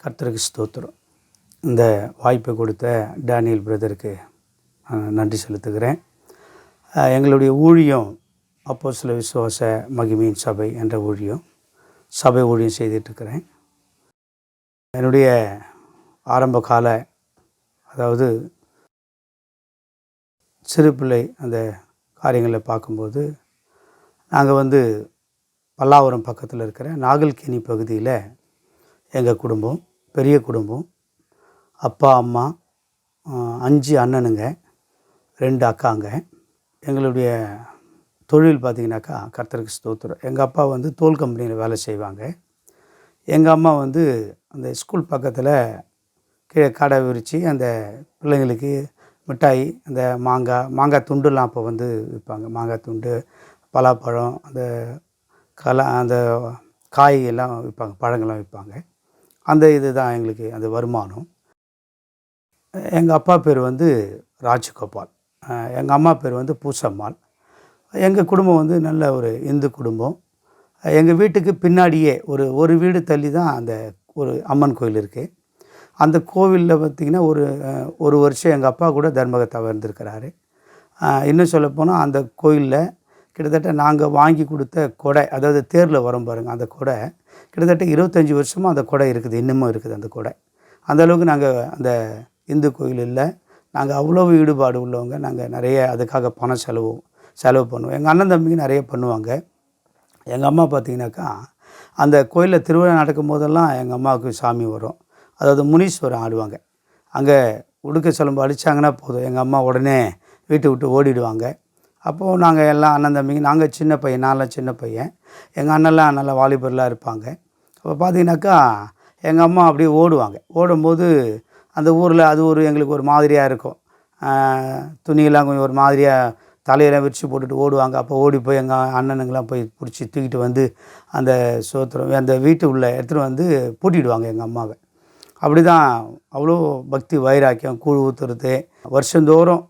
கர்த்தருக்கு ஸ்தோத்திரம். இந்த வாய்ப்பை கொடுத்த டேனியல் பிரதருக்கு நன்றி செலுத்துகிறேன். எங்களுடைய ஊழியம் அப்போஸ்தல விசுவாச மகிமையின் சபை என்ற சபை ஊழியம் செய்துட்ருக்கிறேன். என்னுடைய ஆரம்ப கால அதாவது சிறு பிள்ளை அந்த காரியங்களை பார்க்கும்போது நாங்கள் பல்லாவரம் பக்கத்தில் இருக்கிற நாகல்கேணி பகுதியில் எங்கள் குடும்பம் பெரிய குடும்பம். அப்பா அம்மா 5 அண்ணனுங்க 2 அக்காங்க. எங்களுடைய தொழில் பார்த்திங்கனாக்கா கர்த்தருக்கு ஸ்தோத்திரம். எங்கள் அப்பா தோல் கம்பெனியில் வேலை செய்வாங்க. எங்கள் அம்மா அந்த ஸ்கூல் பக்கத்தில் கீழே கடை விரித்து அந்த பிள்ளைங்களுக்கு மிட்டாய், அந்த மாங்காய் துண்டுலாம் அப்போ விற்பாங்க. மாங்காய் துண்டு, பலாப்பழம், அந்த காய் எல்லாம் விற்பாங்க, பழங்கள்லாம் விற்பாங்க. அந்த இது தான் எங்களுக்கு அந்த வருமானம். எங்கள் அப்பா பேர் ராஜகோபால், எங்கள் அம்மா பேர் பூசம்மாள். எங்கள் குடும்பம் நல்ல ஒரு இந்து குடும்பம். எங்கள் வீட்டுக்கு பின்னாடியே ஒரு வீடு தள்ளி தான் அந்த ஒரு அம்மன் கோயில் இருக்குது. அந்த கோவிலில் பார்த்திங்கன்னா ஒரு வருஷம் எங்கள் அப்பா கூட தர்மகர்த்தாவாக இருந்திருக்கிறாரு. இன்னும் சொல்லப்போனால் அந்த கோயிலில் கிட்டத்தட்ட நாங்கள் வாங்கி கொடுத்த கொடை, அதாவது தேரில் வரும் பாருங்கள், அந்த கொடை கிட்டத்தட்ட 25 வருஷமாக அந்த கொடை இருக்குது, இன்னமும் இருக்குது அந்த கொடை. அந்தளவுக்கு நாங்கள் அந்த இந்து கோயிலில் நாங்கள் அவ்வளோ ஈடுபாடு உள்ளவங்க. நாங்கள் நிறைய அதுக்காக பணம் செலவு பண்ணுவோம். எங்கள் அண்ணன் தம்பிங்க நிறைய பண்ணுவாங்க. எங்கள் அம்மா பார்த்திங்கனாக்கா அந்த கோயிலில் திருவிழா நடக்கும் போதெல்லாம் எங்கள் அம்மாவுக்கு சாமி வரும். அதாவது முனீஸ்வரம் ஆடுவாங்க. அங்கே உடுக்க சிலம்பு அடித்தாங்கன்னா போதும், எங்கள் அம்மா உடனே வீட்டை விட்டு ஓடிடுவாங்க. அப்போது நாங்கள் எல்லாம் அண்ணன் தம்பிங்க, நாங்கள் சின்ன பையன், நான்லாம் சின்ன பையன், எங்கள் அண்ணன்லாம் நல்லா வாலிபர்லாம் இருப்பாங்க. அப்போ பார்த்திங்கனாக்கா எங்கள் அம்மா அப்படியே ஓடுவாங்க. ஓடும்போது அந்த ஊரில் அது எங்களுக்கு ஒரு மாதிரியாக இருக்கும். துணியெல்லாம் கொஞ்சம் ஒரு மாதிரியாக தலையெல்லாம் விரித்து போட்டுட்டு ஓடுவாங்க. அப்போ ஓடி போய் எங்கள் அண்ணனுங்கெல்லாம் போய் பிடிச்சி தூக்கிட்டு அந்த சோத்திரம் அந்த வீட்டு உள்ள எடுத்துகிட்டு பூட்டிடுவாங்க எங்கள் அம்மாவை. அப்படி தான் அவ்வளோ பக்தி வைராக்கியம். கூழ் ஊற்றுறது, வருஷந்தோறும்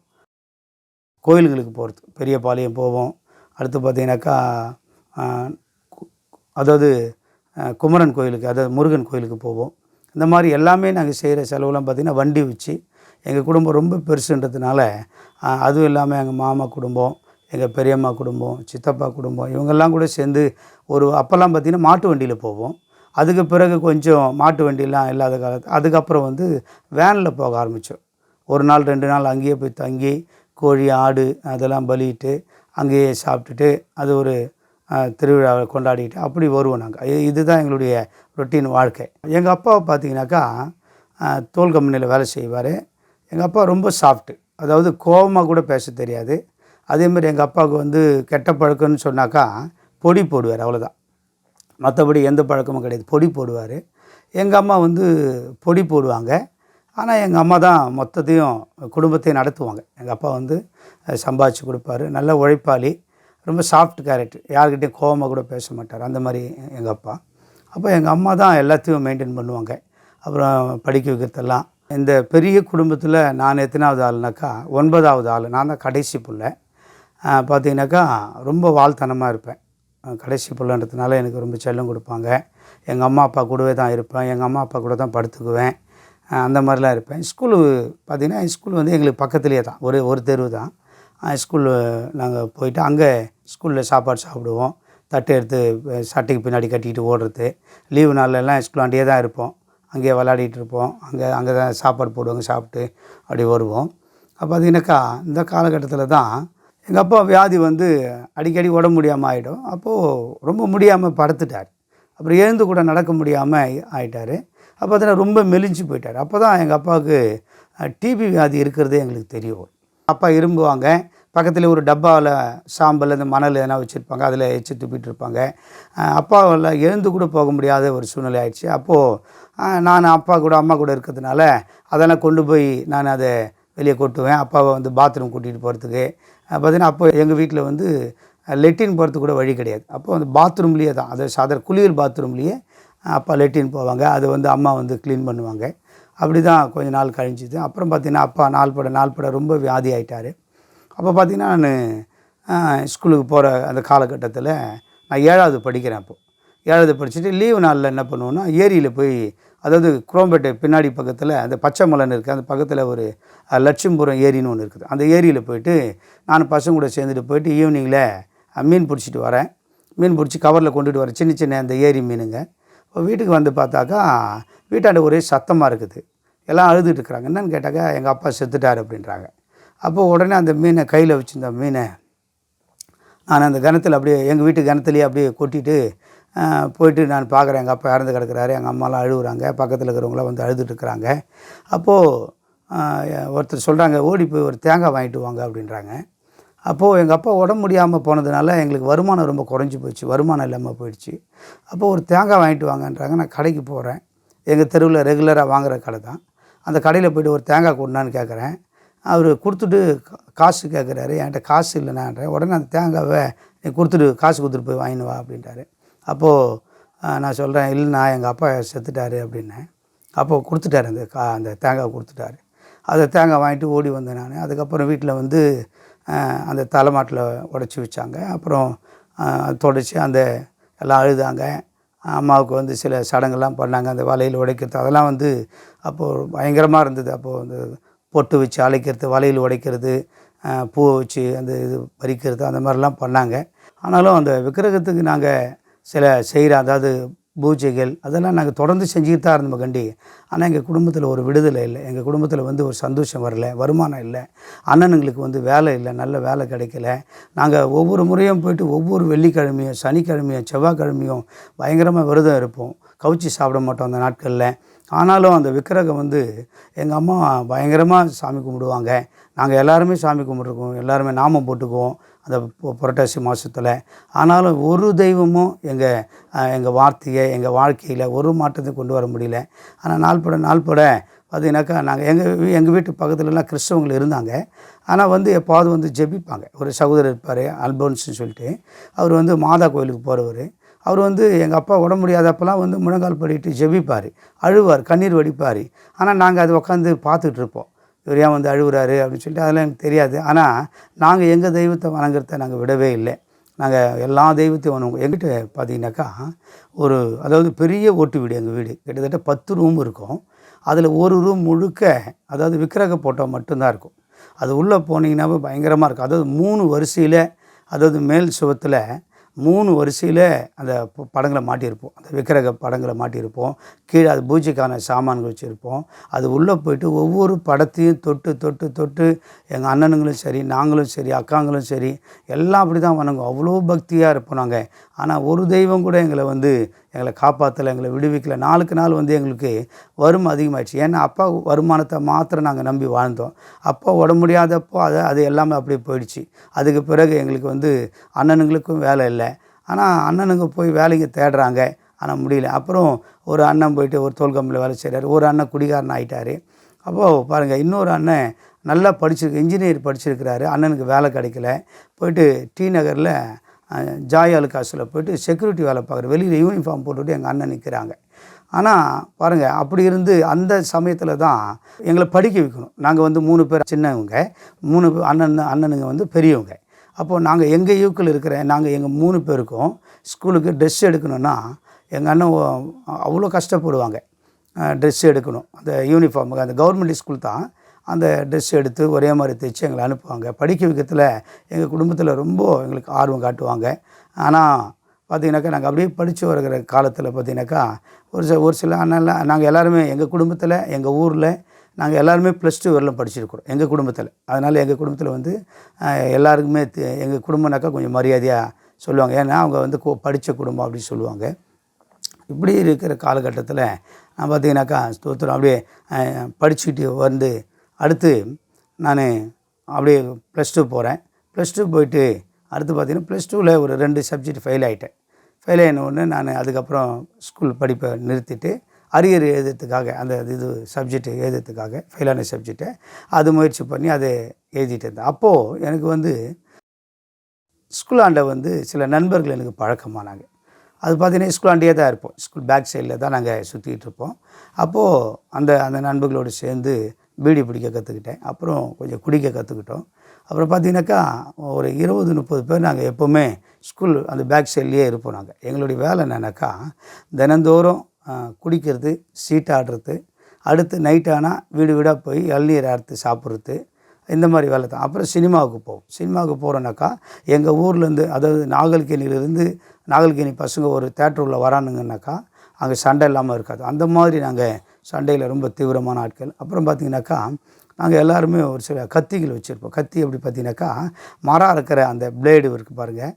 கோயில்களுக்கு போகிறது. பெரியபாளையம் போவோம். அடுத்து பார்த்திங்கனாக்கா அதாவது குமரன் கோயிலுக்கு, அதாவது முருகன் கோயிலுக்கு போவோம். இந்த மாதிரி எல்லாமே நாங்கள் செய்கிற செலவுலாம் பார்த்திங்கன்னா வண்டி வச்சு, எங்கள் குடும்பம் ரொம்ப பெருசுன்றதுனால அதுவும் இல்லாமல் எங்கள் மாமா குடும்பம், எங்கள் பெரியம்மா குடும்பம், சித்தப்பா குடும்பம், இவங்கெல்லாம் கூட சேர்ந்து அப்போல்லாம் பார்த்திங்கன்னா மாட்டு வண்டியில் போவோம். அதுக்கு பிறகு கொஞ்சம் மாட்டு வண்டியெலாம் இல்லாத காலத்தில் அதுக்கப்புறம் வேனில் போக ஆரம்பித்தோம். ஒரு நாள் 2 நாள் அங்கேயே போய் தங்கி கோழி, ஆடு அதெல்லாம் பலியிட்டு அங்கேயே சாப்பிட்டுட்டு அது ஒரு திருவிழாவை கொண்டாடிட்டு அப்படி வருவோம் நாங்கள். இதுதான் எங்களுடைய ரொட்டீன் வாழ்க்கை. எங்கள் அப்பாவை பார்த்திங்கனாக்கா தோல் கம்பெனியில் வேலை செய்வார். எங்கள் அப்பா ரொம்ப சாஃப்ட்டு, அதாவது கோபமாக கூட பேச தெரியாது. அதேமாதிரி எங்கள் அப்பாவுக்கு கெட்ட பழக்கம்னு சொன்னாக்கா பொடி போடுவார், அவ்வளோதான். மற்றபடி எந்த பழக்கமும் கிடையாது, பொடி போடுவார். எங்கள் அம்மா பொடி போடுவாங்க. ஆனால் எங்கள் அம்மா தான் மொத்தத்தையும் குடும்பத்தையும் நடத்துவாங்க. எங்கள் அப்பா சம்பாதிச்சு கொடுப்பாரு. நல்ல உழைப்பாளி, ரொம்ப சாஃப்ட் கேரக்டர், யார்கிட்டையும் கோபமாக கூட பேச மாட்டார், அந்த மாதிரி எங்கள் அப்பா. அப்போ எங்கள் அம்மா தான் எல்லாத்தையும் மெயின்டைன் பண்ணுவாங்க. அப்புறம் படிக்க வைக்கிறதெல்லாம். இந்த பெரிய குடும்பத்தில் நான் எத்தனாவது ஆளுனாக்கா 9வது ஆள். நான் தான் கடைசி பிள்ளை. பார்த்திங்கனாக்கா ரொம்ப வால்தனமாக இருப்பேன். கடைசி பிள்ளைன்றதுனால எனக்கு ரொம்ப செல்லம் கொடுப்பாங்க. எங்கள் அம்மா அப்பா கூடவே தான் இருப்பேன். எங்கள் அம்மா அப்பா கூட தான் படுத்துக்குவேன். அந்த மாதிரிலாம் இருப்பேன். ஸ்கூலு பார்த்திங்கன்னா ஸ்கூல் எங்களுக்கு பக்கத்துலேயே தான், ஒரு தெரு தான். ஸ்கூலு நாங்கள் போயிட்டு அங்கே ஸ்கூலில் சாப்பாடு சாப்பிடுவோம். தட்டை எடுத்து சட்டைக்கு பின்னாடி கட்டிக்கிட்டு ஓடுறது. லீவு நாள்லலாம் ஸ்கூலாண்டியே தான் இருப்போம். அங்கேயே விளையாடிட்டு இருப்போம். அங்கே தான் சாப்பாடு போடுவாங்க, சாப்பிட்டு அப்படி வருவோம். அப்போ பார்த்திங்கனாக்கா இந்த காலகட்டத்தில் தான் எங்கள் அப்பா வியாதி அடிக்கடி உடம்பு முடியாமல் ஆகிடும். அப்போது ரொம்ப முடியாமல் படுத்துட்டார். அப்புறம் எழுந்து கூட நடக்க முடியாமல் ஆகிட்டார். அப்போ பார்த்தீங்கன்னா ரொம்ப மெலிஞ்சு போயிட்டார். அப்போ தான் எங்கள் அப்பாவுக்கு டிபி வியாதி இருக்கிறதே எங்களுக்கு தெரியும். அப்பா இரும்புவாங்க. பக்கத்தில் ஒரு டப்பாவில் சாம்பல், இந்த மணல் எதனா வச்சுருப்பாங்க, அதில் எச்சு துப்பிட்டு இருப்பாங்க. அப்பாவால் எழுந்து கூட போக முடியாத ஒரு சூழ்நிலை ஆயிடுச்சு. அப்போது நான் அப்பா கூட அம்மா கூட இருக்கிறதுனால அதெல்லாம் கொண்டு போய் நான் அதை வெளியே கொட்டுவேன். அப்பாவை பாத்ரூம் கூட்டிகிட்டு போகிறதுக்கு பார்த்திங்கன்னா அப்போ எங்கள் வீட்டில் லெட்டின் போகிறதுக்கு கூட வழி கிடையாது. அப்போ பாத்ரூம்லேயே தான், அது சாதாரண குளியல் பாத்ரூம்லேயே அப்பா லெட்டின் போவாங்க. அதை அம்மா க்ளீன் பண்ணுவாங்க. அப்படி தான் கொஞ்ச நாள் கழிஞ்சிது. அப்புறம் பார்த்திங்கன்னா அப்பா நாள்பட ரொம்ப வியாதி ஆகிட்டார். அப்போ பார்த்திங்கன்னா நான் ஸ்கூலுக்கு போகிற அந்த காலகட்டத்தில் நான் 7வது படிக்கிறேன். அப்போது 7வது படிச்சுட்டு லீவு நாளில் என்ன பண்ணுவோன்னா ஏரியில் போய் அதாவது குரோம்பேட்டை பின்னாடி பக்கத்தில் அந்த பச்சை மலைன்னு இருக்குது, அந்த பக்கத்தில் ஒரு லட்சும்புரம் ஏரின்னு ஒன்று இருக்குது. அந்த ஏரியில் போயிட்டு நான் பசங்க கூட சேர்ந்துட்டு போயிட்டு ஈவினிங்கில் மீன் பிடிச்சிட்டு வரேன். மீன் பிடிச்சி கவரில் கொண்டுட்டு வரேன், சின்ன சின்ன அந்த ஏரி மீனுங்க. இப்போ வீட்டுக்கு வந்து பார்த்தாக்கா வீட்டாண்ட ஒரே சத்தமாக இருக்குது. எல்லாம் அழுதுட்டு இருக்கிறாங்க. என்னென்னு கேட்டாக்கா எங்கள் அப்பா செத்துட்டார் அப்படின்றாங்க. அப்போது உடனே அந்த மீனை கையில் வச்சுருந்த மீனை நான் அந்த கிணத்துல அப்படியே எங்கள் வீட்டு கிணத்துலேயே அப்படியே கொட்டிட்டு போயிட்டு நான் பார்க்குறேன். எங்கள் அப்பா இறந்து கிடக்கிறாரு, எங்கள் அம்மாலாம் அழுகுறாங்க, பக்கத்தில் இருக்கிறவங்களாம் வந்து அழுதுட்டுருக்குறாங்க. அப்போது ஒருத்தர் சொல்கிறாங்க, ஓடி போய் ஒரு தேங்காய் வாங்கிட்டு வாங்க அப்படின்றாங்க. அப்போது எங்கள் அப்பா உடம்பு முடியாமல் போனதுனால எங்களுக்கு வருமானம் ரொம்ப குறைஞ்சி போயிடுச்சு, வருமானம் இல்லாமல் போயிடுச்சு. அப்போது ஒரு தேங்காய் வாங்கிட்டு வாங்கன்றாங்க. நான் கடைக்கு போகிறேன், எங்கள் தெருவில் ரெகுலராக வாங்குகிற கடை தான். அந்த கடையில் போய்ட்டு ஒரு தேங்காய் கொடுனான்னு கேட்குறேன். அவர் கொடுத்துட்டு காசு கேட்குறாரு. என்கிட்ட காசு இல்லைனான்றேன். உடனே அந்த தேங்காவை நீ கொடுத்துட்டு காசு கொடுத்துட்டு போய் வாங்கின்னு வா அப்படின்ட்டாரு. அப்போது நான் சொல்கிறேன், இல்லைண்ணா எங்கள் அப்பா செத்துட்டார் அப்படின்னேன். அப்போது கொடுத்துட்டாரு, அந்த தேங்காவை கொடுத்துட்டாரு. அதை தேங்காய் வாங்கிட்டு ஓடி வந்தேன் நான். அதுக்கப்புறம் வீட்டில் வந்து அந்த தலைமாட்டில் உடச்சி வச்சாங்க. அப்புறம் தொடச்சி அந்த எல்லாம் அழுதாங்க. அம்மாவுக்கு வந்து சில சடங்கெல்லாம் பண்ணாங்க, அந்த வலையில் உடைக்கிறது அதெல்லாம் வந்து அப்போது பயங்கரமாக இருந்தது. அப்போது வந்து பொட்டு வச்சு அழைக்கிறது, வலையில் உடைக்கிறது, பூ வச்சு அந்த இது பறிக்கிறது, அந்த மாதிரிலாம் பண்ணாங்க. ஆனாலும் அந்த விக்கிரகத்துக்கு நாங்கள் சில செய்கிற அதாவது பூஜைகள் அதெல்லாம் நாங்கள் தொடர்ந்து செஞ்சுக்கிட்டு தான் இருந்தோம் கண்டி. ஆனால் எங்கள் குடும்பத்தில் ஒரு விடுதலை இல்லை, எங்கள் குடும்பத்தில் வந்து ஒரு சந்தோஷம் வரல, வருமானம் இல்லை, அண்ணனுங்களுக்கு வந்து வேலை இல்லை, நல்ல வேலை கிடைக்கல. நாங்கள் ஒவ்வொரு முறையும் போய்ட்டு ஒவ்வொரு வெள்ளிக்கிழமையும் சனிக்கிழமையும் செவ்வாய்க்கிழமையும் பயங்கரமாக விரதம் இருப்போம், கவுச்சி சாப்பிட மாட்டோம் அந்த நாட்களில். ஆனாலும் அந்த விக்கிரகம் வந்து எங்கள் அம்மா பயங்கரமாக சாமி கும்பிடுவாங்க. நாங்கள் எல்லாருமே சாமி கும்பிட்ருக்கோம், எல்லாருமே நாமம் போட்டுக்குவோம் அந்த புரட்டாசி மாதத்தில். ஆனாலும் ஒரு தெய்வமும் எங்கள் வார்த்தையை எங்கள் வாழ்க்கையில் ஒரு மாற்றத்தை கொண்டு வர முடியல. ஆனால் நாள்பட பார்த்தீங்கன்னாக்கா நாங்கள் எங்கள் வீட்டு பக்கத்துலலாம் கிறிஸ்தவங்கள் இருந்தாங்க. ஆனால் வந்து எப்போது வந்து ஜெபிப்பாங்க. ஒரு சகோதரர் இருப்பார், அல்போன்ஸ்னு சொல்லிட்டு, அவர் வந்து மாதா கோயிலுக்கு போகிறவர். அவர் வந்து எங்கள் அப்பா உடம்பு முடியாதப்பெல்லாம் வந்து முழங்கால் படிட்டு ஜெபிப்பார், அழுவார், கண்ணீர் வடிப்பார். ஆனால் நாங்கள் அதை உட்காந்து பார்த்துக்கிட்டு இருப்போம், இவர் ஏன் வந்து அழுகுறாரு அப்படின்னு சொல்லிட்டு. அதெல்லாம் எனக்கு தெரியாது. ஆனால் நாங்கள் எங்கள் தெய்வத்தை வணங்குறத நாங்கள் விடவே இல்லை. நாங்கள் எல்லா தெய்வத்தையும் வணங்குவோம். எங்கிட்ட பார்த்தீங்கன்னாக்கா அதாவது பெரிய ஓட்டு வீடு, எங்கள் வீடு கிட்டத்தட்ட 10 ரூம் இருக்கும். அதில் ஒரு ரூம் முழுக்க அதாவது விக்கிரக போட்டோ மட்டும்தான் இருக்கும். அது உள்ளே போனீங்கன்னாவே பயங்கரமாக இருக்கும். அதாவது 3 வரிசையில், அதாவது மேல் சுவத்தில் 3 வரிசையில் அந்த படங்களை மாட்டியிருப்போம், அந்த விக்கிரக படங்களை மாட்டியிருப்போம். கீழே அது பூஜைக்கான சாமான்கள் வச்சுருப்போம். அது உள்ளே போய்ட்டு ஒவ்வொரு படத்தையும் தொட்டு எங்கள் அண்ணனுங்களும் சரி, நாங்களும் சரி, அக்காங்களும் சரி, எல்லாம் அப்படி தான் வணங்குவோம். அவ்வளோ பக்தியாக இருப்போம் நாங்கள். ஆனால் ஒரு தெய்வம் கூட எங்களை காப்பாற்றலை, எங்களை விடுவிக்கலை. நாளுக்கு நாள் வந்து எங்களுக்கு வறுமை அதிகமாகிடுச்சு. ஏன்னா அப்பா வருமானத்தை மாத்திரம் நாங்கள் நம்பி வாழ்ந்தோம். அப்பா உடம்பு முடியாதப்போ அது எல்லாமே அப்படியே போயிடுச்சு. அதுக்கு பிறகு எங்களுக்கு வந்து அண்ணனுங்களுக்கும் வேலை இல்லை. ஆனால் அண்ணனுங்க போய் வேலைக்கு தேடுறாங்க, ஆனால் முடியல. அப்புறம் ஒரு அண்ணன் போயிட்டு ஒரு தோல் கம்பெனியில் வேலை செய்கிறார், ஒரு அண்ணன் குடிகாரன் ஆகிட்டார். அப்போது பாருங்கள், இன்னொரு அண்ணன் நல்லா இன்ஜினியர் படிச்சிருக்கிறாரு, அண்ணனுக்கு வேலை கிடைக்கல. போயிட்டு டி நகரில் ஜாய் அலுகாஸில் போய்ட்டு செக்யூரிட்டி வேலை பார்க்குற, வெளியில் யூனிஃபார்ம் போட்டுவிட்டு எங்கள் அண்ணன் நிற்கிறாங்க. ஆனால் பாருங்கள், அப்படி இருந்து அந்த சமயத்தில் தான் எங்களை படிக்க வைக்கணும். நாங்கள் வந்து 3 பேர் சின்னவங்க, 3 அண்ணனுங்க வந்து பெரியவங்க. அப்போது நாங்கள் எங்கள் யூக்கில் நாங்கள் எங்கள் 3 பேருக்கும் ஸ்கூலுக்கு ட்ரெஸ் எடுக்கணுன்னா எங்கள் அண்ணன் அவ்வளோ கஷ்டப்படுவாங்க. ட்ரெஸ் எடுக்கணும், அந்த யூனிஃபார்முக்கு. அந்த கவர்மெண்ட் ஸ்கூல் தான், அந்த ட்ரெஸ் எடுத்து ஒரே மாதிரி தைச்சி எங்களை அனுப்புவாங்க. படிக்க வைக்கிறதுல எங்கள் குடும்பத்தில் ரொம்ப எங்களுக்கு ஆர்வம் காட்டுவாங்க. ஆனால் பார்த்திங்கனாக்கா நாங்கள் அப்படியே படித்து வருகிற காலத்தில் பார்த்திங்கனாக்கா ஒரு சில அண்ணன்லாம் நாங்கள் எல்லாருமே எங்கள் குடும்பத்தில், எங்கள் ஊரில் நாங்கள் எல்லாருமே +2 வரலும் படிச்சிருக்கிறோம் எங்கள் குடும்பத்தில். அதனால் எங்கள் குடும்பத்தில் வந்து எல்லாருக்குமே எங்கள் குடும்பம்னாக்கா கொஞ்சம் மரியாதையாக சொல்லுவாங்க. ஏன்னா அவங்க வந்து படித்த குடும்பம் அப்படின்னு சொல்லுவாங்க. இப்படி இருக்கிற காலகட்டத்தில் நான் பார்த்திங்கனாக்கா ஸ்தோத்திரம் அப்படியே படிச்சுக்கிட்டு வந்து அடுத்து நான் அப்படியே +2 போகிறேன். +2 போயிட்டு அடுத்து பார்த்திங்கன்னா +2ல் ஒரு 2 சப்ஜெக்ட் ஃபெயில் ஆகிட்டேன். ஃபெயில் ஆகின உடனே நான் அதுக்கப்புறம் ஸ்கூல் படிப்பை நிறுத்திட்டு அரியர் எழுதுறதுக்காக, அந்த சப்ஜெக்ட் எழுதுறதுக்காக, ஃபெயிலான சப்ஜெக்டை அது முயற்சி பண்ணி அதை எழுதிட்டு இருந்தேன். அப்போது எனக்கு வந்து ஸ்கூலாண்ட வந்து சில நண்பர்கள் எனக்கு பழக்கமானாங்க. அது பார்த்திங்கன்னா ஸ்கூலாண்டியே தான் இருப்போம், ஸ்கூல் பேக் சைடில் தான் நாங்கள் சுற்றிக்கிட்டு இருப்போம். அப்போது அந்த நண்பர்களோடு சேர்ந்து பீடி பிடிக்க கற்றுக்கிட்டேன். அப்புறம் கொஞ்சம் குடிக்க கற்றுக்கிட்டோம். அப்புறம் பார்த்திங்கனாக்கா ஒரு 20-30 பேர் நாங்கள் எப்போவுமே ஸ்கூல் அந்த பேக் சைட்லேயே இருப்போம். எங்களுடைய வேலை என்னன்னாக்கா தினந்தோறும் குடிக்கிறது, சீட்டாடுறது, அடுத்து நைட் ஆனால் வீடு வீடாக போய் இளநீர் அறுத்து சாப்பிட்றது, இந்த மாதிரி வேலை தான். அப்புறம் சினிமாவுக்கு போவோம். சினிமாவுக்கு போகிறோன்னாக்கா எங்கள் ஊர்லேருந்து, அதாவது நாகல்கேணிலேருந்து, நாகல்கேணி பசங்க ஒரு தேட்டர் உள்ள வரானுங்கன்னாக்கா அங்கே சண்டை இல்லாமல் இருக்காது. அந்த மாதிரி நாங்கள் சண்டையில் ரொம்ப தீவிரமான ஆட்கள். அப்புறம் பார்த்திங்கனாக்கா நாங்கள் எல்லாருமே ஒரு சில கத்திகள் வச்சுருப்போம். கத்தி எப்படி பார்த்திங்கனாக்கா மரம் அறுக்கிற அந்த பிளேடு இருக்குது பாருங்கள்,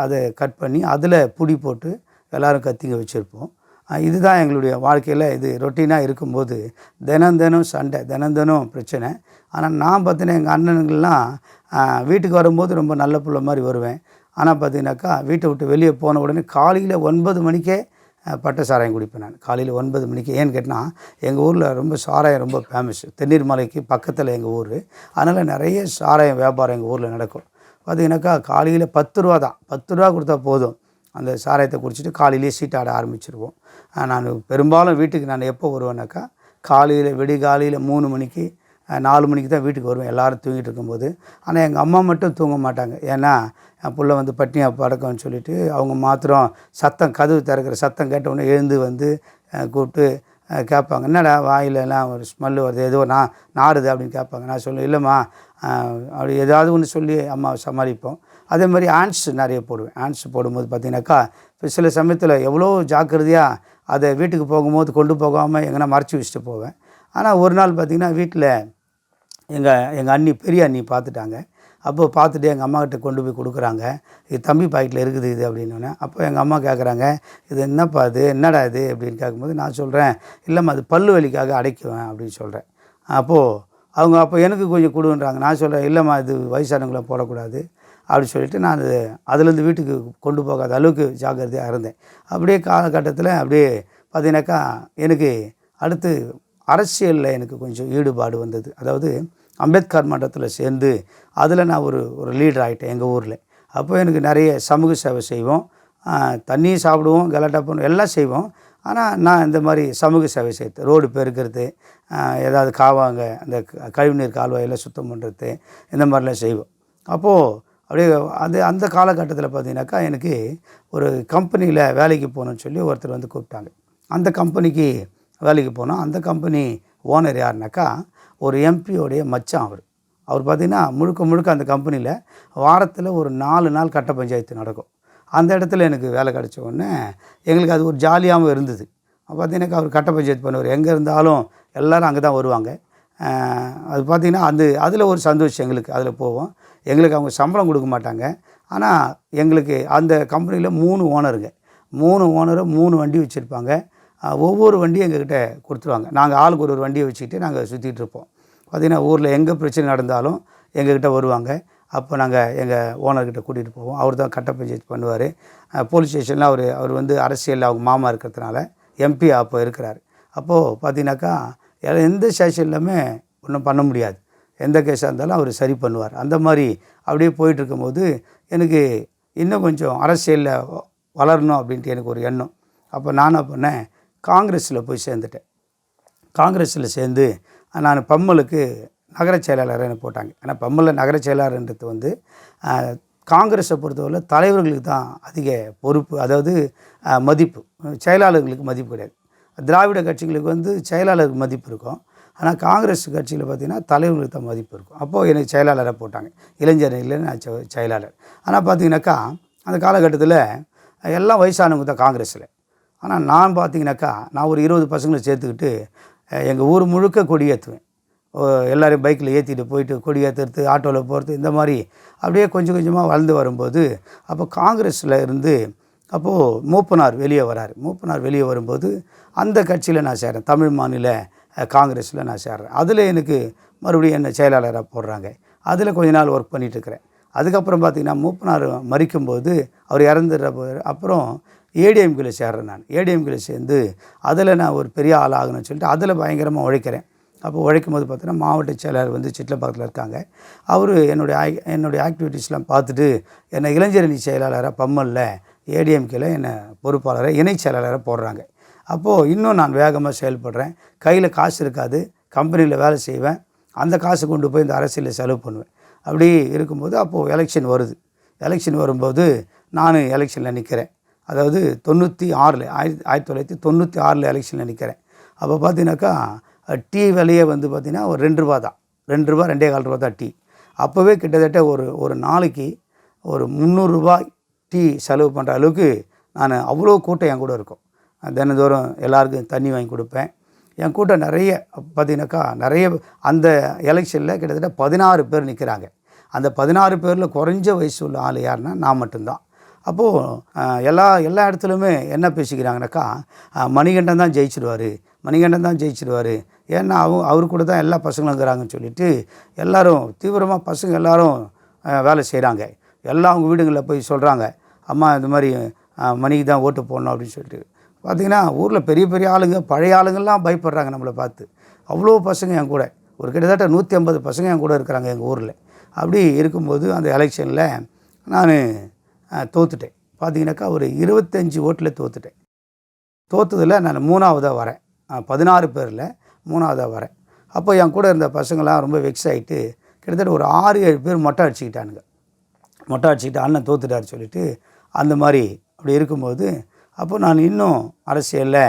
அதை கட் பண்ணி அதில் புடி போட்டு எல்லோரும் கத்திங்க வச்சுருப்போம். இதுதான் எங்களுடைய வாழ்க்கையில் இது ரொட்டீனாக இருக்கும்போது தினம் சண்டை, தினம் பிரச்சனை. ஆனால் நான் பார்த்தீங்கன்னா எங்கள் அண்ணனுங்கள்லாம் வீட்டுக்கு வரும்போது ரொம்ப நல்ல பிள்ளை மாதிரி வருவேன். ஆனால் பார்த்தீங்கன்னாக்கா வீட்டை விட்டு வெளியே போன உடனே காலையில் 9 மணிக்கே பட்டை சாராயம் குடிப்பேன் நான். காலையில் 9 மணிக்கு. ஏன்னு கேட்டால் எங்கள் ஊரில் ரொம்ப சாராயம் ரொம்ப ஃபேமஸ். தென்னீர் மலைக்கு பக்கத்தில் எங்கள் ஊர். அதனால் நிறைய சாராயம் வியாபாரம் எங்கள் ஊரில் நடக்கும். பார்த்திங்கனாக்கா காலையில் 10 ரூபா தான். 10 ரூபா கொடுத்தா போதும், அந்த சாராயத்தை குடிச்சிட்டு காலையிலேயே சீட்டாட ஆரம்பிச்சிருவோம். நான் பெரும்பாலும் வீட்டுக்கு நான் எப்போ வருவேன்னாக்கா காலையில் விடிகாலையில் 3 மணிக்கு 4 மணிக்கு தான் வீட்டுக்கு வருவேன், எல்லோரும் தூங்கிட்டு இருக்கும்போது. ஆனால் எங்கள் அம்மா மட்டும் தூங்க மாட்டாங்க. ஏன்னா என் பிள்ளை வந்து பட்னியாக படக்கும்னு சொல்லிவிட்டு அவங்க மாத்திரம் சத்தம், கதவு திறக்கிற சத்தம் கேட்டவுடனே எழுந்து வந்து கூப்பிட்டு கேட்பாங்க, என்னடா வாயிலெல்லாம் ஒரு ஸ்மெல்லு வருது, ஏதோ நாடுது அப்படின்னு கேட்பாங்க. நான் சொல்லுவேன், இல்லைம்மா அப்படி ஏதாவது ஒன்று சொல்லி அம்மாவை சமாளிப்போம். அதே மாதிரி ஆண்ட்ஸ் நிறைய போடுவேன். ஆண்ட்ஸ் போடும்போது பார்த்திங்கனாக்கா சில சமயத்தில் எவ்வளோ ஜாக்கிரதையாக அதை வீட்டுக்கு போகும்போது கொண்டு போகாமல் எங்கன்னா மறைச்சி வச்சுட்டு போவேன். ஆனால் ஒரு நாள் பார்த்திங்கன்னா வீட்டில் எங்கள் அண்ணி, பெரிய அண்ணி பார்த்துட்டாங்க. அப்போது பார்த்துட்டு எங்கள் அம்மாக்கிட்ட கொண்டு போய் கொடுக்குறாங்க. இது தம்பி பாக்கெட்டில் இருக்குது இது அப்படின்னோடனே, அப்போ எங்கள் அம்மா கேட்குறாங்க, இது என்னப்பா இது, என்னடா இது அப்படின்னு கேட்கும்போது நான் சொல்கிறேன், இல்லைம்மா அது பல்லு வலிக்காக அடைக்குவேன் அப்படின்னு சொல்கிறேன். அப்போது அப்போ எனக்கு கொஞ்சம் கொடுன்றாங்க. நான் சொல்கிறேன், இல்லைம்மா இது வயசானவங்களை போடக்கூடாது அப்படின்னு சொல்லிவிட்டு நான் அதுலேருந்து வீட்டுக்கு கொண்டு போகாத அளவுக்கு ஜாக்கிரதையாக இருந்தேன். அப்படியே காலகட்டத்தில் அப்படியே பார்த்தீங்கன்னாக்கா எனக்கு அடுத்து அரசியலில் எனக்கு கொஞ்சம் ஈடுபாடு வந்தது. அதாவது அம்பேத்கர் மன்றத்தில் சேர்ந்து அதில் நான் ஒரு லீடர் ஆகிட்டேன் எங்கள் ஊரில். அப்போ எனக்கு நிறைய சமூக சேவை செய்வோம், தண்ணியும் சாப்பிடுவோம், கலாட்டா பண்ணுவோம், எல்லாம் செய்வோம். ஆனால் நான் இந்த மாதிரி சமூக சேவை செய்கிறது, ரோடு பெருக்கிறது, ஏதாவது காவாங்க அந்த கழிவுநீர் கால்வாயெல்லாம் சுத்தம் பண்ணுறது, இந்த மாதிரிலாம் செய்வோம். அப்போது அப்படியே அந்த காலகட்டத்தில் பார்த்திங்கனாக்கா எனக்கு ஒரு கம்பெனியில் வேலைக்கு போகணுன்னு சொல்லி ஒருத்தர் வந்து கூப்பிட்டாங்க. அந்த கம்பெனிக்கு வேலைக்கு போனோம். அந்த கம்பெனி ஓனர் யாருனாக்கா ஒரு எம்பியோடைய மச்சான் அவர் பார்த்திங்கன்னா முழுக்க அந்த கம்பெனியில் வாரத்தில் ஒரு 4 நாள் கட்ட பஞ்சாயத்து நடக்கும். அந்த இடத்துல எனக்கு வேலை கிடச்ச உடனே எங்களுக்கு அது ஒரு ஜாலியாகவும் இருந்தது. பார்த்திங்கனாக்கா அவர் கட்ட பஞ்சாயத்து பண்ணுவார், எங்கே இருந்தாலும் எல்லோரும் அங்கே தான் வருவாங்க. அது பார்த்திங்கன்னா அதில் ஒரு சந்தோஷம் எங்களுக்கு. அதில் போவோம். எங்களுக்கு அவங்க சம்பளம் கொடுக்க மாட்டாங்க. ஆனால் எங்களுக்கு அந்த கம்பெனியில் 3 ஓனருங்க, 3 ஓனரும் 3 வண்டி வச்சுருப்பாங்க. ஒவ்வொரு வண்டியும் எங்ககிட்ட கொடுத்துருவாங்க. நாங்கள் ஆளுக்கு ஒரு வண்டியை வச்சுக்கிட்டு நாங்கள் சுற்றிட்டு இருப்போம். பார்த்திங்கன்னா ஊரில் எங்கே பிரச்சனை நடந்தாலும் எங்ககிட்ட வருவாங்க. அப்போ நாங்கள் எங்கள் ஓனர்கிட்ட கூட்டிகிட்டு போவோம். அவர் தான் கட்ட பஞ்சாயத்து பண்ணுவார். போலீஸ் ஸ்டேஷனில் அவர் வந்து அரசியலில் அவங்க மாமா இருக்கிறதுனால எம்பி அப்போ இருக்கிறார். அப்போது பார்த்திங்கனாக்கா எந்த ஸ்டேஷன்லையுமே ஒன்றும் பண்ண முடியாது, எந்த கேஸாக இருந்தாலும் அவர் சரி பண்ணுவார். அந்த மாதிரி அப்படியே போயிட்டுருக்கும்போது எனக்கு இன்னும் கொஞ்சம் அரசியலில் வளரணும் அப்படின்ட்டு எனக்கு ஒரு எண்ணம். அப்போ நான் என்ன பண்ணேன், காங்கிரஸில் போய் சேர்ந்துட்டேன். காங்கிரஸில் சேர்ந்து நான் பம்மலுக்கு நகர செயலாளராக எனக்கு போட்டாங்க. ஏன்னா பம்மலில் நகர செயலாளர்ன்றது வந்து காங்கிரஸை பொறுத்தவரை தலைவர்களுக்கு தான் அதிக பொறுப்பு, அதாவது மதிப்பு. செயலாளர்களுக்கு மதிப்பு கிடையாது. திராவிட கட்சிகளுக்கு வந்து செயலாளருக்கு மதிப்பு இருக்கும். ஆனால் காங்கிரஸ் கட்சியில் பார்த்திங்கன்னா தலைவர்களுக்கு தான் மதிப்பு இருக்கும். அப்போது எனக்கு செயலாளராக போட்டாங்க. இளைஞர் இல்லைன்னு நான் செயலாளர். ஆனால் பார்த்திங்கனாக்கா அந்த காலகட்டத்தில் எல்லாம் வயசானவங்க தான் காங்கிரஸில். ஆனால் நான் பார்த்திங்கனாக்கா நான் ஒரு 20 பசங்களை சேர்த்துக்கிட்டு எங்கள் ஊர் முழுக்க கொடி ஏற்றுவேன். எல்லோரும் பைக்கில் ஏற்றிட்டு போயிட்டு கொடி ஏற்றுறது, ஆட்டோவில் போகிறது, இந்த மாதிரி அப்படியே கொஞ்சம் கொஞ்சமாக வளர்ந்து வரும்போது அப்போ காங்கிரஸில் இருந்து அப்போது மூப்பனார் வெளியே வராரு. மூப்பனார் வெளியே வரும்போது அந்த கட்சியில் நான் சேர்றேன். தமிழ் மாநில காங்கிரஸில் நான் சேர்றேன். அதில் எனக்கு மறுபடியும் என்ன செயலாளராக போடுறாங்க. அதில் கொஞ்ச நாள் ஒர்க் பண்ணிகிட்ருக்கிறேன். அதுக்கப்புறம் பார்த்திங்கன்னா மூப்பனார் மறிக்கும்போது அவர் இறந்துடுற அப்புறம் ஏடிஎம்கேல சேர்றேன். நான் ஏடிஎம்கேல சேர்ந்து அதில் நான் ஒரு பெரிய ஆள் ஆகணும்னு சொல்லிட்டு அதில் பயங்கரமாக உழைக்கிறேன். அப்போ உழைக்கும் போது பார்த்தீங்கன்னா மாவட்ட செயலாளர் வந்து சிட்லப்பாக்கத்தில் இருக்காங்க. அவர் என்னுடைய ஆக்டிவிட்டீஸ்லாம் பார்த்துட்டு என்னை இளைஞரணி செயலாளராக பம்மலில் ஏடிஎம்கேல என்னை பொறுப்பாளராக இணை செயலாளராக போடுறாங்க. அப்போது இன்னும் நான் வேகமாக செயல்படுறேன். கையில் காசு இருக்காது, கம்பெனியில் வேலை செய்வேன், அந்த காசு கொண்டு போய் இந்த அரசியலில் செலவு பண்ணுவேன். அப்படி இருக்கும்போது அப்போது எலெக்ஷன் வருது. எலெக்ஷன் வரும்போது நான் எலெக்ஷனில் நிற்கிறேன். அதாவது 96 1996 எலெக்ஷனில் நிற்கிறேன். அப்போ பார்த்தீங்கன்னாக்கா டீ விலையே வந்து பார்த்திங்கன்னா ஒரு ₹2 தான். ₹2 ₹2.25 தான் டீ. அப்போவே கிட்டத்தட்ட ஒரு நாளைக்கு ஒரு ₹300 டீ செலவு பண்ணுற அளவுக்கு நான் அவ்வளோ கூட்டம் என் கூட இருக்கும். தினந்தோறும் எல்லாருக்கும் தண்ணி வாங்கி கொடுப்பேன். என் கூட்டம் நிறைய பார்த்திங்கனாக்கா நிறைய அந்த எலெக்ஷனில் கிட்டத்தட்ட 16 பேர் நிற்கிறாங்க. அந்த 16 பேரில் குறைஞ்ச வயசு உள்ள ஆள் யாருன்னா நான் மட்டும்தான். அப்போது எல்லா இடத்துலையுமே என்ன பேசிக்கிறாங்கனாக்கா மணிகண்டன் தான் ஜெயிச்சிடுவார். ஏன்னா அவரு கூட தான் எல்லா பசங்களும் இருக்கிறாங்கன்னு சொல்லிட்டு எல்லோரும் தீவிரமாக பசங்க எல்லோரும் வேலை செய்கிறாங்க. எல்லாம் அவங்க வீடுங்களில் போய் சொல்கிறாங்க, அம்மா இந்த மாதிரி மணிக்கு தான் ஓட்டு போடணும் அப்படின்னு சொல்லிட்டு. பார்த்திங்கன்னா ஊரில் பெரிய பெரிய ஆளுங்க, பழைய ஆளுங்கள்லாம் பயப்படுறாங்க நம்மளை பார்த்து. அவ்வளோ பசங்க என் கூட ஒரு கிட்டத்தட்ட 150 பசங்க என் கூட இருக்கிறாங்க எங்கள் ஊரில். அப்படி இருக்கும்போது அந்த எலெக்ஷனில் நான் தோற்றுட்டேன். பார்த்திங்கனாக்கா ஒரு 25 ஓட்டில் தோற்றுட்டேன். தோற்றதில் நான் 3ஆவதாக வரேன். 16 பேரில் 3ஆவதாக வரேன். அப்போ என் கூட இருந்த பசங்களாம் ரொம்ப வெக்ஸ் ஆகிட்டு கிட்டத்தட்ட ஒரு 6-7 பேர் மொட்டை அடிச்சுக்கிட்டு அண்ணன் தோற்றுட்டார் சொல்லிட்டு அந்த மாதிரி அப்படி இருக்கும்போது அப்போ நான் இன்னும் அரசியலில்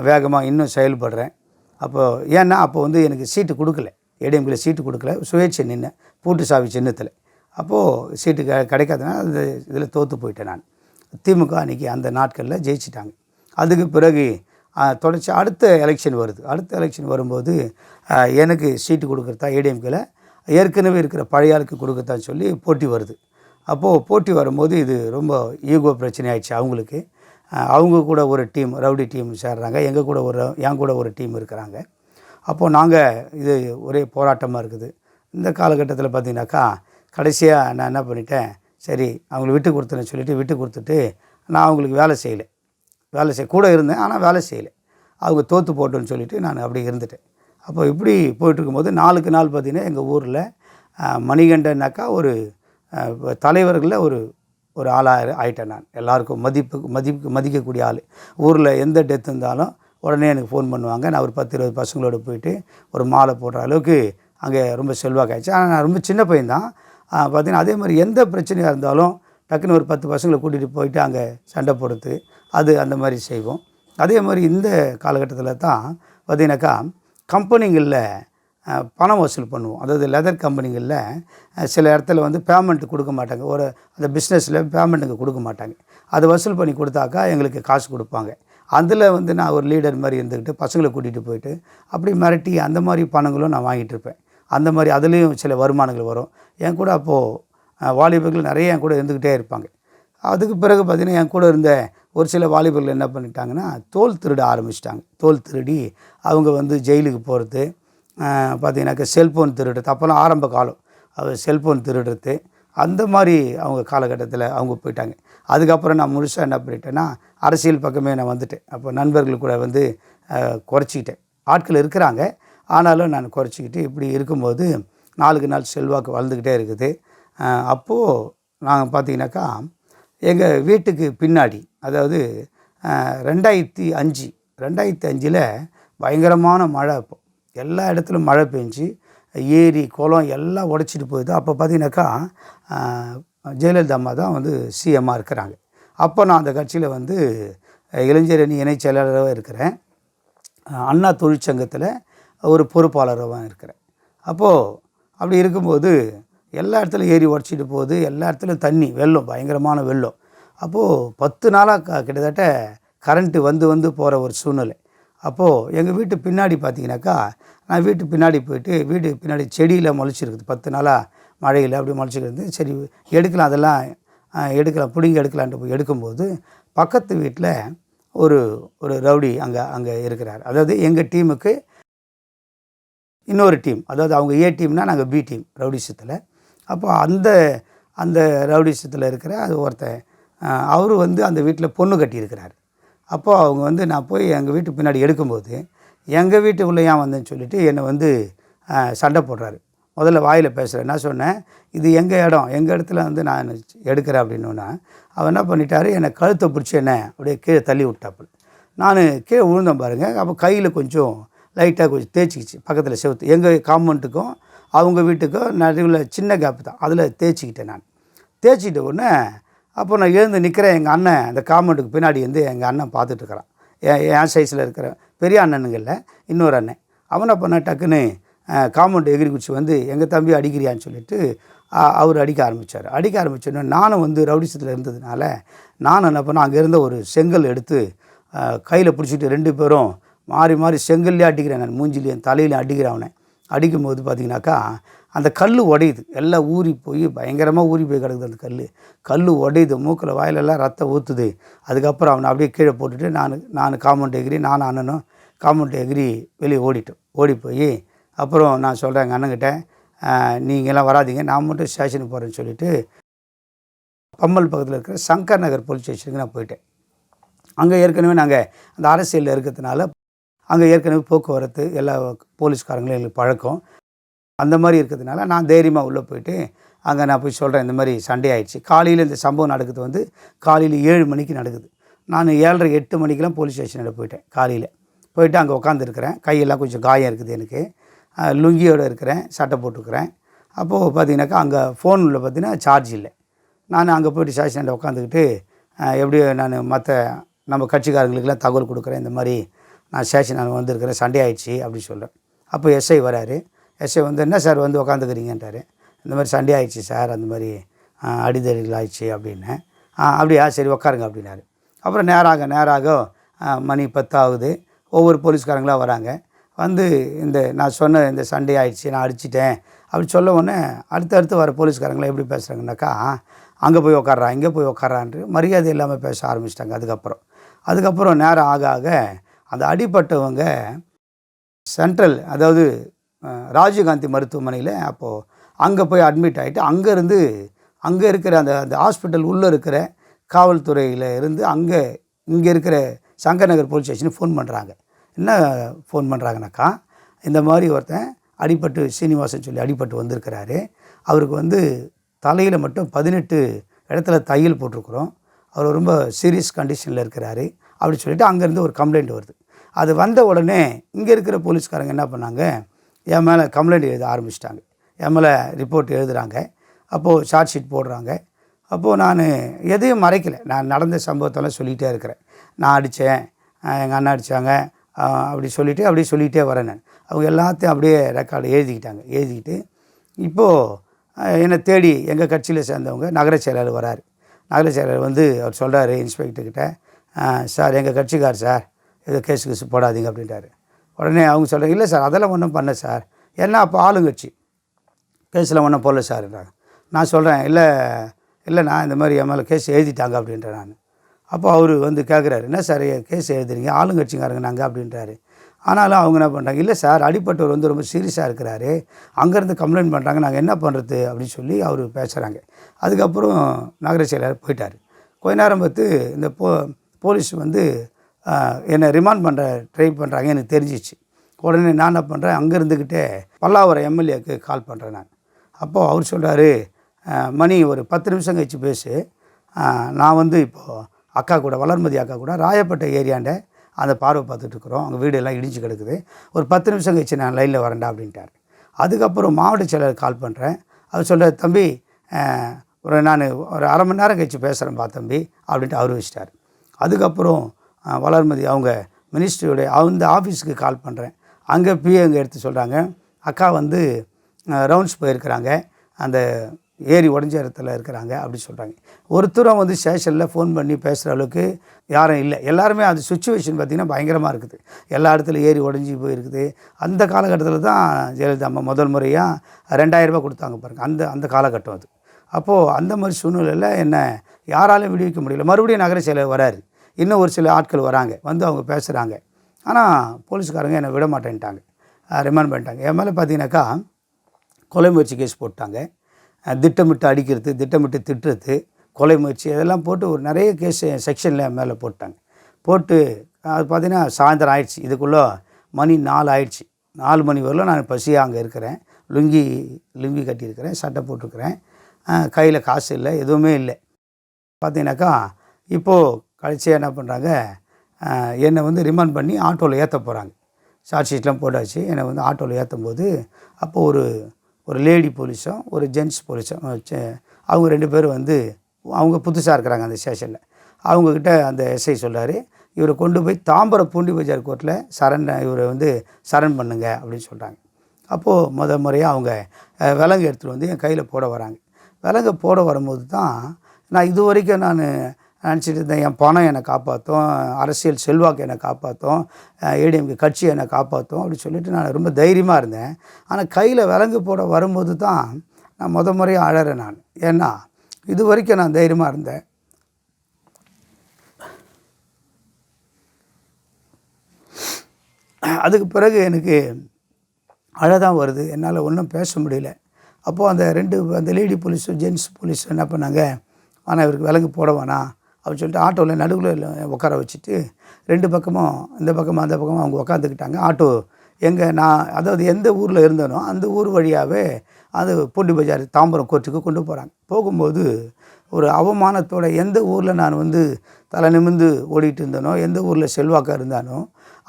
வேகமாக இன்னும் செயல்படுறேன். ஏன்னா அப்போ வந்து எனக்கு சீட்டு கொடுக்கல, ஏடிஎம்கேல சீட்டு கொடுக்கல, சுயேட்சை நின்னேன் பூட்டு சாவி சின்னத்தில். அப்போது சீட்டு கிடைக்காதனால அந்த இதில் தோற்று போயிட்டேன் நான். திமுக அன்றைக்கி அந்த நாட்களில் ஜெயிச்சிட்டாங்க. அதுக்கு பிறகு தொடர்ச்சி அடுத்த எலெக்ஷன் வரும்போது எனக்கு சீட்டு கொடுக்குறதா ஏடிஎம்கேல ஏற்கனவே இருக்கிற பழைய ஆளுக்கு கொடுக்குறதான்னு சொல்லி போட்டி வருது. அப்போது போட்டி வரும்போது இது ரொம்ப ஈகோ பிரச்சனை ஆயிடுச்சு அவங்களுக்கு. அவங்க கூட ஒரு டீம் ரவுடி டீம் சேர்றாங்க, என் கூட ஒரு டீம் இருக்கிறாங்க. அப்போது நாங்கள் இது ஒரே போராட்டமாக இருக்குது. இந்த காலகட்டத்தில் பார்த்திங்கனாக்கா கடைசியாக நான் என்ன பண்ணிட்டேன், சரி அவங்களை விட்டு கொடுத்துட்டு நான் அவங்களுக்கு வேலை செய்ய கூட இருந்தேன், ஆனால் வேலை செய்யலை. அவங்க தோற்று போட்டோன்னு சொல்லிவிட்டு நான் அப்படி இருந்துட்டேன். அப்போ இப்படி போயிட்டுருக்கும்போது நாளுக்கு நாள் பார்த்திங்கன்னா எங்கள் ஊரில் மணிகண்டன்னாக்கா ஒரு தலைவர்களில் ஒரு ஆளாக ஆகிட்டேன் நான். எல்லாருக்கும் மதிக்கக்கூடிய ஆள். ஊரில் எந்த டெத் இருந்தாலும் உடனே எனக்கு ஃபோன் பண்ணுவாங்க. நான் ஒரு 10-20 பசங்களோடு போயிட்டு ஒரு மாலை போடுற அளவுக்கு அங்கே ரொம்ப செல்வாக்காயிடுச்சு. ஆனால் நான் ரொம்ப சின்ன பையன்தான். பார்த்திங்கன்னா அதே மாதிரி எந்த பிரச்சனையாக இருந்தாலும் டக்குன்னு ஒரு 10 பசங்களை கூட்டிகிட்டு போயிட்டு அங்கே சண்டை போடுறது அந்த மாதிரி செய்வோம். அதே மாதிரி இந்த காலகட்டத்தில் தான் பார்த்திங்கனாக்கா கம்பெனிகளில் பணம் வசூல் பண்ணுவோம். அதாவது லெதர் கம்பெனிகளில் சில இடத்துல வந்து பேமெண்ட்டு கொடுக்க மாட்டாங்க. அந்த பிஸ்னஸில் பேமெண்ட்டுங்க கொடுக்க மாட்டாங்க. அதை வசூல் பண்ணி கொடுத்தாக்கா எங்களுக்கு காசு கொடுப்பாங்க. அதில் வந்து நான் ஒரு லீடர் மாதிரி இருந்துக்கிட்டு பசங்களை கூட்டிகிட்டு போயிட்டு அப்படி மிரட்டி அந்த மாதிரி பணங்களும் நான் வாங்கிட்டு இருப்பேன். அந்த மாதிரி அதுலேயும் சில வருமானங்கள் வரும். என் கூட அப்போது வாலிபர்கள் நிறைய என் கூட இருந்துக்கிட்டே இருப்பாங்க. அதுக்கு பிறகு பார்த்திங்கன்னா என் கூட இருந்த ஒரு சில வாலிபர்கள் என்ன பண்ணிட்டாங்கன்னா தோல் திருட ஆரம்பிச்சிட்டாங்க. தோல் திருடி அவங்க வந்து ஜெயிலுக்கு போகிறது, பார்த்திங்கனாக்கா செல்ஃபோன் திருடுறது. அப்போல்லாம் ஆரம்ப காலம் செல்ஃபோன் திருடுறது அந்த மாதிரி அவங்க காலகட்டத்தில் அவங்க போயிட்டாங்க. அதுக்கப்புறம் நான் முழுசாக என்ன பண்ணிட்டேன்னா அரசியல் பக்கமே நான் வந்துட்டேன். அப்போ நண்பர்கள் கூட வந்து குறைச்சிக்கிட்டேன். ஆட்கள் இருக்கிறாங்க, ஆனாலும் நான் குறைச்சிக்கிட்டு இப்படி இருக்கும்போது நாளுக்கு நாள் செல்வாக்கு வளர்ந்துக்கிட்டே இருக்குது. அப்போது நாங்கள் பார்த்திங்கனாக்கா எங்கள் வீட்டுக்கு பின்னாடி, அதாவது 2005 பயங்கரமான மழை. அப்போ எல்லா இடத்துலையும் மழை பெஞ்சு ஏரி குளம் எல்லாம் உடச்சிட்டு போயிடுது. அப்போ பார்த்திங்கனாக்கா ஜெயலலிதா அம்மா தான் வந்து சிஎம்மாக இருக்கிறாங்க. அப்போ நான் அந்த கட்சியில் வந்து இளைஞர் அணி இணைச் செயலாளராக இருக்கிறேன். அண்ணா தொழிற்சங்கத்தில் ஒரு பொறுப்பாளராகவும் இருக்கிறேன். அப்போது அப்படி இருக்கும்போது எல்லா இடத்துலையும் ஏரி உடச்சிட்டு போகுது, எல்லா இடத்துலையும் தண்ணி வெள்ளம், பயங்கரமான வெள்ளம். அப்போது 10 நாளாக கிட்டத்தட்ட கரண்ட்டு வந்து போகிற ஒரு சூழ்நிலை. அப்போது எங்கள் வீட்டு பின்னாடி பார்த்திங்கனாக்கா நான் வீட்டு பின்னாடி போயிட்டு வீட்டு பின்னாடி செடியில் முளைச்சிருக்குது. 10 நாளாக மழையில் அப்படி முளைச்சிக்கிறது. சரி எடுக்கலாம், அதெல்லாம் பிடுங்கி எடுக்கலான்ட்டு போய் எடுக்கும்போது பக்கத்து வீட்டில் ஒரு ரவுடி அங்கே இருக்கிறார். அதாவது எங்கள் டீமுக்கு இன்னொரு டீம், அதாவது அவங்க ஏ டீம்னால் நாங்கள் பி டீம் ரவுடிசத்தில். அப்போ அந்த ரவுடிசத்தில் இருக்கிற அது ஒருத்தர் அவர் வந்து அந்த வீட்டில் பொண்ணு கட்டியிருக்கிறார். அப்போது அவங்க வந்து நான் போய் எங்கள் வீட்டு பின்னாடி எடுக்கும்போது எங்கள் வீட்டுக்குள்ளே ஏன் வந்தேன்னு சொல்லிவிட்டு என்னை வந்து சண்டை போடுறாரு. முதல்ல வாயில் பேசுகிறேன். நான் சொன்னேன், இது எங்கள் இடம், எங்கள் இடத்துல வந்து நான் எடுக்கிறேன் அப்படின்னோன்னா அவன் என்ன பண்ணிட்டாரு, என்னை கழுத்தை பிடிச்சி என்ன அப்படியே கீழே தள்ளி விட்டாப்புல. நான் கீழே விழுந்தேன் பாருங்கள். அப்போ கையில் கொஞ்சம் லைட்டாக கொஞ்சம் தேய்ச்சிக்கிச்சு பக்கத்தில் செவுத்து. எங்கள் காம்பவுண்டுக்கும் அவங்க வீட்டுக்கும் நடுவில் சின்ன கேப்பு தான், அதில் தேய்ச்சிக்கிட்டேன். நான் தேய்ச்சிக்கிட்ட உடனே அப்போ நான் எழுந்து நிற்கிறேன். எங்கள் அண்ணன் அந்த காம்பவுண்டுக்கு பின்னாடி வந்து எங்கள் அண்ணன் பார்த்துட்ருக்குறான். என் சைஸில் இருக்கிற பெரிய அண்ணனுங்க இல்லை, இன்னொரு அண்ணன். அவனை பண்ண டக்குன்னு காம்பவுண்டு எகிரி குச்சி வந்து எங்கள் தம்பி அடிக்கிறியான்னு சொல்லிட்டு அவர் அடிக்க ஆரம்பித்தார். அடிக்க ஆரம்பித்தோன்னே நானும் வந்து ரவுடிசத்தில் இருந்ததுனால நானும் என்ன பண்ணேன், அங்கே இருந்த ஒரு செங்கல் எடுத்து கையில் பிடிச்சிட்டு 2 பேரும் மாறி மாறி செங்கல்லே அடிக்கிறேன். நான் மூஞ்சிலையும் தலையிலையும் அடிக்கிறேன். அவனை அடிக்கும்போது பார்த்தீங்கன்னாக்கா அந்த கல் உடையுது, எல்லாம் ஊறி போய் பயங்கரமாக ஊறி போய் கிடக்குது. அந்த கல் உடையுது, மூக்கில் வாயிலெல்லாம் ரத்தம் ஊற்றுது. அதுக்கப்புறம் அவனை அப்படியே கீழே போட்டுட்டு நான் காம்பவுண்ட் எகிரி, நானும் அண்ணனும் காம்பவுண்ட் எகிரி வெளியே ஓடி போய் அப்புறம் நான் சொல்கிறேன் எங்கள் அண்ணங்கிட்ட, நீங்கள்லாம் வராதிங்க, நான் மட்டும் ஸ்டேஷனுக்கு போகிறேன்னு சொல்லிவிட்டு பம்மல் பக்கத்தில் இருக்கிற சங்கர் நகர் போலீஸ் ஸ்டேஷனுக்கு நான் போயிட்டேன். அங்கே ஏற்கனவே நாங்கள் அந்த அரசியலில் இருக்கிறதுனால அங்கே ஏற்கனவே போக்குவரத்து எல்லா போலீஸ்காரங்களும் எங்களுக்கு பழக்கம். அந்த மாதிரி இருக்கிறதுனால நான் தைரியமாக உள்ளே போயிட்டு அங்கே நான் போய் சொல்கிறேன், இந்த மாதிரி சண்டே ஆகிடுச்சு. காலையில் இந்த சம்பவம் நடக்குது வந்து காலையில் 7 மணிக்கு நடக்குது. நான் 7:30 8 மணிக்கெலாம் போலீஸ் ஸ்டேஷனில் போயிட்டேன். காலையில் போயிட்டு அங்கே உட்காந்துருக்கிறேன். கையெல்லாம் கொஞ்சம் காயம் இருக்குது எனக்கு. லுங்கியோடு இருக்கிறேன், சட்டை போட்டுருக்கிறேன். அப்போது பார்த்தீங்கன்னாக்கா அங்கே ஃபோனில் பார்த்தீங்கன்னா சார்ஜ் இல்லை. நான் அங்கே போய்ட்டு ஸ்டேஷனில் உட்காந்துக்கிட்டு எப்படியோ நான் நம்ம கட்சிக்காரங்களுக்கெல்லாம் தகவல் கொடுக்குறேன், இந்த மாதிரி நான் ஸ்டேஷனில் வந்திருக்கிறேன், சண்டே ஆகிடுச்சி அப்படி சொல்கிறேன். அப்போ எஸ்ஐ வராரு. எஸ்ஐ வந்து, என்ன சார் வந்து உட்காந்துக்கிறீங்கன்றாரு. இந்த மாதிரி சண்டே ஆகிடுச்சி சார், அந்த மாதிரி அடிதடிகள் ஆகிடுச்சி அப்படின்னேன். அப்படியா, சரி உட்காருங்க அப்படின்னாரு. அப்புறம் நேராக மணி 10 ஆகுது. ஒவ்வொரு போலீஸ்காரங்களாக வராங்க. வந்து நான் சொன்ன இந்த சண்டே ஆகிடுச்சி, நான் அடிச்சிட்டேன் அப்படி சொல்ல உடனே அடுத்தடுத்து வர போலீஸ்காரங்களாம் எப்படி பேசுகிறாங்கனாக்கா, அங்கே போய் உட்கார்றா, இங்கே போய் உட்காரான்ட்டு மரியாதை இல்லாமல் பேச ஆரம்பிச்சிட்டாங்க. அதுக்கப்புறம் நேரம் ஆக அந்த அடிப்பட்டவங்க சென்ட்ரல், அதாவது ராஜீவ்காந்தி மருத்துவமனையில் அப்போது அங்கே போய் அட்மிட் ஆகிட்டு அங்கே இருக்கிற அந்த ஹாஸ்பிட்டல் உள்ளே இருக்கிற காவல்துறையில் இருந்து இங்கே இருக்கிற சங்கர் நகர் போலீஸ் ஸ்டேஷனுக்கு ஃபோன் பண்ணுறாங்க. என்ன ஃபோன் பண்ணுறாங்கனாக்கா, இந்த மாதிரி ஒருத்தன் அடிபட்டு சீனிவாசன் சொல்லி அடிபட்டு வந்திருக்கிறாரு. அவருக்கு வந்து தலையில் மட்டும் 18 இடத்துல தையல் போட்டிருக்கிறோம். அவர் ரொம்ப சீரியஸ் கண்டிஷனில் இருக்கிறாரு அப்படி சொல்லிவிட்டு அங்கேருந்து ஒரு கம்ப்ளைண்ட் வருது. அது வந்த உடனே இங்கே இருக்கிற போலீஸ்காரங்க என்ன பண்ணாங்க, என் மேலே கம்ப்ளைண்ட் எழுத ஆரம்பிச்சிட்டாங்க. என் மேலே ரிப்போர்ட் எழுதுகிறாங்க. அப்போது சார்ஜ் ஷீட் போடுறாங்க. அப்போது நான் எதையும் மறைக்கலை. நான் நடந்த சம்பவத்தெல்லாம் சொல்லிகிட்டே இருக்கிறேன். நான் அடித்தேன், எங்கள் அண்ணன் அடித்தாங்க அப்படி சொல்லிகிட்டே வரேன். நான் அவங்க எல்லாத்தையும் அப்படியே ரெக்கார்டு எழுதிக்கிட்டு இப்போது என்னை தேடி எங்கள் கட்சியில் சேர்ந்தவங்க நகர செயலாளர் வராரு. நகர செயலாளர் வந்து அவர் சொல்கிறாரு இன்ஸ்பெக்டர்கிட்ட, சார் எங்கள் கட்சிக்கார் சார், ஏதோ கேஸு போடாதீங்க அப்படின்ட்டாரு. உடனே அவங்க சொல்கிறாங்க, இல்லை சார் அதெல்லாம் ஒன்றும் பண்ண சார், ஏன்னா அப்போ ஆளுங்கட்சி கேஸில் ஒன்றும் போடல சார்ன்றாங்க. நான் சொல்கிறேன், இல்லைண்ணா இந்த மாதிரி என் மேலே கேஸ் எழுதிட்டாங்க அப்படின்றேன் நான். அப்போ அவர் வந்து கேட்குறாரு, என்ன சார் கேஸ் எழுதுறீங்க, ஆளுங்கட்சிக்காரங்க நாங்கள் அப்படின்றாரு. ஆனாலும் அவங்க என்ன பண்ணுறாங்க, இல்லை சார் அடிப்பட்டவர் வந்து ரொம்ப சீரியஸாக இருக்கிறாரு, அங்கேருந்து கம்ப்ளைண்ட் பண்ணுறாங்க, நாங்கள் என்ன பண்ணுறது அப்படின்னு சொல்லி அவர் பேசுகிறாங்க. அதுக்கப்புறம் நகர செயலாளர் போயிட்டார். கொஞ்ச நேரம் பார்த்து இந்த போலீஸ் வந்து என்னை ரிமாண்ட் ட்ரை பண்ணுறாங்க எனக்கு தெரிஞ்சிச்சு. உடனே நான் என்ன பண்ணுறேன், அங்கே இருந்துக்கிட்டே பல்லாவரம் எம்எல்ஏக்கு கால் பண்ணுறேன் நான். அப்போது அவர் சொல்கிறாரு, மணி ஒரு 10 நிமிஷம் கழிச்சு பேசு, நான் வந்து இப்போது அக்கா கூட வளர்மதி அக்கா கூட ராயப்பேட்டை ஏரியாண்ட அந்த பார்வை பார்த்துட்ருக்குறோம், அங்கே வீடு எல்லாம் இடிஞ்சு கிடக்குது, ஒரு 10 நிமிஷம் கழிச்சு நான் லைனில் வரேன்டா அப்படின்ட்டார். அதுக்கப்புறம் மாவட்ட செயலர் கால் பண்ணுறேன். அவர் சொல்கிறார், தம்பி நான் ஒரு அரை மணி நேரம் கழிச்சு பேசுகிறேன்ப்பா தம்பி அப்படின்ட்டு அவர் வச்சிட்டார். அதுக்கப்புறம் வளர்மதி அவங்க மினிஸ்ட்ரியோடைய அந்த ஆஃபீஸுக்கு கால் பண்ணுறேன். அங்கே பிஏங்க எடுத்து சொல்கிறாங்க, அக்கா வந்து ரவுண்ட்ஸ் போயிருக்கிறாங்க, அந்த ஏரி உடஞ்ச இடத்துல இருக்கிறாங்க அப்படி சொல்கிறாங்க. ஒருத்தரும் வந்து ஸ்டேஷனில் ஃபோன் பண்ணி பேசுகிற அளவுக்கு யாரும் இல்லை. எல்லாருமே அது சுச்சுவேஷன் பார்த்திங்கன்னா பயங்கரமாக இருக்குது. எல்லா இடத்துலையும் ஏரி உடஞ்சி போயிருக்குது. அந்த காலகட்டத்தில் தான் ஜெயலலிதா அம்மா முதல் முறையாக 2000 ரூபாய் கொடுத்தாங்க பாருங்கள், அந்த காலகட்டம் அது. அப்போது அந்த மாதிரி சூழ்நிலையில் என்ன யாராலையும் விடுவிக்க முடியல. மறுபடியும் நகர செயலர் வராரு, இன்னும் ஒரு சில ஆட்கள் வராங்க, வந்து அவங்க பேசுகிறாங்க. ஆனால் போலீஸ்காரங்க என்னை விட மாட்டேன்ட்டாங்க, ரிமாண்ட் பண்ணிட்டாங்க. என் மேலே பார்த்தீங்கன்னாக்கா கொலை முயற்சி கேஸ் போட்டாங்க. திட்டமிட்டு அடிக்கிறது, திட்டமிட்டு திட்டுறது, கொலை முயற்சி இதெல்லாம் போட்டு ஒரு நிறைய கேஸ் செக்ஷனில் என் மேலே போட்டாங்க. போட்டு அது பார்த்திங்கன்னா சாயந்தரம் ஆயிடுச்சு. இதுக்குள்ளே மணி 4 ஆயிடுச்சு. 4 மணி வரலும் நான் பசியாக அங்கே இருக்கிறேன். லுங்கி கட்டியிருக்கிறேன், சட்டை போட்டிருக்கிறேன், கையில் காசு இல்லை, எதுவுமே இல்லை. பார்த்தீங்கன்னாக்கா இப்போது கடைசியாக என்ன பண்ணுறாங்க, என்னை வந்து ரிமாண்ட் பண்ணி ஆட்டோவில் ஏற்ற போகிறாங்க. சார்ஜ் ஷீட்லாம் போட்டாச்சு. என்னை வந்து ஆட்டோவில் ஏற்றும் போது அப்போது ஒரு லேடி போலீஸும் ஒரு ஜென்ட்ஸ் போலீஸும் அவங்க 2 பேரும் வந்து அவங்க புதுசாக இருக்கிறாங்க அந்த ஸ்டேஷனில். அவங்கக்கிட்ட அந்த எஸ்ஐ சொல்கிறாரு, இவரை கொண்டு போய் தாம்பரம் பூண்டி பஜார் கோர்ட்டில் இவரை வந்து சரண் பண்ணுங்க அப்படின்னு சொல்கிறாங்க. அப்போது முறையாக அவங்க விலங்கு எடுத்துகிட்டு வந்து என் கையில் போட வராங்க. விலங்கு போட வரும்போது தான் நான் இது வரைக்கும் நான் நினச்சிட்டு இருந்தேன், என் பணம் என்னை காப்பாற்றும், அரசியல் செல்வாக்கு என்னை காப்பாற்றும், ஏடிஎம்கே கட்சி என்னை காப்பாற்றும் அப்படின்னு சொல்லிட்டு நான் ரொம்ப தைரியமாக இருந்தேன். ஆனால் கையில் விலங்கு போட வரும்போது தான் நான் முறையாக அழறேன் நான். ஏன்னா இது வரைக்கும் நான் தைரியமாக இருந்தேன். அதுக்கு பிறகு எனக்கு அழதான் வருது, என்னால் ஒன்றும் பேச முடியல. அப்போது அந்த லேடி போலீஸும் ஜென்ட்ஸ் போலீஸும் என்ன பண்ணாங்க, ஆனால் இவருக்கு விலங்கு போட வேணாம் அப்படின்னு சொல்லிட்டு ஆட்டோவில் நடுவில் உட்கார வச்சுட்டு 2 பக்கமும் இந்த பக்கமும் அந்த பக்கமும் அவங்க உட்காந்துக்கிட்டாங்க. ஆட்டோ அதாவது எந்த ஊரில் இருந்தனோ அந்த ஊர் வழியாகவே அது பூண்டி பஜார் தாம்பரம் கோர்ட்டுக்கு கொண்டு போகிறாங்க. போகும்போது ஒரு அவமானத்தோட எந்த ஊரில் நான் வந்து தலை நிமிர்ந்து ஓடிட்டு இருந்தேனோ, எந்த ஊரில் செல்வாக்காக இருந்தானோ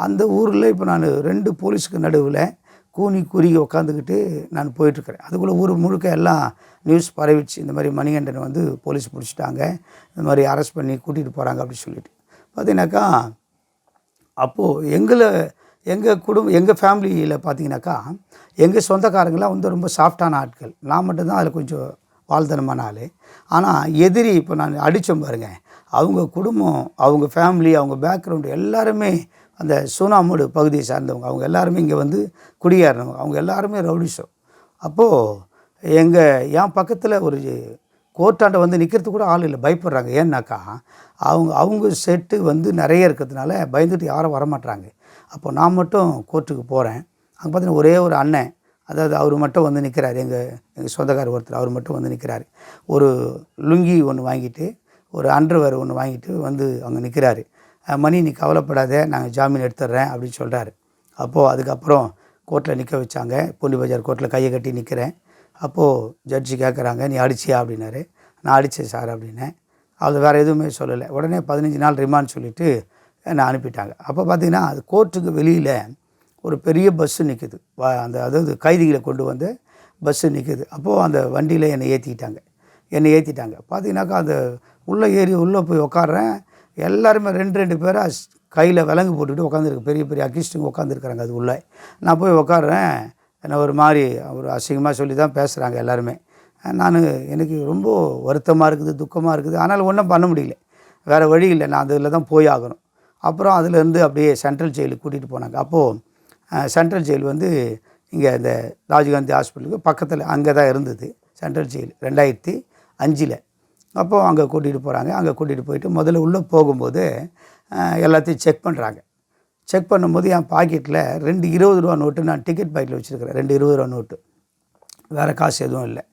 அந்த ஊரில் இப்போ நான் 2 போலீஸுக்கு நடுவில் கூனி குறுகி உட்காந்துக்கிட்டு நான் போயிட்டுருக்கிறேன். அதுக்குள்ளே ஊர் முழுக்க எல்லாம் நியூஸ் பரவிடுச்சு, இந்த மாதிரி மணிகண்டனை வந்து போலீஸ் பிடிச்சிட்டாங்க, இந்த மாதிரி அரெஸ்ட் பண்ணி கூட்டிகிட்டு போகிறாங்க அப்படின்னு சொல்லிட்டு. பார்த்தீங்கன்னாக்கா அப்போது எங்கள் ஃபேமிலியில் பார்த்தீங்கன்னாக்கா எங்கள் சொந்தக்காரங்களாம் வந்து ரொம்ப சாஃப்டான ஆட்கள். நான் மட்டும்தான் அதில் கொஞ்சம் வாழ்த்தனமான ஆள். ஆனால் எதிரி இப்போ நான் அடித்தோம் பாருங்க, அவங்க குடும்பம், அவங்க ஃபேமிலி, அவங்க பேக்ரவுண்டு எல்லாருமே அந்த சூனாமூடு பகுதியை சார்ந்தவங்க. அவங்க எல்லாருமே இங்கே வந்து குடியேறினவங்க. அவங்க எல்லாருமே ரவுடிசம். அப்போது என் பக்கத்தில் ஒரு கோர்ட்டாண்ட வந்து நிற்கிறதுக்கு கூட ஆள் இல்லை, பயப்படுறாங்க. ஏன்னாக்கா அவங்க செட்டு வந்து நிறைய இருக்கிறதுனால பயந்துட்டு யாரும் வரமாட்டாங்க. அப்போ நான் மட்டும் கோர்ட்டுக்கு போகிறேன். அங்கே பார்த்தீங்கன்னா ஒரே ஒரு அண்ணன், அதாவது அவர் மட்டும் வந்து நிற்கிறார், எங்கள் சொந்தக்காரர் ஒருத்தர், அவர் மட்டும் வந்து நிற்கிறாரு. ஒரு லுங்கி ஒன்று வாங்கிட்டு, ஒரு அண்டர்வேர் ஒன்று வாங்கிட்டு வந்து அங்கே நிற்கிறாரு. மணி நீ கவலைப்படாத, நாங்கள் ஜாமீன் எடுத்துடுறேன் அப்படின்னு சொல்கிறாரு. அப்போது அதுக்கப்புறம் கோர்ட்டில் நிற்க வச்சாங்க. பூண்டி பஜார் கோர்ட்டில் கையை கட்டி நிற்கிறேன். அப்போது ஜட்ஜி கேட்குறாங்க, நீ அடிச்சியா அப்படின்னாரு. நான் அடித்தேன் சார் அப்படின்னேன். அது வேறு எதுவுமே சொல்லலை. உடனே 15 நாள் ரிமாண்ட் சொல்லிவிட்டு என்னை அனுப்பிட்டாங்க. அப்போ பார்த்திங்கன்னா அது கோர்ட்டுக்கு வெளியில் ஒரு பெரிய பஸ்ஸு நிற்குது. அதாவது கைதிகளை கொண்டு வந்து பஸ்ஸு நிற்குது. அப்போது அந்த வண்டியில் என்னை ஏற்றிட்டாங்க. பார்த்தீங்கன்னாக்கா அந்த உள்ளே போய் உட்காடுறேன். எல்லாருமே 2 பேராக கையில் விலங்கு போட்டுக்கிட்டு உட்காந்துருக்கு, பெரிய பெரிய அக்கிஸ்ட்டுங்க உட்காந்துருக்குறாங்க அது உள்ளே. நான் போய் உட்காடுறேன். என்னை ஒரு அசிங்கமாக சொல்லி தான் பேசுகிறாங்க எல்லாருமே. எனக்கு ரொம்ப வருத்தமாக இருக்குது, துக்கமாக இருக்குது. ஆனாலும் ஒன்றும் பண்ண முடியல, வேறு வழி இல்லை, நான் அதில் தான் போய் ஆகணும். அப்புறம் அதிலேருந்து அப்படியே சென்ட்ரல் ஜெயிலுக்கு கூட்டிகிட்டு போனாங்க. அப்போது சென்ட்ரல் ஜெயில் வந்து இங்கே இந்த ராஜீவ்காந்தி ஹாஸ்பிட்டலுக்கு பக்கத்தில் அங்கே தான் இருந்தது சென்ட்ரல் ஜெயில் 2005. அப்போது அங்கே கூட்டிகிட்டு போகிறாங்க. அங்கே கூட்டிகிட்டு போயிட்டு முதல்ல உள்ளே போகும்போது எல்லாத்தையும் செக் பண்ணுறாங்க. செக் பண்ணும்போது என் பாக்கெட்டில் 2 20 நோட்டு நான் டிக்கெட் பாக்கெட்டில் வச்சுருக்கிறேன். 2 20 நோட்டு, வேறு காசு எதுவும் இல்லை.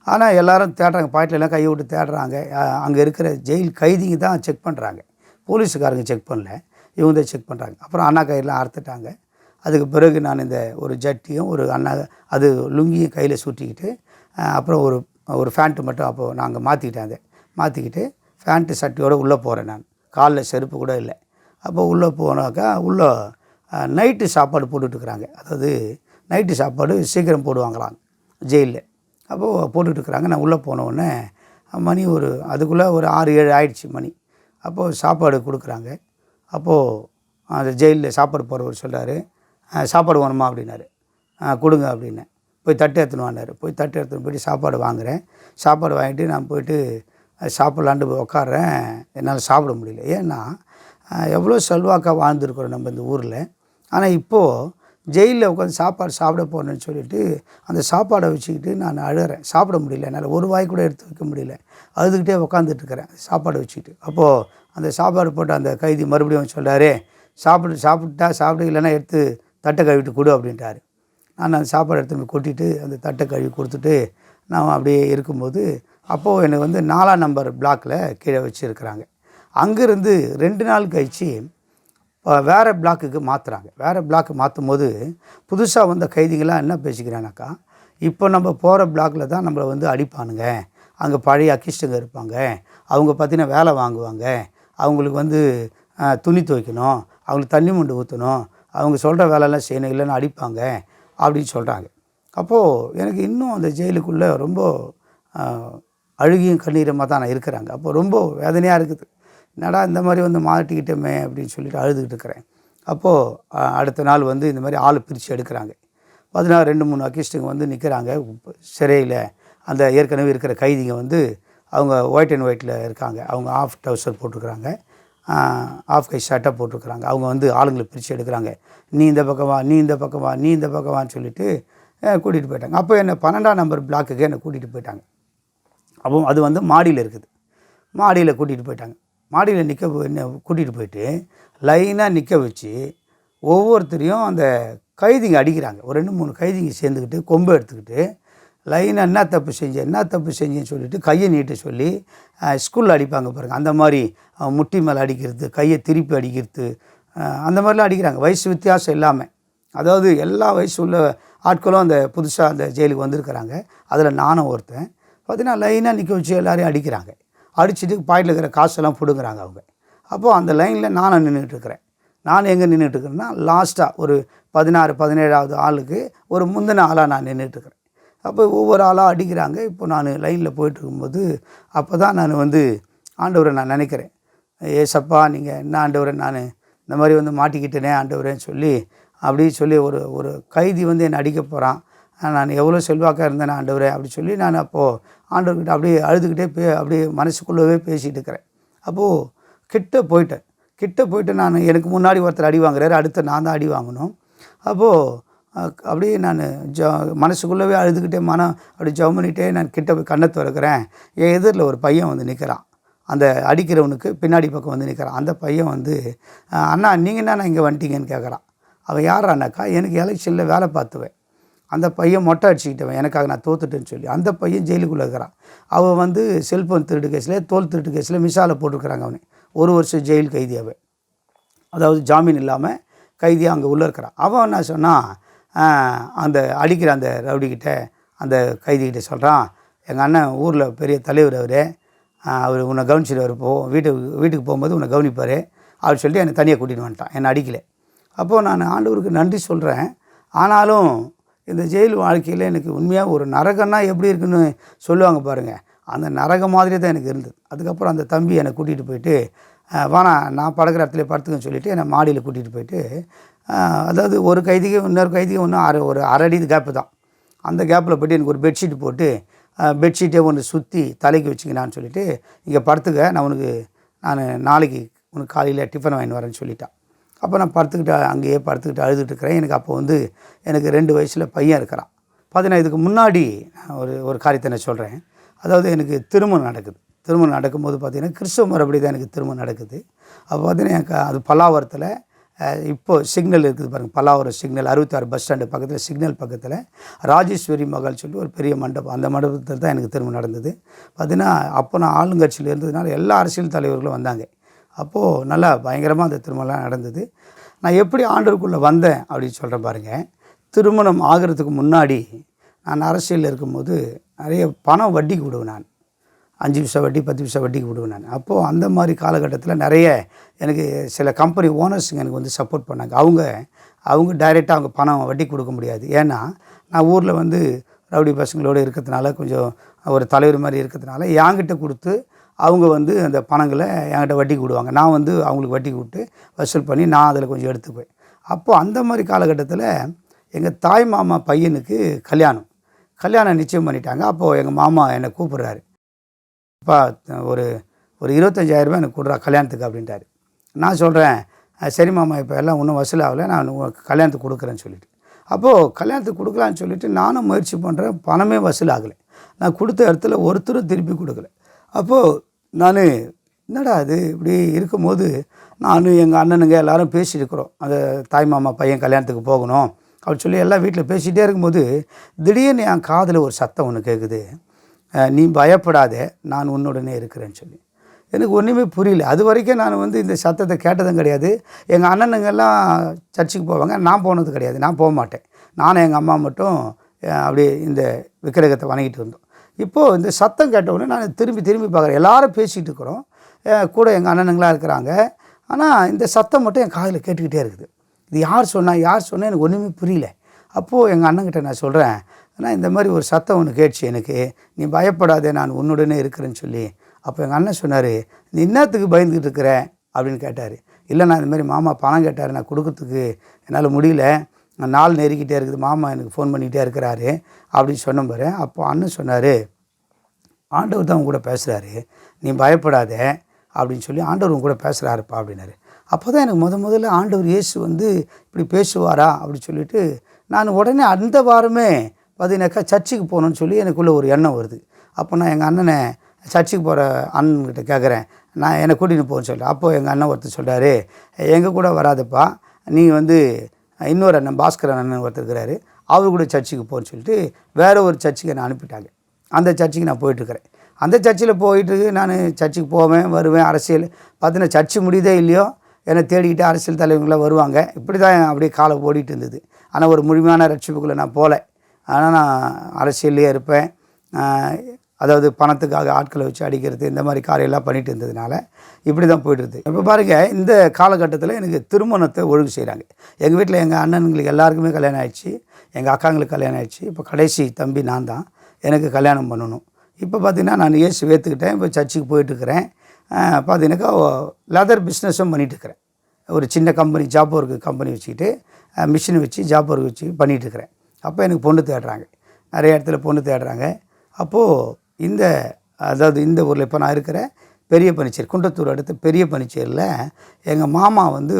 ஆனால் எல்லோரும் தேடுறாங்க, பாக்கெட்லாம் கையை விட்டு தேடுறாங்க. அங்கே இருக்கிற ஜெயில் கைதிங்க தான் செக் பண்ணுறாங்க, போலீஸுக்காரங்க செக் பண்ணல, இவங்க தான் செக் பண்ணுறாங்க. அப்புறம் அண்ணா கயிறுலாம் அறுத்துட்டாங்க. அதுக்கு பிறகு நான் இந்த ஒரு ஜட்டியும் ஒரு அது லுங்கியும் கையில் சுற்றிக்கிட்டு, அப்புறம் ஒரு ஃபேண்ட்டு மட்டும் அப்போது நாங்கள் மாற்றிக்கிட்டு ஃபேண்ட்டு சட்டியோடு உள்ளே போகிறேன். நான் காலில் செருப்பு கூட இல்லை. அப்போ உள்ளே போனாக்கா உள்ளே நைட்டு சாப்பாடு போட்டுட்ருக்குறாங்க. அதாவது நைட்டு சாப்பாடு சீக்கிரம் போடுவாங்களாம் ஜெயிலில். அப்போது போட்டுட்ருக்குறாங்க. நான் உள்ளே போனவுடனே மணி அதுக்குள்ளே ஒரு 6 7 ஆயிடுச்சு மணி. அப்போது சாப்பாடு கொடுக்குறாங்க. அப்போது அந்த ஜெயிலில் சாப்பாடு போகிறவர் சொல்கிறாரு, சாப்பாடு வேணுமா அப்படின்னாரு. கொடுங்க அப்படின்னேன். போய் தட்டு எடுத்துன்னு வான்னாரு. போய் தட்டு எடுத்துன்னு போய்ட்டு சாப்பாடு வாங்குகிறேன். சாப்பாடு வாங்கிட்டு நான் போய்ட்டு சாப்பிட்லான்ட்டு போய் உட்காடுறேன். என்னால் சாப்பிட முடியல. ஏன்னா எவ்வளோ செல்வாக்காக வாழ்ந்துருக்குறோம் நம்ம இந்த ஊரில். ஆனால் இப்போது ஜெயிலில் உட்காந்து சாப்பாடு சாப்பிட போகணுன்னு சொல்லிவிட்டு அந்த சாப்பாடை வச்சுக்கிட்டு நான் அழுகிறேன். சாப்பிட முடியல, என்னால் ஒரு வாய் கூட எடுத்து வைக்க முடியல. அழுதுகிட்டே உட்காந்துட்ருக்கிறேன் சாப்பாடை வச்சுக்கிட்டு. அப்போது அந்த சாப்பாடு போட்டு அந்த கைதி மறுபடியும் சொல்கிறாரு, சாப்பிட்டு இல்லைன்னா எடுத்து தட்டை கழுவிட்டு கொடு அப்படின்ட்டாரு. நான் அந்த சாப்பாடு எடுத்து போய் கொட்டிட்டு அந்த தட்டை கழுவி கொடுத்துட்டு நான் அப்படியே இருக்கும்போது அப்போது எனக்கு வந்து 4ஆம் நம்பர் பிளாக்கில் கீழே வச்சுருக்கிறாங்க. அங்கேருந்து 2 நாள் கழித்து வேறு பிளாக்குக்கு மாற்றுறாங்க. வேறு பிளாக்கு மாற்றும் போது புதுசாக வந்த கைதிகளாக என்ன பேசிக்கிறானாக்கா, இப்போ நம்ம போகிற பிளாக்கில் தான் நம்மளை வந்து அடிப்பானுங்க, அங்கே பழைய அக்கிஸ்ட்டுங்க இருப்பாங்க, அவங்க பார்த்திங்கன்னா வேலை வாங்குவாங்க, அவங்களுக்கு வந்து துணி துவைக்கணும், அவங்களுக்கு தண்ணி மொண்டு ஊற்றணும், அவங்க சொல்கிற வேலையெல்லாம் செய்யணும், இல்லைன்னா அடிப்பாங்க அப்படின்னு சொல்கிறாங்க. அப்போது எனக்கு இன்னும் அந்த ஜெயிலுக்குள்ளே ரொம்ப அழுகியும் கண்ணீரமாக தான் நான் இருக்கிறாங்க. அப்போ ரொம்ப வேதனையாக இருக்குது. என்னடா இந்த மாதிரி வந்து மாட்டிக்கிட்டோமே அப்படின்னு சொல்லிட்டு அழுதுகிட்டு இருக்கிறேன். அப்போது அடுத்த நாள் வந்து இந்த மாதிரி ஆள் பிரித்து எடுக்கிறாங்க. 2-3 அக்யூஸ்டுங்க வந்து நிற்கிறாங்க சிறையில். அந்த ஏற்கனவே இருக்கிற கைதிங்க வந்து அவங்க ஒயிட் அண்ட் ஒயிட்டில் இருக்காங்க. அவங்க ஆஃப் ட்ரவுசர் போட்டிருக்கிறாங்க, ஆஃப் கை ஷர்ட்டாக போட்டிருக்கிறாங்க. அவங்க வந்து ஆளுங்களை பிரித்து எடுக்கிறாங்க. நீ இந்த பக்கம் வா, நீ இந்த பக்கம் வா, நீ இந்த பக்கம் வான்னு சொல்லிட்டு கூட்டிகிட்டு போயிட்டாங்க. அப்போ என்னை 12ஆம் நம்பர் பிளாக்குக்கு என்னை கூட்டிகிட்டு போயிட்டாங்க. அப்போ அது வந்து மாடியில் இருக்குது. மாடியில் கூட்டிகிட்டு போயிட்டாங்க. மாடியில் என்ன கூட்டிகிட்டு போயிட்டு லைனாக நிற்க வச்சு ஒவ்வொருத்தரையும் அந்த கைதிங்க அடிக்கிறாங்க. ஒரு 2-3 கைதிங்க சேர்ந்துக்கிட்டு கொம்பை எடுத்துக்கிட்டு லைனாக என்ன தப்பு செஞ்சேன்னு சொல்லிட்டு கையை நீட்ட சொல்லி ஸ்கூலில் அடிப்பாங்க பாருங்கள், அந்த மாதிரி முட்டி மேலே அடிக்கிறது, கையை திருப்பி அடிக்கிறது, அந்த மாதிரிலாம் அடிக்கிறாங்க. வயசு வித்தியாசம் இல்லாமல். அதாவது எல்லா வயசு உள்ள ஆட்களும் அந்த புதுசாக அந்த ஜெயிலுக்கு வந்திருக்கிறாங்க. அதில் நானும் ஒருத்தன். பார்த்தீங்கன்னா லைனாக நிற்க வச்சு எல்லோரையும் அடிக்கிறாங்க. அடிச்சுட்டு பாக்கெட்டில் இருக்கிற காசெல்லாம் பிடுங்குறாங்க அவங்க. அப்போது அந்த லைனில் நானும் நின்றுட்டுருக்கிறேன். நான் எங்கே நின்றுட்டுருக்கிறேன்னா லாஸ்ட்டாக ஒரு 16-17ஆவது ஆளுக்கு ஒரு முந்தின ஆளாக நான் நின்றுட்டுருக்கிறேன். அப்போ ஒவ்வொரு ஆளாக அடிக்கிறாங்க. இப்போ நான் லைனில் போயிட்டுருக்கும்போது அப்போ தான் நான் வந்து ஆண்டவரை நான் நினைக்கிறேன், ஏசப்பா நீங்கள் என்ன ஆண்டவரை, நான் இந்த மாதிரி வந்து மாட்டிக்கிட்டேனே ஆண்டவரேன்னு சொல்லி ஒரு கைதி வந்து என்னை அடிக்க போகிறான், நான் எவ்வளோ செல்வாக்காக இருந்தேன் ஆண்டவரே அப்படி சொல்லி நான் அப்போது ஆண்டவர்கிட்ட அப்படியே அழுதுகிட்டே அப்படியே மனசுக்குள்ளவே பேசிகிட்டு இருக்கிறேன். அப்போது கிட்ட போயிட்டு நான் எனக்கு முன்னாடி ஒருத்தர் அடி வாங்குறாரு, அடுத்து நான் தான் அடி வாங்கணும். அப்போது அப்படியே நான் மனசுக்குள்ளவே அழுதுகிட்டே அப்படி ஜெபம் பண்ணிகிட்டே நான் கிட்ட போய் கண்ணை திறக்கிறேன். என் எதிரில் ஒரு பையன் வந்து நிற்கிறான். அந்த அடிக்கிறவனுக்கு பின்னாடி பக்கம் வந்து நிற்கிறான். அந்த பையன் வந்து அண்ணா நீங்கள் என்ன இங்கே வந்துட்டீங்கன்னு கேட்குறான். அவன் யார் அண்ணாக்கா, எனக்கு எலெக்ஷனில் வேலை பார்த்துவேன். அந்த பையன் மொட்டை அடிச்சுக்கிட்டவன், எனக்காக நான் தோத்துட்டேன்னு சொல்லி. அந்த பையன் ஜெயிலுக்குள்ளே இருக்கிறான். அவன் வந்து செல்ஃபோன் திருட்டு கேஸில், தோல் திருட்டு கேஸில் மிசாவில் போட்டிருக்கிறாங்க. அவனை 1 வருஷம் ஜெயில் கைதியாகவே, அதாவது ஜாமீன் இல்லாமல் கைதியாக அங்கே உள்ளே இருக்கிறான். அவன் என்ன சொன்னான், அந்த அடிக்கிற அந்த ரவுடிக்கிட்ட, அந்த கைதிக்கிட்ட சொல்கிறான், எங்கள் அண்ணன் ஊரில் பெரிய தலைவர் அவர் உன்னை கவனிச்சிடுவார், வீட்டுக்கு போகும்போது உன்னை கவனிப்பார் அப்படின்னு சொல்லிட்டு என்னை தனியாக கூட்டிகிட்டு வந்துட்டான், என்னை அடிக்கலை. அப்போது நான் ஆண்டவருக்கு நன்றி சொல்கிறேன். ஆனாலும் இந்த ஜெயில் வாழ்க்கையில் எனக்கு உண்மையாக ஒரு நரகன்னா எப்படி இருக்குன்னு சொல்லுவாங்க பாருங்கள், அந்த நரகம் மாதிரி தான் எனக்கு இருந்தது. அதுக்கப்புறம் அந்த தம்பி என்னை கூட்டிகிட்டு போயிட்டு, வானா நான் படுக்கிற இடத்துல படுத்துக்கன்னு சொல்லிவிட்டு என்னை மாடியில் கூட்டிகிட்டு போயிட்டு, அதாவது ஒரு கைதிக்கு இன்னொரு கைதிக்கு இன்னும் ஒரு அரை அடி கேப்பு தான். அந்த கேப்பில் போய்ட்டு எனக்கு ஒரு பெட்ஷீட் போட்டு, பெட்ஷீட்டே ஒன்று சுற்றி தலைக்கு வச்சுக்கினான்னு சொல்லிவிட்டு, இங்கே படுத்துக்க, நான் நாளைக்கு உனக்கு காலையில் டிஃபன் வாங்கிட்டு வரேன்னு சொல்லிட்டான். அப்போ நான் அங்கேயே படுத்துக்கிட்டு அழுதுகிட்டு இருக்கிறேன். எனக்கு அப்போ வந்து எனக்கு 2 வயசில் பையன் இருக்கிறான். பார்த்தீங்கன்னா இதுக்கு முன்னாடி ஒரு காரியத்தை நான் சொல்கிறேன். அதாவது எனக்கு திருமணம் நடக்கும்போது பார்த்திங்கன்னா கிறிஸ்துவ முறைப்படி தான் எனக்கு திருமணம் நடக்குது. அப்போ பார்த்தீங்கன்னா எனக்கு அது பல்லாவரத்தில் இப்போது சிக்னல் இருக்குது பாருங்கள், பல்லாவரம் சிக்னல் 66 பஸ் ஸ்டாண்டு பக்கத்தில், சிக்னல் பக்கத்தில் ராஜேஸ்வரி மகள் சொல்லி ஒரு பெரிய மண்டபம், அந்த மண்டபத்தில் தான் எனக்கு திருமணம் நடந்தது. பார்த்திங்கன்னா அப்போ நான் ஆளுங்கட்சியில் இருந்ததுனால எல்லா அரசியல் தலைவர்களும் வந்தாங்க. அப்போது நல்லா பயங்கரமாக அந்த திருமணம்லாம் நடந்தது. நான் எப்படி ஆண்டவருக்குள்ளே வந்தேன் அப்படின்னு சொல்கிறேன் பாருங்கள். திருமணம் ஆகிறதுக்கு முன்னாடி நான் அரசியலில் இருக்கும்போது நிறைய பணம் வட்டிக்கு விடுவேன். நான் 5 பைசா வட்டி 10 பைசா வட்டிக்கு விடுவேன் நான். அப்போது அந்த மாதிரி காலகட்டத்தில் நிறைய எனக்கு சில கம்பெனி ஓனர்ஸுங்க எனக்கு வந்து சப்போர்ட் பண்ணாங்க. அவங்க டைரெக்டாக அவங்க பணம் வட்டி கொடுக்க முடியாது. ஏன்னா நான் ஊரில் வந்து ரவுடி பசங்களோடு இருக்கிறதுனால, கொஞ்சம் ஒரு தலைவர் மாதிரி இருக்கிறதுனால என்கிட்ட கொடுத்து அவங்க வந்து அந்த பணங்களை என்கிட்ட வட்டிக்கு விடுவாங்க. நான் வந்து அவங்களுக்கு வட்டிக்கு விட்டு வசூல் பண்ணி நான் அதில் கொஞ்சம் எடுத்துக்குவேன். அப்போது அந்த மாதிரி காலகட்டத்தில் எங்கள் தாய் மாமா பையனுக்கு கல்யாணம் நிச்சயம் பண்ணிட்டாங்க. அப்போது எங்கள் மாமா என்னை கூப்பிட்றாரு, அப்பா ஒரு 25,000 எனக்கு கொடுறா கல்யாணத்துக்கு அப்படின்ட்டாரு. நான் சொல்கிறேன், சரி மாமா, இப்போ எல்லாம் ஒன்றும் வசூலாகலை, நான் கல்யாணத்துக்கு கொடுக்குறேன்னு சொல்லிவிட்டு. அப்போது கல்யாணத்துக்கு கொடுக்கலான்னு சொல்லிவிட்டு நானும் முயற்சி பண்ணுறேன், பணமே வசூலாகலை. நான் கொடுத்த இடத்துல ஒருத்தரும் திருப்பி கொடுக்கல. அப்போது நான் என்னடா அது இப்படி இருக்கும்போது, நானும் எங்கள் அண்ணனுங்க எல்லோரும் பேசியிருக்கிறோம், அந்த தாய் மாமா பையன் கல்யாணத்துக்கு போகணும் அப்படின்னு சொல்லி எல்லாம் வீட்டில் பேசிகிட்டே இருக்கும்போது, திடீர்னு என் காதில் ஒரு சத்தம் ஒன்று கேட்குது, நீ பயப்படாதே, நான் உன்னுடனே இருக்கிறேன்னு சொல்லி. எனக்கு ஒன்றுமே புரியல. அது வரைக்கும் நான் வந்து இந்த சத்தத்தை கேட்டதும் கிடையாது. எங்கள் அண்ணனுங்கெல்லாம் சர்ச்சுக்கு போவாங்க, நான் போனது கிடையாது, நான் போக மாட்டேன். நானும் எங்கள் அம்மா மட்டும் அப்படியே இந்த விக்கிரகத்தை வணங்கிட்டு இருந்தோம். இப்போது இந்த சத்தம் கேட்டவுடனே நான் திரும்பி பார்க்குறேன், எல்லோரும் பேசிகிட்டு இருக்கிறோம், கூட எங்கள் அண்ணனுங்களாம் இருக்கிறாங்க. ஆனால் இந்த சத்தம் மட்டும் என் காதில் கேட்டுக்கிட்டே இருக்குது. இது யார் சொன்னால் எனக்கு ஒன்றுமே புரியல. அப்போது எங்கள் அண்ணன்கிட்ட நான் சொல்கிறேன், ஆனால் இந்த மாதிரி ஒரு சத்தம் ஒன்று கேட்டுச்சு எனக்கு, நீ பயப்படாதே நான் உன்னுடனே இருக்கிறேன்னு சொல்லி. அப்போ எங்கள் அண்ணன் சொன்னார், நீ என்னத்துக்கு பயந்துக்கிட்டு இருக்கிற அப்படின்னு கேட்டார். இல்லை நான் இந்த மாதிரி மாமா பணம் கேட்டார், நான் கொடுக்கறதுக்கு என்னால் முடியல, நாள் நெருக்கிட்டே இருக்குது, மாமா எனக்கு ஃபோன் பண்ணிகிட்டே இருக்கிறாரு அப்படின்னு சொன்ன பாரு. அப்போ அண்ணன் சொன்னார், ஆண்டவர் தான் உன் கூட பேசுகிறாரு, நீ பயப்படாத அப்படின்னு சொல்லி ஆண்டவர் உன் கூட பேசுகிறாருப்பா அப்படின்னாரு. அப்போ தான் எனக்கு முதல்ல ஆண்டவர் இயேசு வந்து இப்படி பேசுவாரா அப்படின்னு சொல்லிட்டு நான் உடனே அந்த வாரமே பார்த்தீங்கன்னாக்கா சர்ச்சுக்கு போகணுன்னு சொல்லி எனக்குள்ளே ஒரு எண்ணம் வருது. அப்போ நான் எங்கள் அண்ணனை சர்ச்சுக்கு போகிற அண்ணன்கிட்ட கேட்குறேன், நான் என்னை கூட்டின்னு போகணுன்னு சொல்லிட்டு. அப்போது எங்கள் அண்ணன் ஒருத்தர் சொல்கிறாரு, எங்கள் கூட வராதப்பா, நீ வந்து இன்னொரு அண்ணன் பாஸ்கர் அண்ணன் ஒருத்தர் இருக்கிறாரு, அவர் கூட சர்ச்சுக்கு போகணுன்னு சொல்லிட்டு வேறு ஒரு சர்ச்சுக்கு என்னை அனுப்பிட்டாங்க. அந்த சர்ச்சுக்கு நான் போயிட்டுருக்கிறேன். அந்த சர்ச்சில் போயிட்டு நான் சர்ச்சுக்கு போவேன் வருவேன். அரசியல் பார்த்தீங்கன்னா சர்ச்சு முடியுதே இல்லையோ என்னை தேடிக்கிட்டு அரசியல் தலைவர்களாக வருவாங்க. இப்படி தான் அப்படியே காலம் ஓடிட்டு இருந்தது. ஆனால் ஒரு முழுமையான ரட்சிப்புக்குள்ளே நான் போகல. ஆனால் நான் அரசியல்லையே இருப்பேன். அதாவது பணத்துக்காக ஆட்களை வச்சு அடிக்கிறது இந்த மாதிரி காரியெல்லாம் பண்ணிட்டு இருந்ததுனால இப்படி தான் போய்ட்டுருது. இப்போ பாருங்கள், இந்த காலகட்டத்தில் எனக்கு திருமணத்தை ஒழுங்கு செய்கிறாங்க. எங்கள் வீட்டில் எங்கள் அண்ணனுங்களுக்கு எல்லாருக்குமே கல்யாணம் ஆயிடுச்சு, எங்கள் அக்காங்களுக்கு கல்யாணம் ஆயிடுச்சு. இப்போ கடைசி தம்பி நான் தான், எனக்கு கல்யாணம் பண்ணணும். இப்போ பார்த்திங்கன்னா நான் இயேசு ஏற்றுக்கிட்டேன். இப்போ சர்ச்சுக்கு போயிட்டுருக்கிறேன். பார்த்தீங்கன்னாக்கா லெதர் பிஸ்னஸும் பண்ணிகிட்ருக்கிறேன். ஒரு சின்ன கம்பெனி, ஜாப் ஒர்க்கு கம்பெனி வச்சுக்கிட்டு மிஷினை வச்சு ஜாப் ஒர்க் வச்சு பண்ணிகிட்ருக்கிறேன். அப்போ எனக்கு பொண்ணு தேடுறாங்க, நிறைய இடத்துல பொண்ணு தேடுறாங்க. அப்போது அதாவது இந்த ஊரில் இப்போ நான் இருக்கிற பெரிய பனிச்சேரி, குன்றத்தூர் அடுத்து பெரிய பனிச்சேரியில் எங்கள் மாமா வந்து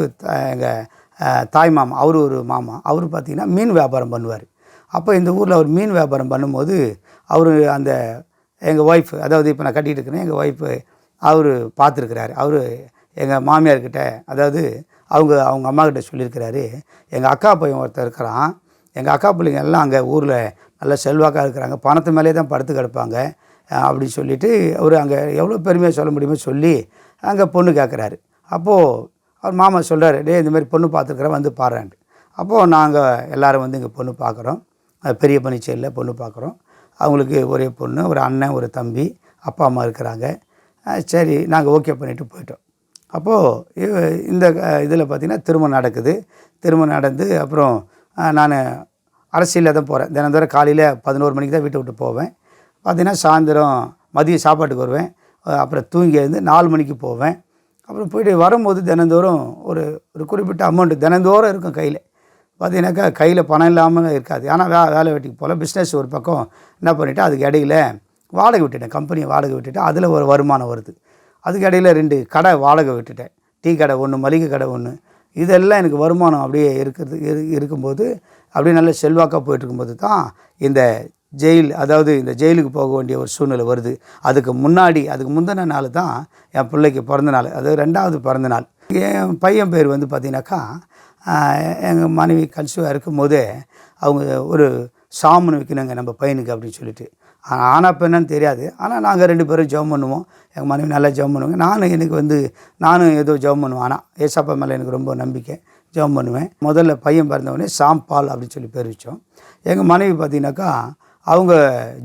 எங்கள் தாய் மாமா, அவர் ஒரு மாமா, அவர் பார்த்திங்கன்னா மீன் வியாபாரம் பண்ணுவார். அப்போ இந்த ஊரில் அவர் மீன் வியாபாரம் பண்ணும்போது அவர் அந்த எங்கள் ஒய்ஃப், அதாவது இப்போ நான் கட்டிகிட்டு இருக்கிறேன், எங்கள் ஒய்ஃபு அவர் பார்த்துருக்குறாரு. அவர் எங்கள் மாமியார்கிட்ட, அதாவது அவங்க அம்மாக்கிட்ட சொல்லியிருக்கிறாரு, எங்கள் அக்கா பையன் ஒருத்தர் இருக்கிறான், எங்கள் அக்கா பிள்ளைங்க எல்லாம் அங்கே ஊரில் நல்ல செல்வாக்காக இருக்கிறாங்க, பணத்து மேலே தான் படுத்து கிடப்பாங்க அப்படின்னு சொல்லிவிட்டு அவர் அங்கே எவ்வளோ பெருமையாக சொல்ல முடியுமோ சொல்லி அங்கே பொண்ணு கேட்குறாரு. அப்போது அவர் மாமா சொல்கிறாரு, டே இந்த மாதிரி பொண்ணு பார்த்துருக்குறேன் வந்து பாருன்ட்டு. அப்போது நாங்கள் எல்லோரும் வந்து இங்கே பொண்ணு பார்க்குறோம், பெரிய பனிச்சேரியில் பொண்ணு பார்க்குறோம். அவங்களுக்கு ஒரே பொண்ணு, ஒரு அண்ணன், ஒரு தம்பி, அப்பா அம்மா இருக்கிறாங்க. சரி நாங்கள் ஓகே பண்ணிவிட்டு போயிட்டோம். அப்போது இந்த இதில் பார்த்திங்கன்னா திருமணம் நடக்குது. திருமணம் நடந்து அப்புறம் நான் அரசியலில் தான் போகிறேன். தினந்தோறும் காலையில் 11 மணிக்கு தான் வீட்டை விட்டு போவேன். பார்த்திங்கன்னா சாயந்தரம் மதியம் சாப்பாட்டுக்கு வருவேன். அப்புறம் தூங்கி எழுந்து 4 மணிக்கு போவேன். அப்புறம் போய்ட்டு வரும்போது தினந்தோறும் ஒரு குறிப்பிட்ட அமௌண்ட்டு தினந்தோறும் இருக்கும் கையில். பார்த்தீங்கன்னாக்கா கையில் பணம் இல்லாமல் இருக்காது. ஆனால் வேலை வெட்டிக்கு போல் பிஸ்னஸ் ஒரு பக்கம் என்ன பண்ணிவிட்டு அதுக்கு இடையில வாடகை விட்டுட்டேன், கம்பெனியை வாடகை விட்டுட்டு அதில் ஒரு வருமானம் வருது. அதுக்கு இடையில 2 கடை வாடகை விட்டுட்டேன், டீ கடை 1, மளிகை கடை 1. இதெல்லாம் எனக்கு வருமானம் அப்படியே இருக்கும்போது அப்படியே நல்ல செல்வாக்காக போயிட்டுருக்கும்போது தான் இந்த அதாவது இந்த ஜெயிலுக்கு போக வேண்டிய ஒரு சூழ்நிலை வருது. அதுக்கு முந்தின நாள் தான் என் பிள்ளைக்கு பிறந்த நாள், அதாவது 2வது பிறந்த நாள். என் பையன் பேர் வந்து பார்த்திங்கனாக்கா, எங்கள் மனைவி கன்சீவாக இருக்கும்போதே அவங்க ஒரு சாமன் வைக்கணுங்க நம்ம பையனுக்கு அப்படின்னு சொல்லிட்டு. ஆனால் பெண்ணான்னு தெரியாது. ஆனால் நாங்கள் 2 பேரும் ஜெபம் பண்ணுவோம். எங்கள் மனைவி நல்லா ஜெபம் பண்ணுவாங்க, நானும் ஏதோ ஜெபம் பண்ணுவேன். ஆனால் ஏசப்பா மேலே எனக்கு ரொம்ப நம்பிக்கை, ஜெபம் பண்ணுவேன். முதல்ல பையன் பிறந்தவொடனே சாம்பால் அப்படின்னு சொல்லி பேர் வச்சோம். எங்கள் மனைவி பார்த்திங்கனாக்கா அவங்க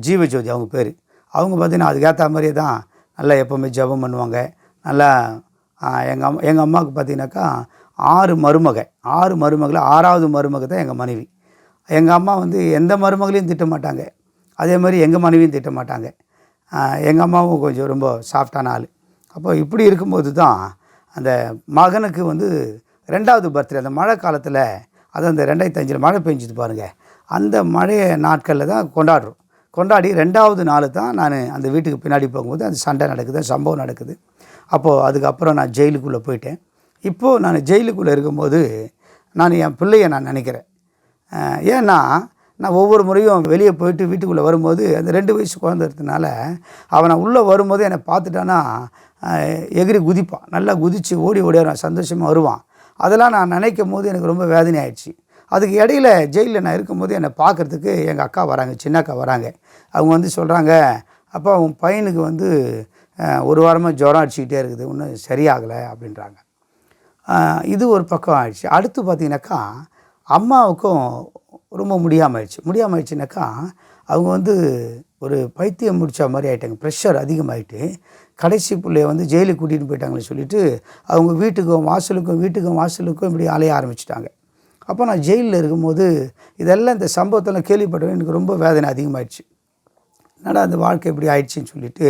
ஜீவஜோதி அவங்க பேர். அவங்க பார்த்திங்கன்னா அதுக்கேற்ற மாதிரியே தான் நல்லா எப்போவுமே ஜெபம் பண்ணுவாங்க. நல்லா எங்கள் அம்மாவுக்கு பார்த்திங்கனாக்கா 6 மருமகள், 6வது மருமக தான் எங்கள் மனைவி. எங்கள் அம்மா வந்து எந்த மருமகளையும் திட்ட மாட்டாங்க, அதே மாதிரி எங்கள் மனைவியும் திட்ட மாட்டாங்க. எங்கள் அம்மாவும் கொஞ்சம் ரொம்ப சாஃப்டான ஆள். அப்போ இப்படி இருக்கும்போது தான் அந்த மகனுக்கு வந்து 2வது பர்த்டே, அந்த மழை காலத்தில், அது அந்த 2005 மழை பெஞ்சுது பாருங்கள், அந்த மழை நாட்களில் தான் கொண்டாடி 2வது நாள் தான் நான் அந்த வீட்டுக்கு பின்னாடி போகும்போது அந்த சண்டை நடக்குது, சம்பவம் நடக்குது. அப்போது அதுக்கப்புறம் நான் ஜெயிலுக்குள்ளே போயிட்டேன். இப்போது நான் ஜெயிலுக்குள்ளே இருக்கும்போது நான் என் பிள்ளையை நான் நினைக்கிறேன். ஏன்னா நான் ஒவ்வொரு முறையும் வெளியே போயிட்டு வீட்டுக்குள்ளே வரும்போது அந்த 2 வயசு குழந்தை இருக்கிறதுனால அவனை உள்ளே வரும்போது என்னை பார்த்துட்டானா எகிரி குதிப்பான், நல்லா குதித்து ஓடியாரான், சந்தோஷமாக வருவான். அதெல்லாம் நான் நினைக்கும் போது எனக்கு ரொம்ப வேதனை ஆயிடுச்சு. அதுக்கு இடையில ஜெயிலில் நான் இருக்கும்போது என்னை பார்க்குறதுக்கு எங்கள் அக்கா வராங்க, சின்ன அக்கா வராங்க. அவங்க வந்து சொல்கிறாங்க, அப்போ அவங்க பையனுக்கு வந்து 1 வாரமாக ஜுரம் அடிச்சுக்கிட்டே இருக்குது, ஒன்றும் சரியாகலை அப்படின்றாங்க. இது ஒரு பக்கம் ஆயிடுச்சு. அடுத்து பார்த்திங்கனாக்கா அம்மாவுக்கும் ரொம்ப முடியாமயிடுச்சுனாக்கா அவங்க வந்து ஒரு பைத்தியம் முடித்த மாதிரி ஆகிட்டாங்க. ப்ரெஷர் அதிகமாகிட்டு கடைசி பிள்ளைய வந்து ஜெயிலுக்கு கூட்டிகிட்டு போயிட்டாங்கன்னு சொல்லிவிட்டு அவங்க வீட்டுக்கும் வாசலுக்கும் இப்படி அலைய ஆரம்பிச்சிட்டாங்க. அப்போ நான் ஜெயிலில் இருக்கும்போது இதெல்லாம் இந்த சம்பவத்தெல்லாம் கேள்விப்பட்டவன் எனக்கு ரொம்ப வேதனை அதிகமாகிடுச்சு. என்னடா அந்த வாழ்க்கை இப்படி ஆயிடுச்சின்னு சொல்லிட்டு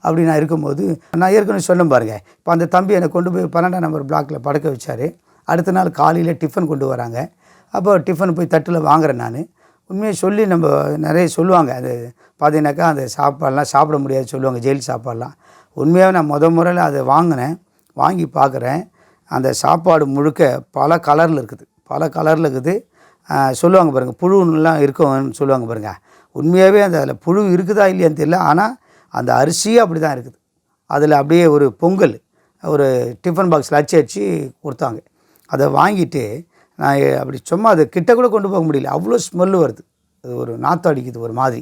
அப்படி நான் இருக்கும்போது நான் ஏற்கனவே சொன்னேன் பாருங்கள். இப்போ அந்த தம்பி என்னை கொண்டு போய் 12ஆம் நம்பர் பிளாக்கில் படுக்க வச்சார். அடுத்த நாள் காலையில் டிஃபன் கொண்டு வராங்க. அப்போ டிஃபன் போய் தட்டில் வாங்குறேன் நான். உண்மையை சொல்லி நம்ம நிறைய சொல்லுவாங்க, அது பார்த்தீங்கன்னாக்கா அந்த சாப்பாடெலாம் சாப்பிட முடியாது சொல்லுவாங்க, ஜெயில் சாப்பாடெலாம். உண்மையாகவே நான் முறையில் அதை வாங்கினேன். வாங்கி பார்க்குறேன், அந்த சாப்பாடு முழுக்க பல கலரில் இருக்குது. சொல்லுவாங்க பாருங்கள், புழுலாம் இருக்கும்னு சொல்லுவாங்க பாருங்கள். உண்மையாகவே அதில் புழு இருக்குதா இல்லையான்னு தெரியல. ஆனால் அந்த அரிசியே அப்படி தான் இருக்குது. அதில் அப்படியே ஒரு பொங்கல் ஒரு டிஃபன் பாக்ஸில் அடிச்சு கொடுத்தாங்க. அதை வாங்கிட்டு நான் அப்படி சும்மா அதை கிட்ட கூட கொண்டு போக முடியல, அவ்வளோ ஸ்மெல்லு வருது. அது ஒரு நாற்றம் அடிக்குது ஒரு மாதிரி,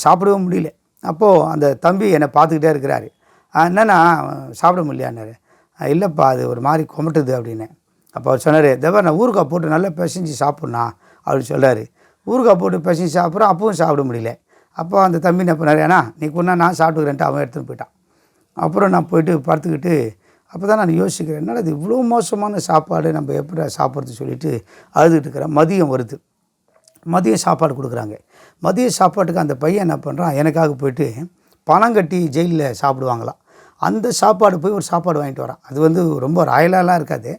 சாப்பிடவும் முடியல. அப்போது அந்த தம்பி என்னை பார்த்துக்கிட்டே இருக்கிறாரு. என்னண்ணா சாப்பிட முடியலையான்னாரு. இல்லைப்பா அது ஒரு மாதிரி கொமட்டுது அப்படின்னேன். அப்போ அவர் சொன்னார், தேவா நான் ஊறுகாய் போட்டு நல்லா பிசைஞ்சு சாப்பிட்ணா அப்படின்னு சொல்கிறாரு. ஊறுகாய் போட்டு பிசைஞ்சு சாப்பிட்றோம், அப்பவும் சாப்பிட முடியல. அப்போ அந்த தம்பி என்ன பண்ணார், ஏன்னா நீ கொண்டா நான் சாப்பிட்டுக்கிறேன்ட்டு அவன் எடுத்துன்னு போயிட்டான். அப்புறம் நான் போய்ட்டு படுத்துக்கிட்டு அப்போ தான் நான் யோசிக்கிறேன், என்னடா இது இவ்வளோ மோசமான சாப்பாடு நம்ம எப்படி சாப்பிட்றது சொல்லிட்டு அழுதுகிட்டு இருக்கிறேன். மதியம் வருது, மதியம் சாப்பாடு கொடுக்குறாங்க. மதிய சாப்பாட்டுக்கு அந்த பையன் என்ன பண்ணுறான், எனக்காக போய்ட்டு பணம் கட்டி ஜெயிலில் சாப்பிடுவாங்களாம், அந்த சாப்பாடு போய் ஒரு சாப்பாடு வாங்கிட்டு வரான். அது வந்து ரொம்ப ராயலாலாம் இருக்காது.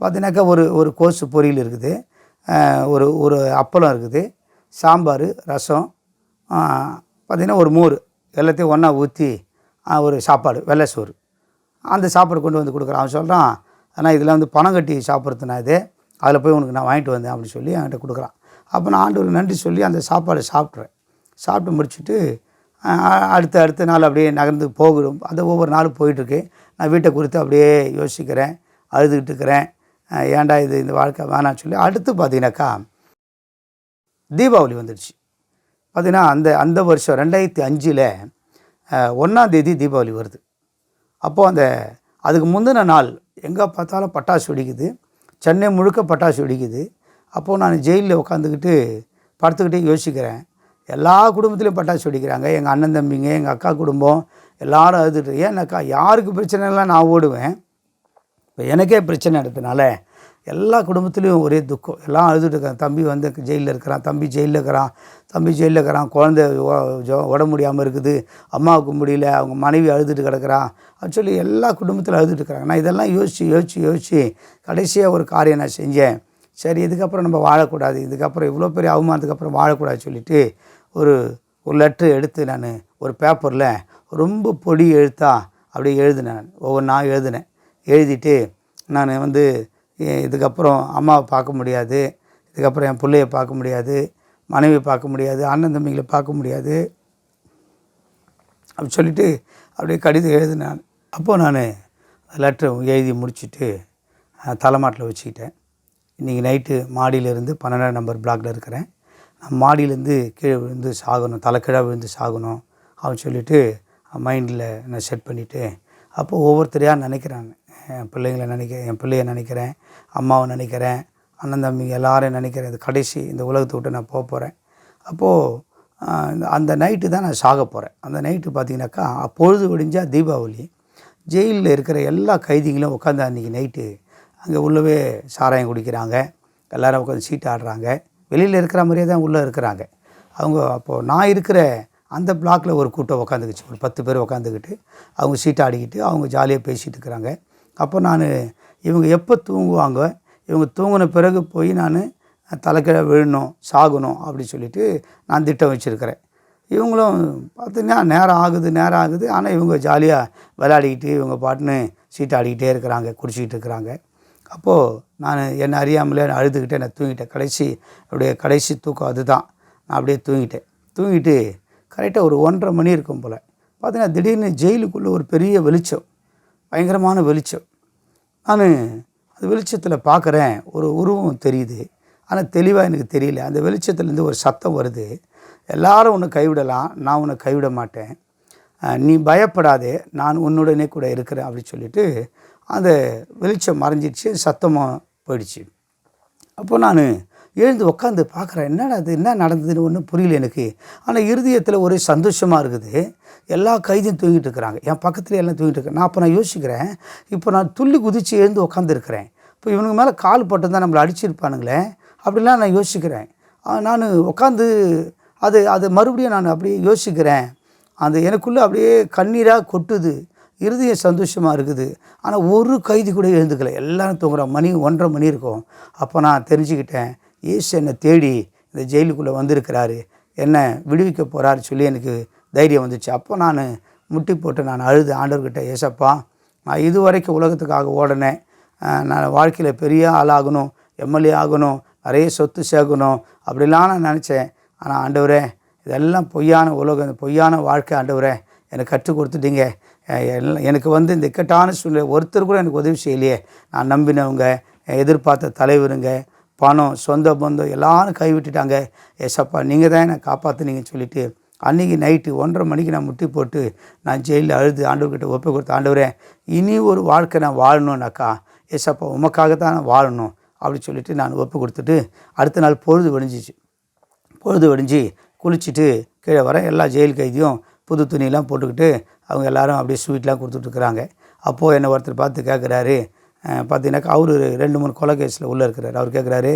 பார்த்தீங்கன்னாக்கா ஒரு கோஸு பொரியல் இருக்குது, ஒரு அப்பளம் இருக்குது, சாம்பார், ரசம், பார்த்திங்கன்னா ஒரு மோர், எல்லாத்தையும் ஒன்றா ஊற்றி ஒரு சாப்பாடு, வெள்ளை சோறு, அந்த சாப்பாடு கொண்டு வந்து கொடுக்குறான். அவன் சொல்கிறான், ஆனால் இதில் வந்து பணம் கட்டி சாப்பிட்றதுனா இது, அதில் போய் உனக்கு நான் வாங்கிட்டு வந்தேன் அப்படின்னு சொல்லி என்கிட்ட கொடுக்குறான். அப்போ நான் ஆண்டவருக்கு நன்றி சொல்லி அந்த சாப்பாடை சாப்பிட்டு முடிச்சுட்டு அடுத்த நாள் அப்படியே நகர்ந்து போகிறோம். அந்த ஒவ்வொரு நாளும் போயிட்டுருக்கு. நான் வீட்டை குறித்து அப்படியே யோசிக்கிறேன், அழுதுகிட்டு இருக்கிறேன், ஏன்டா இந்த வாழ்க்கை வேணான்னு சொல்லி. அடுத்து பார்த்தீங்கன்னாக்கா தீபாவளி வந்துடுச்சு. பார்த்திங்கன்னா அந்த வருஷம் 2005 1ஆம் தேதி தீபாவளி வருது. அப்போது அதுக்கு முந்தின நாள் எங்கே பார்த்தாலும் பட்டாசு வெடிக்குது, சென்னை முழுக்க பட்டாசு வெடிக்குது. அப்போது நான் ஜெயிலில் உட்காந்துக்கிட்டு படுத்துக்கிட்டே யோசிக்கிறேன், எல்லா குடும்பத்துலேயும் பட்டாசு வெடிக்கிறாங்க, எங்கள் அண்ணன் தம்பிங்க, எங்கள் அக்கா குடும்பம் எல்லோரும் அழுதுட்டு. ஏன்னாக்கா யாருக்கு பிரச்சனைலாம் நான் ஓடுவேன், இப்போ எனக்கே பிரச்சனை எடுத்தனால எல்லா குடும்பத்துலேயும் ஒரே துக்கம், எல்லாம் அழுதுட்டு இருக்காங்க. தம்பி வந்து ஜெயிலில் இருக்கிறான், தம்பி ஜெயிலில் இருக்கிறான், குழந்தை உடம்பு முடியாமல் இருக்குது, அம்மாவுக்கு முடியல, அவங்க மனைவி அழுதுட்டு கிடக்கிறான் அப்படின்னு சொல்லி எல்லா குடும்பத்தில் அழுதுட்டு இருக்கிறாங்க. நான் இதெல்லாம் யோசித்து கடைசியாக ஒரு காரியம் நான் செஞ்சேன். சரி, இதுக்கப்புறம் நம்ம வாழக்கூடாது, இதுக்கப்புறம் இவ்வளோ பெரிய அவமானத்துக்கு அப்புறம் வாழக்கூடாது சொல்லிவிட்டு ஒரு லெட்ரு எடுத்து நான் ஒரு பேப்பரில் ரொம்ப பொடி எழுத்தாக அப்படியே எழுதினேன். ஒவ்வொன்றா எழுதிட்டு நான் வந்து இதுக்கப்புறம் அம்மாவை பார்க்க முடியாது, இதுக்கப்புறம் என் பிள்ளைய பார்க்க முடியாது, மனைவி பார்க்க முடியாது, அண்ணன் தம்பிங்களை பார்க்க முடியாது அப்படி சொல்லிவிட்டு அப்படியே கடிதம் எழுதினேன். அப்போது நான் லெட்ரு எழுதி முடிச்சுட்டு தலைமாட்டில் வச்சுக்கிட்டேன். இன்றைக்கி நைட்டு மாடியிலேருந்து 12ஆம் நம்பர் பிளாக்கில் இருக்கிறேன், நான் மாடியிலேருந்து கீழே விழுந்து சாகணும், தலைக்கீழாக விழுந்து சாகணும் அப்படின்னு சொல்லிவிட்டு மைண்டில் நான் செட் பண்ணிவிட்டு அப்போது ஒவ்வொருத்தரையாக நினைக்கிறாங்க. என் பிள்ளைய நினைக்கிறேன், அம்மாவை நினைக்கிறேன், அண்ணன் தம்பிங்க எல்லாரையும் நினைக்கிறேன். இது கடைசி, இந்த உலகத்தை விட்டு நான் போக போகிறேன். அப்போது அந்த நைட்டு தான் நான் சாக போகிறேன். அந்த நைட்டு பார்த்திங்கனாக்கா பொழுது விடிஞ்சால் தீபாவளி. ஜெயிலில் இருக்கிற எல்லா கைதிகளும் உட்காந்து அன்றைக்கி நைட்டு அங்கே உள்ளவே சாராயம் குடிக்கிறாங்க, எல்லோரும் உட்காந்து சீட்டு ஆடுறாங்க. வெளியில் இருக்கிற மாதிரியே தான் உள்ளே இருக்கிறாங்க அவங்க. அப்போது நான் இருக்கிற அந்த பிளாக்கில் ஒரு கூட்டம் உட்காந்துக்கிச்சு, ஒரு 10 பேர் உட்காந்துக்கிட்டு அவங்க சீட்டு ஆடிக்கிட்டு அவங்க ஜாலியாக பேசிகிட்டு இருக்கிறாங்க. அப்போ நான் இவங்க எப்போ தூங்குவாங்க, இவங்க தூங்கின பிறகு போய் நான் தலைக்கீழ விழணும், சாகணும் அப்படி சொல்லிவிட்டு நான் திட்டம் வச்சுருக்கிறேன். இவங்களும் பார்த்திங்கன்னா நேரம் ஆகுது. ஆனால் இவங்க ஜாலியாக விளையாடிக்கிட்டு இவங்க பாட்டுன்னு சீட்டு ஆடிக்கிட்டே இருக்கிறாங்க, குடிச்சிக்கிட்டு இருக்கிறாங்க. அப்போது நான் என்னை அறியாமலே அழுதுகிட்டே நான் தூங்கிட்டேன். கடைசி தூக்கம் அதுதான். நான் அப்படியே தூங்கிட்டு கரெக்டாக ஒரு 1:30 மணி இருக்கும் போல் பார்த்திங்கன்னா திடீர்னு ஜெயிலுக்குள்ளே ஒரு பெரிய வெளிச்சம், பயங்கரமான வெளிச்சம். நான் அந்த வெளிச்சத்தில் பார்க்குறேன், ஒரு உருவம் தெரியுது, ஆனால் தெளிவாக எனக்கு தெரியல. அந்த வெளிச்சத்துலேருந்து ஒரு சத்தம் வருது, எல்லாரும் உன்னை கைவிடலாம், நான் உன்னை கைவிட மாட்டேன், நீ பயப்படாதே, நான் உன்னுடனே கூட இருக்கிறேன் அப்படி சொல்லிவிட்டு அந்த வெளிச்சம் மறைஞ்சிடுச்சு, சத்தமாக போயிடுச்சு. அப்போ நான் எழுந்து உட்காந்து பார்க்குறேன், என்னடா அது, என்ன நடந்ததுன்னு ஒன்றும் புரியல எனக்கு. ஆனால் இருதயத்தில் ஒரே சந்தோஷமாக இருக்குது. எல்லா கைதியும் தூங்கிட்டு இருக்கிறாங்க, என் பக்கத்தில் எல்லாம் தூங்கிட்டு இருக்கேன். நான் யோசிக்கிறேன், இப்போ நான் துள்ளி குதித்து எழுந்து உட்காந்துருக்கிறேன். இப்போ இவனுக்கு மேலே கால் பட்டுதான் நம்மளை அடிச்சிருப்பானுங்களே அப்படிலாம் நான் யோசிக்கிறேன். நான் உட்காந்து அது மறுபடியும் நான் அப்படியே யோசிக்கிறேன். அந்த எனக்குள்ளே அப்படியே கண்ணீராக கொட்டுது. இருதயம் சந்தோஷமாக இருக்குது. ஆனால் ஒரு கைதி கூட எழுந்துக்கலை. எல்லோரும் தூங்குற மணி 1:30 மணி இருக்கும். அப்போ நான் தெரிஞ்சுக்கிட்டேன், இயேசு என்னை தேடி இந்த ஜெயிலுக்குள்ளே வந்திருக்கிறாரு, என்னை விடுவிக்க போகிறாரு சொல்லி எனக்கு தைரியம் வந்துச்சு. அப்போ நான் முட்டி போட்டு நான் அழுது ஆண்டவர்கிட்ட, ஏசப்பா நான் இதுவரைக்கும் உலகத்துக்காக ஓடினேன், நான் வாழ்க்கையில் பெரிய ஆளாகணும், எம்எல்ஏ ஆகணும், நிறைய சொத்து சேர்க்கணும் அப்படிலாம் நான் நினச்சேன். ஆனால் ஆண்டவரே இதெல்லாம் பொய்யான உலகம், பொய்யான வாழ்க்கை ஆண்டவரே எனக்கு கற்றுக் கொடுத்துட்டீங்க. எனக்கு இந்த இக்கட்டான சூழ்நிலை ஒருத்தர் கூட எனக்கு உதவி செய்யலையே. நான் நம்பினவங்க, எதிர்பார்த்த தலைவருங்க, பணம், சொந்த பந்தம் எல்லாரும் கைவிட்டுட்டாங்க. ஏசப்பா நீங்கள் தான் என்னை காப்பாற்றுனீங்கன்னு சொல்லிவிட்டு அன்றைக்கி நைட்டு 1:30 மணிக்கு நான் முட்டி போட்டு நான் ஜெயிலில் அழுது ஆண்டவர்கிட்ட ஒப்பு கொடுத்த, ஆண்டவரே இனி ஒரு வாழ்க்கை நான் வாழணும்னாக்கா ஏசப்பா உமக்காக தான் நான் வாழணும் அப்படின்னு சொல்லிவிட்டு நான் ஒப்பு கொடுத்துட்டு அடுத்த நாள் பொழுது வெடிஞ்சு குளிச்சுட்டு கீழே வர எல்லா ஜெயில் கைதியும் புது துணியெல்லாம் போட்டுக்கிட்டு அவங்க எல்லோரும் அப்படியே ஸ்வீட்லாம் கொடுத்துட்ருக்குறாங்க. அப்போது என்னை ஒருத்தர் பார்த்து கேட்குறாரு, பார்த்தீங்கன்னாக்கா அவர் 2-3 கொலை கேஸில் உள்ளே இருக்கிறார். அவர் கேட்குறாரு,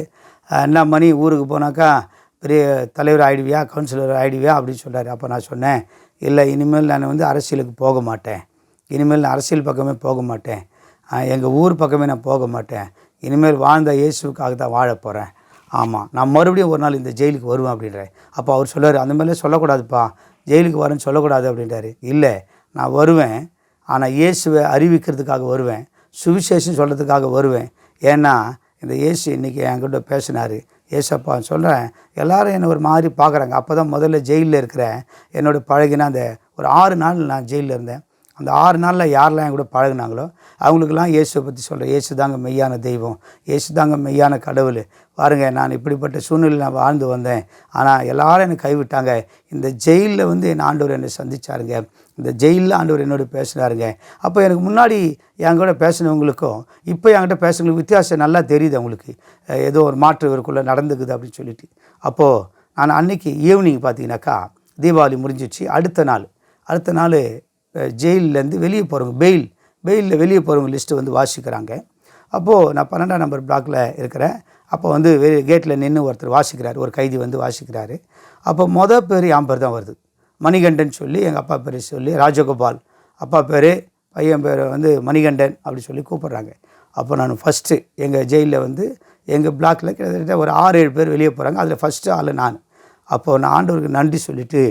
என்ன மணி ஊருக்கு போனாக்கா பெரிய தலைவர் ஆகிடுவியா, கவுன்சிலர் ஆகிடுவியா அப்படின்னு சொல்கிறாரு. அப்போ நான் சொன்னேன், இல்லை இனிமேல் நான் அரசியலுக்கு போக மாட்டேன், இனிமேல் நான் அரசியல் பக்கமே போக மாட்டேன், எங்கள் ஊர் பக்கமே நான் போக மாட்டேன், இனிமேல் வாழ்ந்த இயேசுக்காக தான் வாழ போகிறேன். ஆமாம் நான் மறுபடியும் ஒரு நாள் இந்த ஜெயிலுக்கு வருவேன் அப்படின்றார். அப்போ அவர் சொல்கிறார், அந்த மாதிரிலாம் சொல்லக்கூடாதுப்பா, ஜெயிலுக்கு வரேன்னு சொல்லக்கூடாது அப்படின்றாரு. இல்லை நான் வருவேன், ஆனால் இயேசுவை அறிவிக்கிறதுக்காக வருவேன், சுவிசேஷம் சொல்கிறதுக்காக வருவேன். ஏன்னா இந்த இயேசு இன்றைக்கி என்கிட்ட பேசினார். ஏசப்பா சொல்கிறேன், எல்லோரும் என்னை ஒரு மாதிரி பார்க்குறாங்க. அப்போ தான் முதல்ல ஜெயிலில் இருக்கிறேன். என்னோட பழகினா அந்த ஒரு 6 நாள் நான் ஜெயிலில் இருந்தேன். அந்த 6 நாளில் யாரெல்லாம் என் கூட பழகினாங்களோ அவங்களுக்கெல்லாம் இயேசுவை பற்றி சொல்கிறேன். இயேசு தாங்க மெய்யான தெய்வம், இயேசு தாங்க மெய்யான கடவுள். பாருங்கள் நான் இப்படிப்பட்ட சூழ்நிலையில் நான் வாழ்ந்து வந்தேன், ஆனால் எல்லோரும் என்னை கைவிட்டாங்க. இந்த ஜெயிலில் என் ஆண்டவர் என்னை சந்திச்சாருங்க, இந்த ஜெயிலில் ஆண்டவர் என்னோட பேசினாருங்க. அப்போ எனக்கு முன்னாடி என் கூட பேசினவங்களுக்கும் இப்போ என்கிட்ட பேசுனவங்களுக்கு வித்தியாசம் நல்லா தெரியுது. அவங்களுக்கு ஏதோ ஒரு மாற்று இவருக்குள்ளே நடந்துக்குது அப்படின்னு சொல்லிட்டு. அப்போது நான் அன்றைக்கி ஈவினிங் பார்த்தீங்கன்னாக்கா தீபாவளி முடிஞ்சிச்சு. அடுத்த நாள் ஜெயிலேருந்து வெளியே போகிறவங்க பெயிலில் வெளியே போகிறவங்க லிஸ்ட்டு வாசிக்கிறாங்க. அப்போது நான் 12ஆம் நம்பர் பிளாக்கில் இருக்கிறேன். அப்போ கேட்டில் நின்று ஒருத்தர் வாசிக்கிறார், ஒரு கைதி வாசிக்கிறாரு. அப்போ பேர் என் பேர் தான் வருது, மணிகண்டன் சொல்லி எங்கள் அப்பா பேர் சொல்லி ராஜகோபால், அப்பா பேர், பையன் பேர் மணிகண்டன் அப்படி சொல்லி கூப்பிட்றாங்க. அப்போ நான் ஃபஸ்ட்டு எங்கள் ஜெயிலில் எங்கள் பிளாக்கில் கிட்டத்தட்ட ஒரு 6-7 பேர் வெளியே போகிறாங்க. அதில் ஃபஸ்ட்டு ஆள் நான். அப்போது நான் ஆண்டவருக்கு நன்றி சொல்லிவிட்டு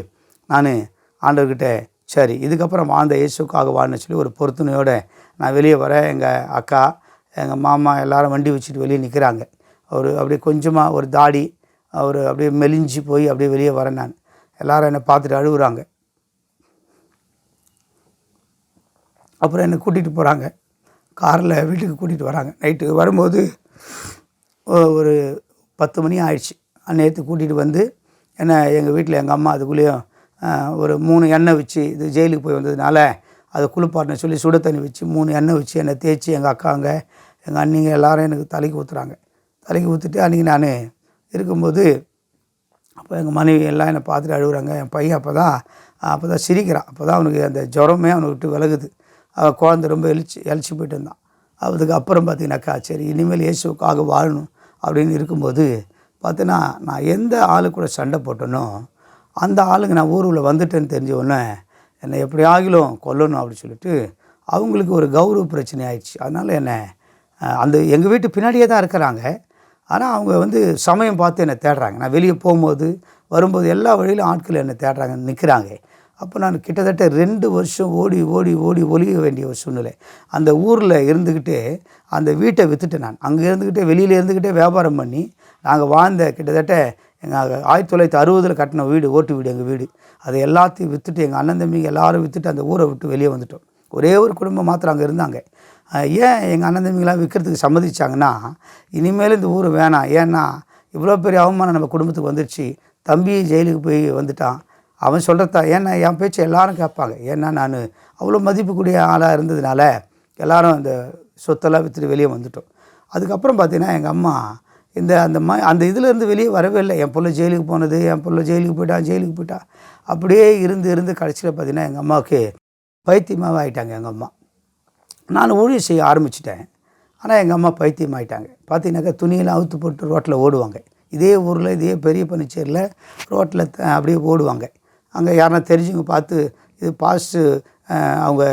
நான் ஆண்டவர்கிட்ட, சரி இதுக்கப்புறம் வாழ்ந்த இயேசுக்காக வாழ்னு சொல்லி ஒரு பொறுத்துணையோடு நான் வெளியே வரேன். எங்கள் அக்கா, எங்கள் மாமா எல்லோரும் வண்டி வச்சுட்டு வெளியே நிற்கிறாங்க. அவர் அப்படியே கொஞ்சமாக ஒரு தாடி, அவர் அப்படியே மெலிஞ்சு போய் அப்படியே வெளியே வரேன். நான் எல்லோரும் என்னை பார்த்துட்டு அழுகுறாங்க. அப்புறம் என்னை கூட்டிகிட்டு போகிறாங்க, காரில் வீட்டுக்கு கூட்டிகிட்டு வராங்க. நைட்டு வரும்போது ஒரு 10 மணி ஆயிடுச்சு. அந்நேரத்து கூட்டிகிட்டு என்னை எங்கள் வீட்டில் எங்கள் அம்மா அதுக்குள்ளேயும் ஒரு 3 எண்ணெய் வச்சு, இது ஜெயிலுக்கு போய் வந்ததுனால அதை குளிப்பாட்டின சொல்லி சுட தண்ணி வச்சு 3 எண்ணெய் வச்சு என்னை தேய்ச்சி எங்கள் அக்காங்க எங்கள் அண்ணிங்க எல்லோரும் எனக்கு தலைக்கு ஊற்றுறாங்க. தலைக்கு ஊற்றிட்டு அன்றைக்கி நான் இருக்கும்போது அப்போ எங்கள் மனைவி எல்லாம் என்னை பார்த்துட்டு அழுகுறாங்க. என் பையன் அப்போ தான் சிரிக்கிறான். அப்போ தான் அவனுக்கு அந்த ஜுரமே அவனை விட்டு விலகுது. குழந்தை ரொம்ப இழைச்சி போயிட்டு இருந்தான். அதுக்கப்புறம் பார்த்தீங்கன்னாக்கா சரி இனிமேல் இயேசுக்காக வாழணும் அப்படின்னு இருக்கும்போது பார்த்தீங்கன்னா நான் எந்த ஆளு கூட சண்டை போட்டேனோ அந்த ஆளுங்க நான் ஊரில் வந்துட்டேன்னு தெரிஞ்ச உடனே என்னை எப்படி ஆகிலும் கொல்லணும் அப்படின்னு சொல்லிட்டு அவங்களுக்கு ஒரு கௌரவ பிரச்சனை ஆயிடுச்சு. அதனால் என்னை அந்த எங்கள் வீட்டு பின்னாடியே தான் இருக்கிறாங்க. ஆனால் அவங்க சமயம் பார்த்து என்னை தேடுறாங்க. நான் வெளியே போகும்போது வரும்போது எல்லா வழியிலும் ஆட்கள் என்னை தேடுறாங்க, நிற்கிறாங்க. அப்போ நான் கிட்டத்தட்ட 2 வருஷம் ஓடி ஓடி ஓடி ஒளிய வேண்டிய ஒரு சூழ்நிலை. அந்த ஊரில் இருந்துக்கிட்டே அந்த வீட்டை விற்றுட்டு நான் அங்கே இருந்துக்கிட்டே வெளியில் இருந்துக்கிட்டே வியாபாரம் பண்ணி நாங்கள் வாழ்ந்த கிட்டத்தட்ட எங்கள் 1960 கட்டின வீடு, ஓட்டு வீடு எங்கள் வீடு, அதை எல்லாத்தையும் விற்றுட்டு எங்கள் அண்ணன் தம்பிங்க எல்லோரும் விற்றுட்டு அந்த ஊரை விட்டு வெளியே வந்துட்டோம். ஒரே ஒரு குடும்பம் மாத்திரம் அங்கே இருந்தாங்க. ஏன் எங்கள் அண்ணன் தம்பிங்களாம் விற்கிறதுக்கு சம்மதிச்சாங்கன்னா, இனிமேல் இந்த ஊர் வேணாம், ஏன்னா இவ்வளோ பெரிய அவமானம் நம்ம குடும்பத்துக்கு வந்துடுச்சு, தம்பி ஜெயிலுக்கு போய் வந்துட்டான், அவன் சொல்கிறதா, ஏன்னா என் பேச்சு எல்லாரும் கேட்பாங்க. ஏன்னா நான் அவ்வளோ மதிப்புக்கூடிய ஆளாக இருந்ததுனால எல்லோரும் அந்த சொத்தெல்லாம் விற்றுட்டு வெளியே வந்துட்டோம். அதுக்கப்புறம் பார்த்திங்கன்னா எங்கள் அம்மா அந்த இதிலேருந்து வெளியே வரவே இல்லை. என் பிள்ளை ஜெயிலுக்கு போனது, என் பிள்ளை ஜெயிலுக்கு போயிட்டா அப்படியே இருந்து கடைசியில் பார்த்திங்கன்னா எங்கள் அம்மாவுக்கு பைத்தியமாகவே ஆகிட்டாங்க எங்கள் அம்மா. நான் ஊழியம் செய்ய ஆரம்பிச்சிட்டேன். ஆனால் எங்கள் அம்மா பைத்தியம் ஆகிட்டாங்க. பார்த்தீங்கன்னாக்கா துணியெல்லாம் அவுத்து போட்டு ரோட்டில் ஓடுவாங்க. இதே ஊரில் இதே பெரிய பனிச்சேரியில் ரோட்டில் அப்படியே ஓடுவாங்க. அங்கே யாருன்னா தெரிஞ்சவங்க பார்த்து இது பாஸ்ட்டு அவங்க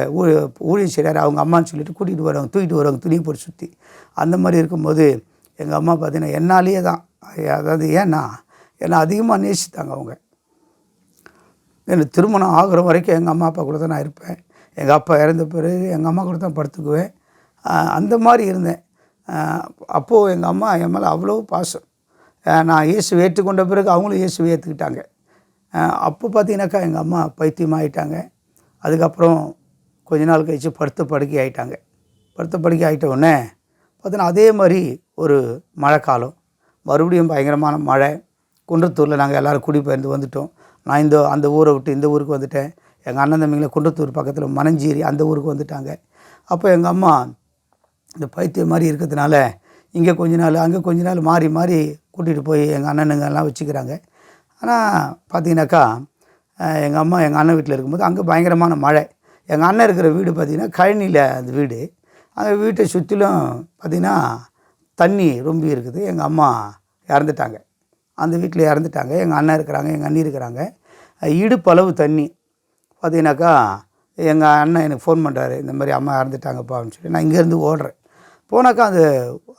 ஊழியம் செய்கிறாரு அவங்க அம்மான்னு சொல்லிட்டு கூட்டிகிட்டு வருவாங்க, தூக்கிட்டு வருவாங்க துணியை போட்டு சுற்றி. அந்த மாதிரி இருக்கும்போது எங்கள் அம்மா பார்த்தீங்கன்னா என்னாலேயே தான், அதாவது ஏன்னா என்னை அதிகமாக நேசித்தாங்க அவங்க. எனக்கு திருமணம் ஆகிற வரைக்கும் எங்கள் அம்மா அப்பா கூட தான் நான் இருப்பேன். எங்கள் அப்பா இறந்த பிறகு எங்கள் அம்மா கூட தான் படுத்துக்குவேன். அந்த மாதிரி இருந்தேன். அப்போது எங்கள் அம்மா என் மேலே அவ்வளோ பாசம். நான் இயேசுவை ஏற்றுக்கொண்ட பிறகு அவங்களும் இயேசுவை ஏற்றுக்கிட்டாங்க. அப்போ பார்த்தீங்கன்னாக்கா எங்கள் அம்மா பைத்தியமாகிட்டாங்க. அதுக்கப்புறம் கொஞ்ச நாள் கழித்து படுத்த படுக்கை ஆகிட்டாங்க. படுத்த படுக்கை ஆகிட்ட உடனே பார்த்தீங்கன்னா அதே மாதிரி ஒரு மழைக்காலம், மறுபடியும் பயங்கரமான மழை. குன்றத்தூரில் நாங்கள் எல்லோரும் குடிபெயர்ந்து வந்துட்டோம். நான் அந்த ஊரை விட்டு இந்த ஊருக்கு வந்துட்டேன். எங்கள் அண்ணன் தம்பிங்களை குன்றத்தூர் பக்கத்தில் மணஞ்சேரி அந்த ஊருக்கு வந்துட்டாங்க. அப்போ எங்கள் அம்மா இந்த பைத்தியம் மாதிரி இருக்கிறதுனால இங்கே கொஞ்ச நாள் அங்கே கொஞ்ச நாள் மாறி மாறி கூட்டிகிட்டு போய் எங்கள் அண்ணனுங்கெல்லாம் வச்சுக்கிறாங்க. ஆனால் பார்த்தீங்கன்னாக்கா எங்கள் அம்மா எங்கள் அண்ணன் வீட்டில் இருக்கும்போது அங்கே பயங்கரமான மழை. எங்கள் அண்ணன் இருக்கிற வீடு பார்த்திங்கன்னா கழனியில் அந்த வீடு. அந்த வீட்டை சுற்றிலும் பார்த்திங்கன்னா தண்ணி ரொம்ப இருக்குது. எங்கள் அம்மா இறந்துட்டாங்க. அந்த வீட்டில் இறந்துட்டாங்க. எங்கள் அண்ணன் இருக்கிறாங்க, எங்கள் அண்ணி இருக்கிறாங்க. இடுப்பளவு தண்ணி. பார்த்தீங்கன்னாக்கா எங்கள் அண்ணன் எனக்கு ஃபோன் பண்ணுறாரு, இந்த மாதிரி அம்மா இறந்துட்டாங்கப்பா அப்படின்னு சொல்லி. நான் இங்கேருந்து ஓடுறேன். போனாக்கா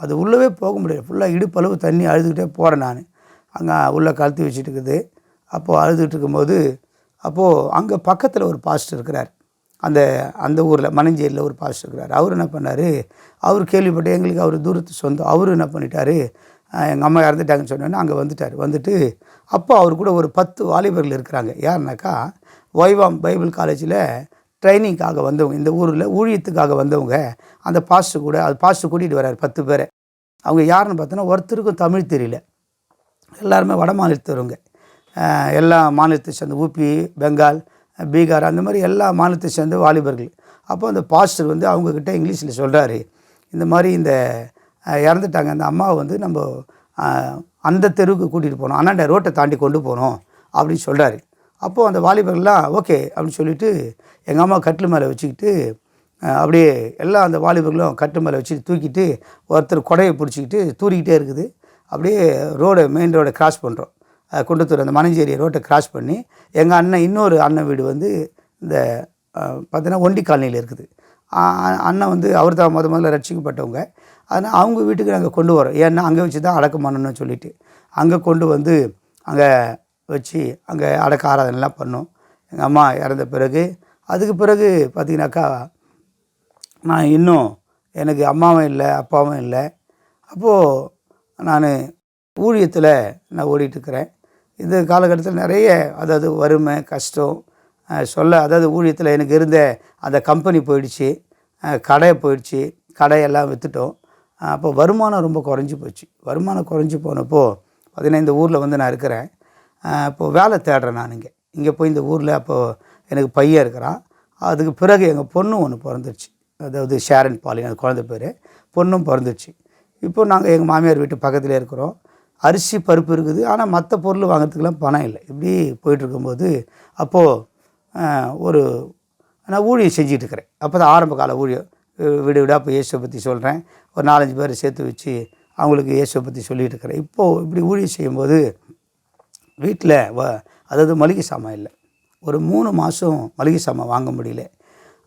அது உள்ளவே போக முடியாது. ஃபுல்லாக இடுப்பளவு தண்ணி அழுதுகிட்டே போகிறேன் நான். அங்கே உள்ளே கழுத்து வச்சுட்டு இருக்குது. அப்போது அழுதுகிட்டு இருக்கும்போது அப்போது அங்கே பக்கத்தில் ஒரு பாஸ்டர் இருக்கிறார். அந்த ஊரில் மணஞ்சேரியில் ஒரு பாஸ்டர் இருக்கிறார். அவர் என்ன பண்ணார், அவர் கேள்விப்பட்டு எங்களுக்கு அவர் தூரத்து சொந்தம். அவர் என்ன பண்ணிட்டார், எங்கள் அம்மா இறந்துட்டாங்கன்னு சொன்னோன்னே அங்கே வந்துட்டார். வந்துட்டு அப்போ அவர் கூட ஒரு 10 வாலிபர்கள் இருக்கிறாங்க. யாருனாக்கா வைவாம் பைபிள் காலேஜில் ட்ரைனிங்காக வந்தவங்க, இந்த ஊரில் ஊழியத்துக்காக வந்தவங்க. அந்த பாஸ்டர் கூட்டிகிட்டு வர்றார் 10 பேரை. அவங்க யாருன்னு பார்த்தோன்னா ஒருத்தருக்கும் தமிழ் தெரியல. எல்லாருமே வட மாநிலத்தவங்க. எல்லா மாநிலத்தை சேர்ந்த ஊபி, பெங்கால், பீகார் அந்த மாதிரி எல்லா மாநிலத்தை சேர்ந்த வாலிபர்கள். அப்போ அந்த பாஸ்டர் அவங்கக்கிட்ட இங்கிலீஷில் சொல்கிறாரு, இந்த மாதிரி இந்த இறந்துட்டாங்க அந்த அம்மாவை நம்ம அந்த தெருவுக்கு கூட்டிகிட்டு போகணும், அண்ணாண்ட ரோட்டை தாண்டி கொண்டு போகணும் அப்படின்னு சொல்கிறாரு. அப்போது அந்த வாலிபர்கள்லாம் ஓகே அப்படின்னு சொல்லிவிட்டு எங்கள் அம்மா கட்டில் மேலே வச்சுக்கிட்டு அப்படியே எல்லாம் அந்த வாலிபர்களும் கட்டு மேலே வச்சுட்டு தூக்கிட்டு ஒருத்தர் கொடையை பிடிச்சிக்கிட்டு தூரிக்கிட்டே இருக்குது. அப்படியே மெயின் ரோடை கிராஸ் பண்ணுறோம். குன்றத்தூர் அந்த மணஞ்சேரி ரோட்டை கிராஸ் பண்ணி எங்கள் அண்ணன் இன்னொரு அண்ணன் வீடு இந்த பார்த்தீங்கன்னா ஒண்டி காலனியில் இருக்குது. அண்ணன் அவர் தான் முதல்ல ரட்சிக்கப்பட்டவங்க. அதனால் அவங்க வீட்டுக்கு நாங்கள் கொண்டு வரோம். ஏன்னா அங்கே வச்சு தான் அடக்கம் பண்ணணும்னு சொல்லிவிட்டு அங்கே கொண்டு அங்கே வச்சு அங்கே அடக்க ஆராதனைலாம் பண்ணோம். எங்கள் அம்மா இறந்த பிறகு அதுக்கு பிறகு பார்த்திங்கனாக்கா நான் இன்னும் எனக்கு அம்மாவும் இல்லை அப்பாவும் இல்லை. அப்போது நான் ஊழியத்தில் நான் ஓடிட்டுருக்கிறேன். இந்த காலகட்டத்தில் நிறைய அதாவது வறுமை கஷ்டம் அதாவது ஊழியத்தில் எனக்கு இருந்த அந்த கம்பெனி போயிடுச்சு, கடை போயிடுச்சு, கடையெல்லாம் விற்றுட்டோம். அப்போ வருமானம் ரொம்ப குறைஞ்சி போச்சு. வருமானம் குறைஞ்சி போனப்போ பார்த்திங்கன்னா இந்த ஊரில் நான் இருக்கிறேன். இப்போது வேலை தேடுறேன் நான் இங்கே போய் இந்த ஊரில் அப்போது எனக்கு பையன் இருக்கிறான். அதுக்கு பிறகு எங்கள் பொண்ணு ஒன்று பிறந்துருச்சு. அதாவது ஷேரன் பாலின் அந்த குழந்தை பேர். பொண்ணும் பிறந்துருச்சு. இப்போ நாங்கள் எங்கள் மாமியார் வீட்டு பக்கத்தில் இருக்கிறோம். அரிசி பருப்பு இருக்குது, ஆனால் மற்ற பொருள் வாங்கிறதுக்கெலாம் பணம் இல்லை. இப்படி போயிட்டுருக்கும்போது அப்போது நான் ஊழியம் செஞ்சிட்ருக்கிறேன். அப்போ தான் ஆரம்ப கால ஊழியம் வீடு வீடாக இப்போ இயேசுவை பற்றி சொல்கிறேன். ஒரு 4-5 பேரை சேர்த்து வச்சு அவங்களுக்கு இயேசுவை பற்றி சொல்லிகிட்டு இருக்கிறேன். இப்போது இப்படி ஊழியம் செய்யும்போது வீட்டில் அதாவது மளிகை சாமான் இல்லை. ஒரு 3 மாதம் மளிகை சாமான் வாங்க முடியல.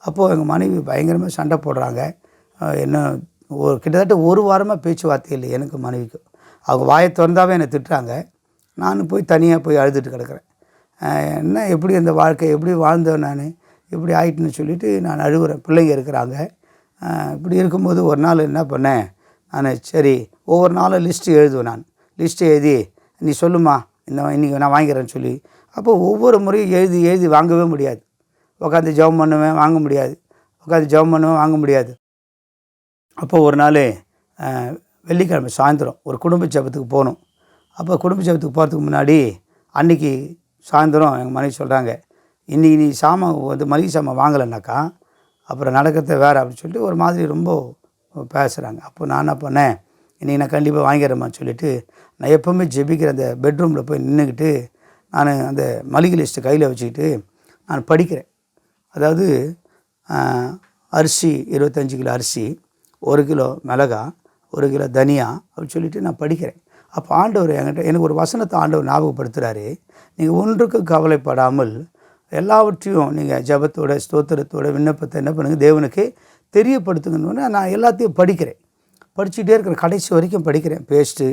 அப்போது எங்கள் மனைவி பயங்கரமாக சண்டை போடுறாங்க. என்ன கிட்டத்தட்ட 1 வாரமாக பேச்சுவார்த்தை இல்லை எனக்கு மனைவிக்கும். அவங்க வாயை திறந்தாவே என்னை திட்டுறாங்க. நான் போய் தனியாக போய் அழுதுட்டு கிடக்கிறேன். என்ன எப்படி அந்த வாழ்க்கை எப்படி வாழ்ந்தேன் நான், இப்படி ஆகிட்டுன்னு சொல்லிவிட்டு நான் அழுகுறேன். பிள்ளைங்க இருக்கிறாங்க. இப்படி இருக்கும்போது ஒரு நாள் என்ன பண்ணேன், நான் சரி ஒவ்வொரு நாளும் லிஸ்ட்டு எழுதுவேன். நான் லிஸ்ட்டு எழுதி நீ சொல்லுமா இன்றைக்கி நான் வாங்கிறேன்னு சொல்லி. அப்போது ஒவ்வொரு முறையும் எழுதி வாங்கவே முடியாது. உட்காந்து ஜெபம் பண்ணுவேன், வாங்க முடியாது. உட்காந்து ஜெபம் பண்ணுவேன், வாங்க முடியாது. அப்போது ஒரு நாள் வெள்ளிக்கிழமை சாயந்தரம் ஒரு குடும்ப ஜெபத்துக்கு போகணும். அப்போ குடும்ப ஜெபத்துக்கு போகிறதுக்கு முன்னாடி அன்றைக்கி சாயந்தரம் எங்கள் மனைவி சொல்கிறாங்க, இன்றைக்கி நீ மளிகை சாமான் வாங்கலைன்னாக்கா அப்புறம் நடக்கிறத வேறு அப்படின்னு சொல்லிட்டு ஒரு மாதிரி ரொம்ப பேசுகிறாங்க. அப்போ நான் என்ன பண்ணேன், இன்றைக்கி நான் கண்டிப்பாக வாங்கிடுறேம்மான்னு சொல்லிவிட்டு நான் எப்போவுமே ஜெபிக்கிற அந்த பெட்ரூமில் போய் நின்றுக்கிட்டு நான் அந்த மளிகை லிஸ்ட்டு கையில் வச்சுக்கிட்டு நான் படிக்கிறேன். அதாவது அரிசி 25 கிலோ அரிசி, 1 கிலோ மிளகா, 1 கிலோ தனியா அப்படின்னு சொல்லிட்டு நான் படிக்கிறேன். அப்போ ஆண்டவர் எனக்கு ஒரு வசனத்தை ஆண்டவர் ஞாபகப்படுத்துகிறாரு. நீங்கள் ஒன்றுக்கும் கவலைப்படாமல் எல்லாவற்றையும் நீங்கள் ஜெபத்தோட, ஸ்தோத்திரத்தோட, விண்ணப்பத்தை என்ன பண்ணுங்கள், தேவனுக்கு தெரியப்படுத்துங்கன்னு நான் எல்லாத்தையும் படிக்கிறேன். படிச்சுட்டே இருக்கிறேன், கடைசி வரைக்கும் படிக்கிறேன். பேஸ்ட்டு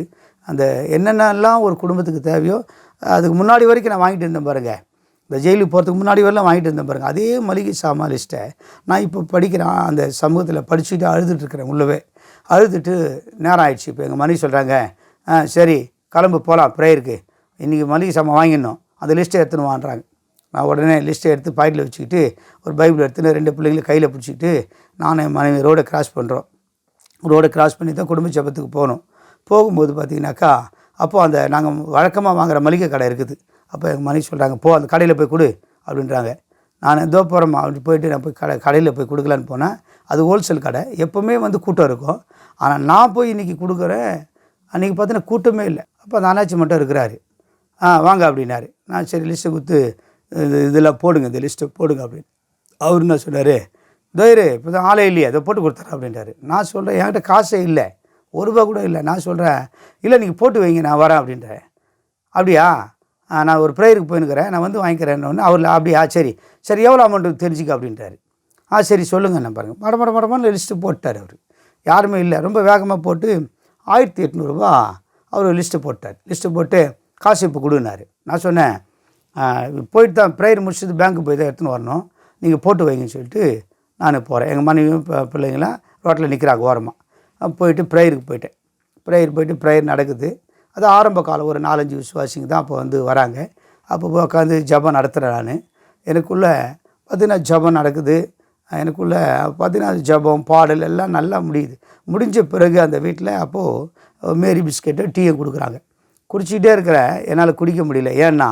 அந்த என்னென்னலாம் ஒரு குடும்பத்துக்கு தேவையோ அதுக்கு முன்னாடி வரைக்கும் நான் வாங்கிட்டு இருந்தேன் பாருங்கள். இந்த ஜெயிலுக்கு போகிறதுக்கு முன்னாடி வரலாம் வாங்கிட்டு இருந்தேன் பாருங்கள். அதே மளிகை சாமான் லிஸ்ட்டை நான் இப்போ படிக்கிறேன். அந்த சமூகத்தில் படிச்சுட்டு அழுதுட்டுருக்கிறேன். உள்ளவே அழுதுட்டு நேரம் ஆயிடுச்சு. இப்போ எங்கள் மனைவி சொல்கிறாங்க, சரி கிளம்பு போகலாம் ப்ரேயருக்கு, இன்றைக்கி மளிகை சாமான் வாங்கிடணும், அந்த லிஸ்ட்டை எடுத்துன்னு வான்றாங்க. நான் உடனே லிஸ்ட்டை எடுத்து பாக்கெட்டில் வச்சுக்கிட்டு ஒரு பைபிள் எடுத்துன்னு 2 பிள்ளைங்களும் கையில் பிடிச்சிக்கிட்டு நான் என் மனைவி ரோடை கிராஸ் பண்ணுறோம். ரோடை கிராஸ் பண்ணி தான் குடும்ப ஜெபத்துக்கு போகணும். போகும்போது பார்த்திங்கனாக்கா அப்போது அந்த நாங்கள் வழக்கமாக வாங்குகிற மளிகை கடை இருக்குது. அப்போ எங்கள் மனைவி சொல்கிறாங்க, போ அந்த கடையில் போய் கொடு அப்படின்றாங்க. நான் ஏதோ போகிறேம்மா அப்படி போயிட்டு நான் போய் கடையில் போய் கொடுக்கலான்னு போனேன். அது ஹோல்சேல் கடை, எப்போவுமே வந்து கூட்டம் இருக்கும். ஆனால் நான் போய் இன்றைக்கி கொடுக்குறேன், அன்றைக்கி பார்த்தீங்கன்னா கூட்டமே இல்லை. அப்போ அந்த அண்ணாச்சி மட்டும் இருக்கிறாரு. வாங்க அப்படின்னாரு. நான் சரி லிஸ்ட்டை கொடுத்து இதெல்லாம் போடுங்க, இந்த லிஸ்ட்டை போடுங்க அப்படின்னு. அவர் என்ன சொன்னார், தோயிரு இப்போ தான் ஆளே இல்லையே, அதை போட்டு கொடுத்துறேன் அப்படின்றாரு. நான் சொல்கிறேன், என்கிட்ட காசே இல்லை, ₹1 கூட இல்லை. நான் சொல்கிறேன், இல்லை நீங்கள் போட்டு வைங்க நான் வரேன் அப்படின்றேன். அப்படியா, நான் ஒரு ப்ரேயருக்கு போயின்னுக்கிறேன், நான் வந்து வாங்கிக்கிறேன்னு. அவர் அப்படியா, சரி சரி எவ்வளோ அமௌண்ட்டு தெரிஞ்சுக்க அப்படின்றாரு. சரி சொல்லுங்கள். நான் பாருங்கள் மடமான லிஸ்ட்டு போட்டார் அவர். யாருமே இல்லை, ரொம்ப வேகமாக போட்டு ₹1800 அவர் லிஸ்ட்டு போட்டார். லிஸ்ட்டு போட்டு காசு இப்போ கொடுனாரு. நான் சொன்னேன், போயிட்டு தான் ப்ரேயர் முடிச்சுட்டு பேங்க்கு போய் தான் எடுத்துன்னு வரணும், நீங்கள் போட்டு வைங்கன்னு சொல்லிட்டு நான் போகிறேன். எங்கள் மனைவியும் பிள்ளைங்களாம் ரோட்டில் நிற்கிறாங்க ஓரமாக. போயிட்டு ப்ரேயருக்கு போயிட்டேன். ப்ரேயர் நடக்குது. அது ஆரம்ப காலம், ஒரு 4-5 விசுவாசிங்க தான் அப்போ வந்து வராங்க. அப்போ போய் உட்காந்து ஜெபம் நடத்துகிறேன் நான். எனக்குள்ளே பார்த்திங்கன்னா ஜெபம் நடக்குது. எனக்குள்ளே பார்த்திங்கன்னா ஜெபம் பாடல் எல்லாம் நல்லா முடிஞ்ச பிறகு அந்த வீட்டில் அப்போது மேரி பிஸ்கெட்டு டீயை கொடுக்குறாங்க. குடிச்சிக்கிட்டே இருக்கிறேன், என்னால் குடிக்க முடியல. ஏன்னா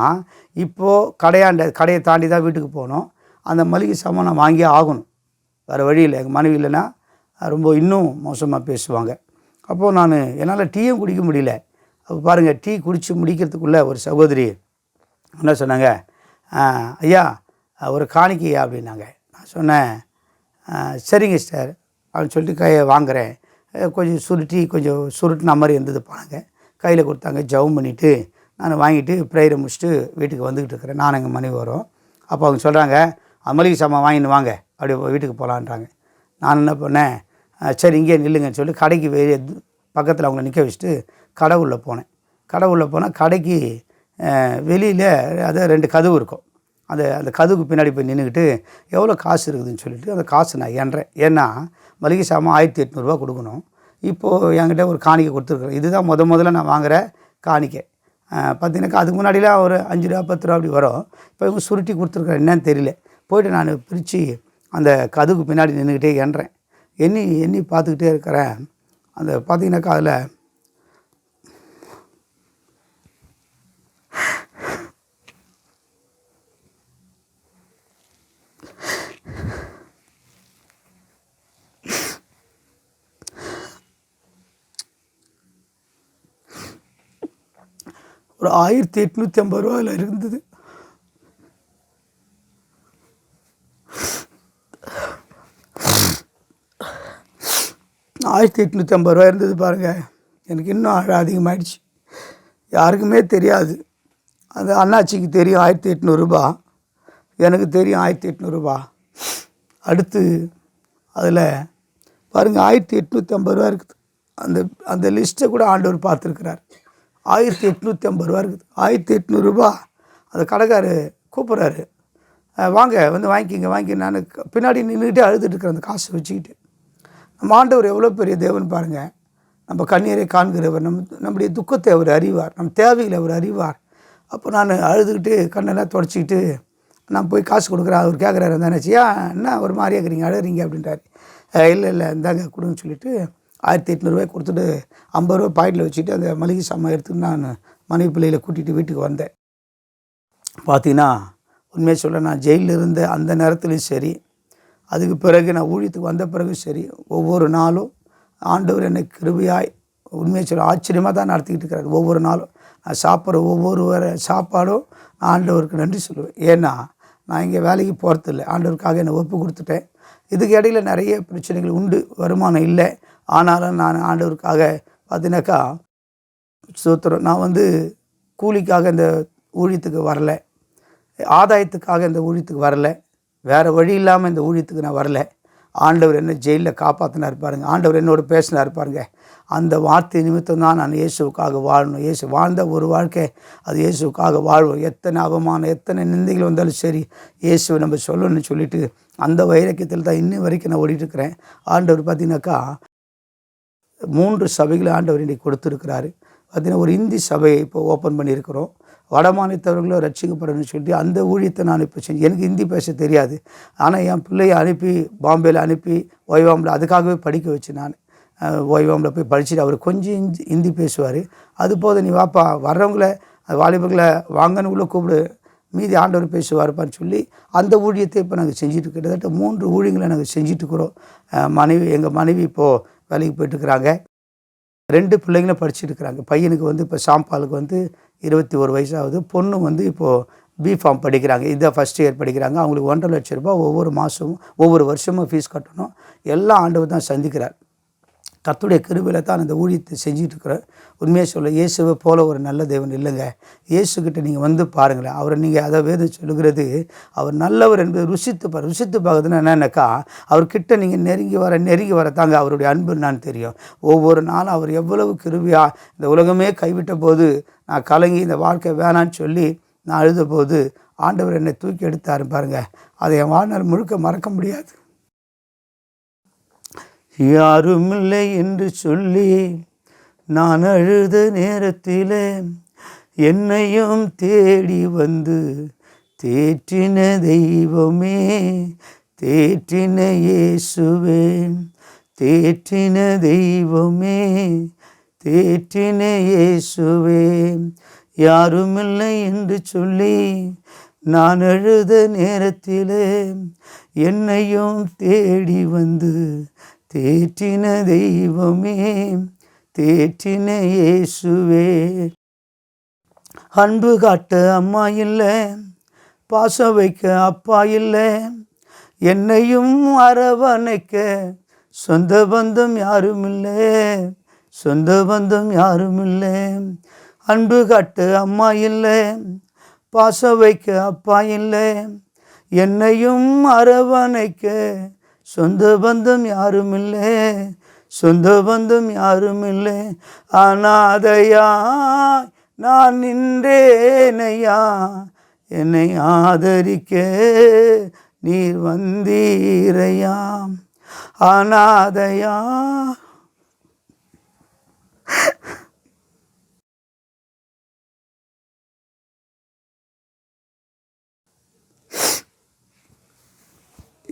இப்போது கடையை தாண்டி தான் வீட்டுக்கு போகணும். அந்த மளிகை சாமான் நான் வாங்கியே ஆகணும், வேறு வழி இல்லை. எங்கள் மனைவி இல்லைன்னா ரொம்ப இன்னும் மோசமாக பேசுவாங்க. அப்போது என்னால் டீயும் குடிக்க முடியல. அப்போ பாருங்கள், டீ குடித்து முடிக்கிறதுக்குள்ளே ஒரு சகோதரி என்ன சொன்னாங்க, ஐயா ஒரு காணிக்கையா அப்படின்னாங்க. நான் சொன்னேன், சரிங்க சார் அப்படின்னு சொல்லிட்டு கையை வாங்குகிறேன். கொஞ்சம் சுருட்டின மாதிரி இருந்தது பாருங்க. கையில் கொடுத்தாங்க. ஜெபம் பண்ணிவிட்டு நான் வாங்கிட்டு ப்ரேயரை முடிச்சுட்டு வீட்டுக்கு வந்துக்கிட்டு இருக்கிறேன். நான் எங்கள் மனைவி வரோம். அப்போ அவங்க சொல்கிறாங்க, மளிகை சாமான் வாங்கின்னு வாங்க, அப்படி வீட்டுக்கு போகலான்றாங்க. நான் என்ன பண்ணேன், சரி இங்கே நில்லுங்கன்னு சொல்லி கடைக்கு பக்கத்தில் அவங்கள நிற்க வச்சுட்டு கடை உள்ளே போனால் கடைக்கு வெளியில் அதை 2 கதவு இருக்கும். அந்த கதவுக்கு பின்னாடி போய் நின்றுக்கிட்டு எவ்வளோ காசு இருக்குதுன்னு சொல்லிட்டு அந்த காசு நான் எண்றேன். ஏன்னா மளிகை சாமான் ₹1800 கொடுக்கணும். இப்போது என்கிட்ட ஒரு காணிக்கை கொடுத்துருக்குறேன். இதுதான் முதல்ல நான் வாங்குகிற காணிக்கை. பார்த்தீங்கன்னாக்கா அதுக்கு முன்னாடிலாம் ஒரு ₹5 ₹10 அப்படி வரும். இப்போ இவங்க சுருட்டி கொடுத்துருக்குறேன், என்னன்னு தெரியல. போய்ட்டு நான் பிரித்து அந்த கதவுக்கு பின்னாடி நின்றுக்கிட்டே எண்றேன். எண்ணி பார்த்துக்கிட்டே இருக்கிறேன். அந்த பார்த்தீங்கன்னாக்கா அதில் ஒரு ₹1850 அதில் இருந்தது. ₹1850 இருந்தது பாருங்கள். எனக்கு இன்னும் அதிகமாகிடுச்சு. யாருக்குமே தெரியாது. அது அண்ணாச்சிக்கு தெரியும் ₹1800, எனக்கு தெரியும் ₹1800. அடுத்து அதில் பாருங்கள் ₹1850 இருக்குது. அந்த லிஸ்ட்டை கூட ஆண்டவர் பார்த்துருக்கிறார். ₹1850 இருக்குது. ₹1800 அந்த கடைக்காரு கூப்பிட்றாரு, வாங்க வந்து வாங்கிக்கிங்க. நான் பின்னாடி நின்றுக்கிட்டே அழுதுட்டு இருக்கிறேன் அந்த காசை வச்சுக்கிட்டு. நம்ம ஆண்டவர் எவ்வளோ பெரிய தேவன் பாருங்கள். நம்ம கண்ணீரை காண்கிறவர், நம்முடைய துக்கத்தை அவர் அறிவார், நம் தேவைகளை அவர் அறிவார். அப்போ நான் அழுதுகிட்டு கண்ணெல்லாம் தொடச்சிக்கிட்டு நான் போய் காசு கொடுக்குறேன். அவர் கேட்குறாரு, தானேச்சியா என்ன ஒரு மாதிரியா இருக்கிறீங்க, அழுறீங்க அப்படின்றாரு. இல்லை இந்தாங்க கொடுன்னு சொல்லிவிட்டு ₹1800 கொடுத்துட்டு ₹50 பாக்கெட்டில் வச்சுட்டு அந்த மளிகை சாமான் எடுத்துன்னு நான் மனைவி பிள்ளைகளை கூட்டிகிட்டு வீட்டுக்கு வந்தேன். பார்த்தீங்கன்னா உண்மையை சொல்ல, நான் ஜெயிலில் இருந்த அந்த நேரத்துலையும் சரி, அதுக்கு பிறகு நான் ஊழியத்துக்கு வந்த பிறகு சரி, ஒவ்வொரு நாளும் ஆண்டவர் என்னை கிருபையாய் உண்மையை சொல்ல ஆச்சரியமாக தான் நடத்திக்கிட்டு இருக்கிறார். ஒவ்வொரு நாளும் நான் சாப்பிட்ற ஒவ்வொரு சாப்பாடும் ஆண்டவருக்கு நன்றி சொல்லுவேன். ஏன்னா நான் இங்கே வேலைக்கு போகிறதில்ல, ஆண்டவருக்காக என்னை ஒப்பு கொடுத்துட்டேன். இதுக்கு இடையில நிறைய பிரச்சனைகள் உண்டு, வருமானம் இல்லை. ஆனாலும் நான் ஆண்டவருக்காக பார்த்தீங்கன்னாக்கா ஸ்தோத்திரம், நான் கூலிக்காக இந்த ஊழியத்துக்கு வரல, ஆதாயத்துக்காக இந்த ஊழியத்துக்கு வரல, வேறு வழி இல்லாமல் இந்த ஊழியத்துக்கு நான் வரல. ஆண்டவர் என்ன ஜெயிலில் காப்பாற்றினார் பாருங்க, ஆண்டவர் என்னோட பேசினார் பாருங்க. அந்த வார்த்தை நிமித்தம் தான் நான் இயேசுவுக்காக வாழணும். இயேசு வாழ்ந்த ஒரு வாழ்க்கை, அது இயேசுவுக்காக வாழ்வோம். எத்தனை அவமானம், எத்தனை நிந்தைகள் வந்தாலும் சரி, இயேசுவை நம்ம சொல்லணும்னு சொல்லிட்டு அந்த வைரக்கியத்தில் தான் இன்னும் வரைக்கும் நான் ஓடிட்டுருக்கிறேன். ஆண்டவர் பார்த்தீங்கன்னாக்கா 3 சபைகளை ஆண்டவர் இன்றைக்கி கொடுத்துருக்கிறாரு. பார்த்தீங்கன்னா ஒரு இந்தி சபையை இப்போ ஓப்பன் பண்ணியிருக்கிறோம். வட மாநிலத்தவர்களும் ரட்சிக்கப்படணும்னு சொல்லிட்டு அந்த ஊழியத்தை நான் இப்போ செஞ்சு, எனக்கு ஹிந்தி பேச தெரியாது. ஆனால் என் பிள்ளையை அனுப்பி பாம்பேயில் அனுப்பி ஓய்வாமில் அதுக்காகவே படிக்க வச்சு நான் ஓய்வாமில் போய் படிச்சுட்டு அவர் கொஞ்சம் ஹிந்தி பேசுவார். அது போதும், நீ வாப்பா, வர்றவங்கள வாலிபர்களை வாங்கன்னு கூப்பிடு, மீதி ஆண்டவர் பேசுவார்ப்பான்னு சொல்லி அந்த ஊழியத்தை இப்போ நாங்கள் செஞ்சுட்டு, கிட்டத்தட்ட 3 ஊழியங்களை நாங்கள் செஞ்சிட்ருக்குறோம். எங்கள் மனைவி இப்போது வேலைக்கு போயிட்டுருக்குறாங்க. 2 பிள்ளைங்களும் படிச்சுட்டுருக்குறாங்க. பையனுக்கு இப்போ சாம்பாலுக்கு 21 வயசாகுது. பொண்ணு இப்போது பிஃபார்ம் படிக்கிறாங்க. இதான் ஃபஸ்ட் இயர் படிக்கிறாங்க. அவங்களுக்கு 1,50,000 ரூபாய் ஒவ்வொரு மாதமும் ஒவ்வொரு வருஷமும் ஃபீஸ் கட்டணும். எல்லாம் ஆண்டவர் தான் சந்திக்கிறார். கர்த்தருடைய கிருபையில் தான் இந்த ஊழியத்தை செஞ்சிட்ருக்கிறேன். உண்மையாக சொல்ல, இயேசுவை போல ஒரு நல்ல தேவன் இல்லைங்க. இயேசுக்கிட்ட நீங்கள் பாருங்களேன். அவரை நீங்கள் அதை வேதம் சொல்லுகிறது, அவர் நல்லவர் என்பது ருசித்து பார்க்குறதுன்னா என்னென்னாக்கா, அவர்கிட்ட நீங்கள் நெருங்கி வர தாங்க அவருடைய அன்பு நான் தெரியும். ஒவ்வொரு நாளும் அவர் எவ்வளவு கிருபையாக, இந்த உலகமே கைவிட்ட போது நான் கலங்கி இந்த வாழ்க்கை வேணான்னு சொல்லி நான் அழுத போது ஆண்டவர் என்னை தூக்கி எடுத்தாரு பாருங்க. அதை என் வாழ்நாள் முழுக்க மறக்க முடியாது. யாருமில்லை என்று சொல்லி நான் அழுத நேரத்திலே என்னையும் தேடி தேற்றின தெய்வமே, தேற்றின இயேசுவே, தேற்றின தெய்வமே, தேற்றின இயேசுவே. யாருமில்லை என்று சொல்லி நான் அழுத நேரத்திலே என்னையும் தேடி தேற்றின தெய்வமே, தேற்றின இயேசுவே. அன்பு காட்ட அம்மா இல்லை, பாசம் வைக்க அப்பா இல்லை, என்னையும் அரவணைக்க சொந்த பந்தம் யாருமில்லை, சொந்த பந்தம் யாருமில்லை. அன்பு காட்ட அம்மா இல்லை, பாசம் வைக்க அப்பா இல்லை, என்னையும் அரவணைக்க சொந்த பந்தம் யாருமில்லை, சொந்த பந்தம் யாருமில்லை. அனாதையாய் நான் நின்றேனையா, என்னை ஆதரிக்க நீர் வந்தீரையா. அனாதையா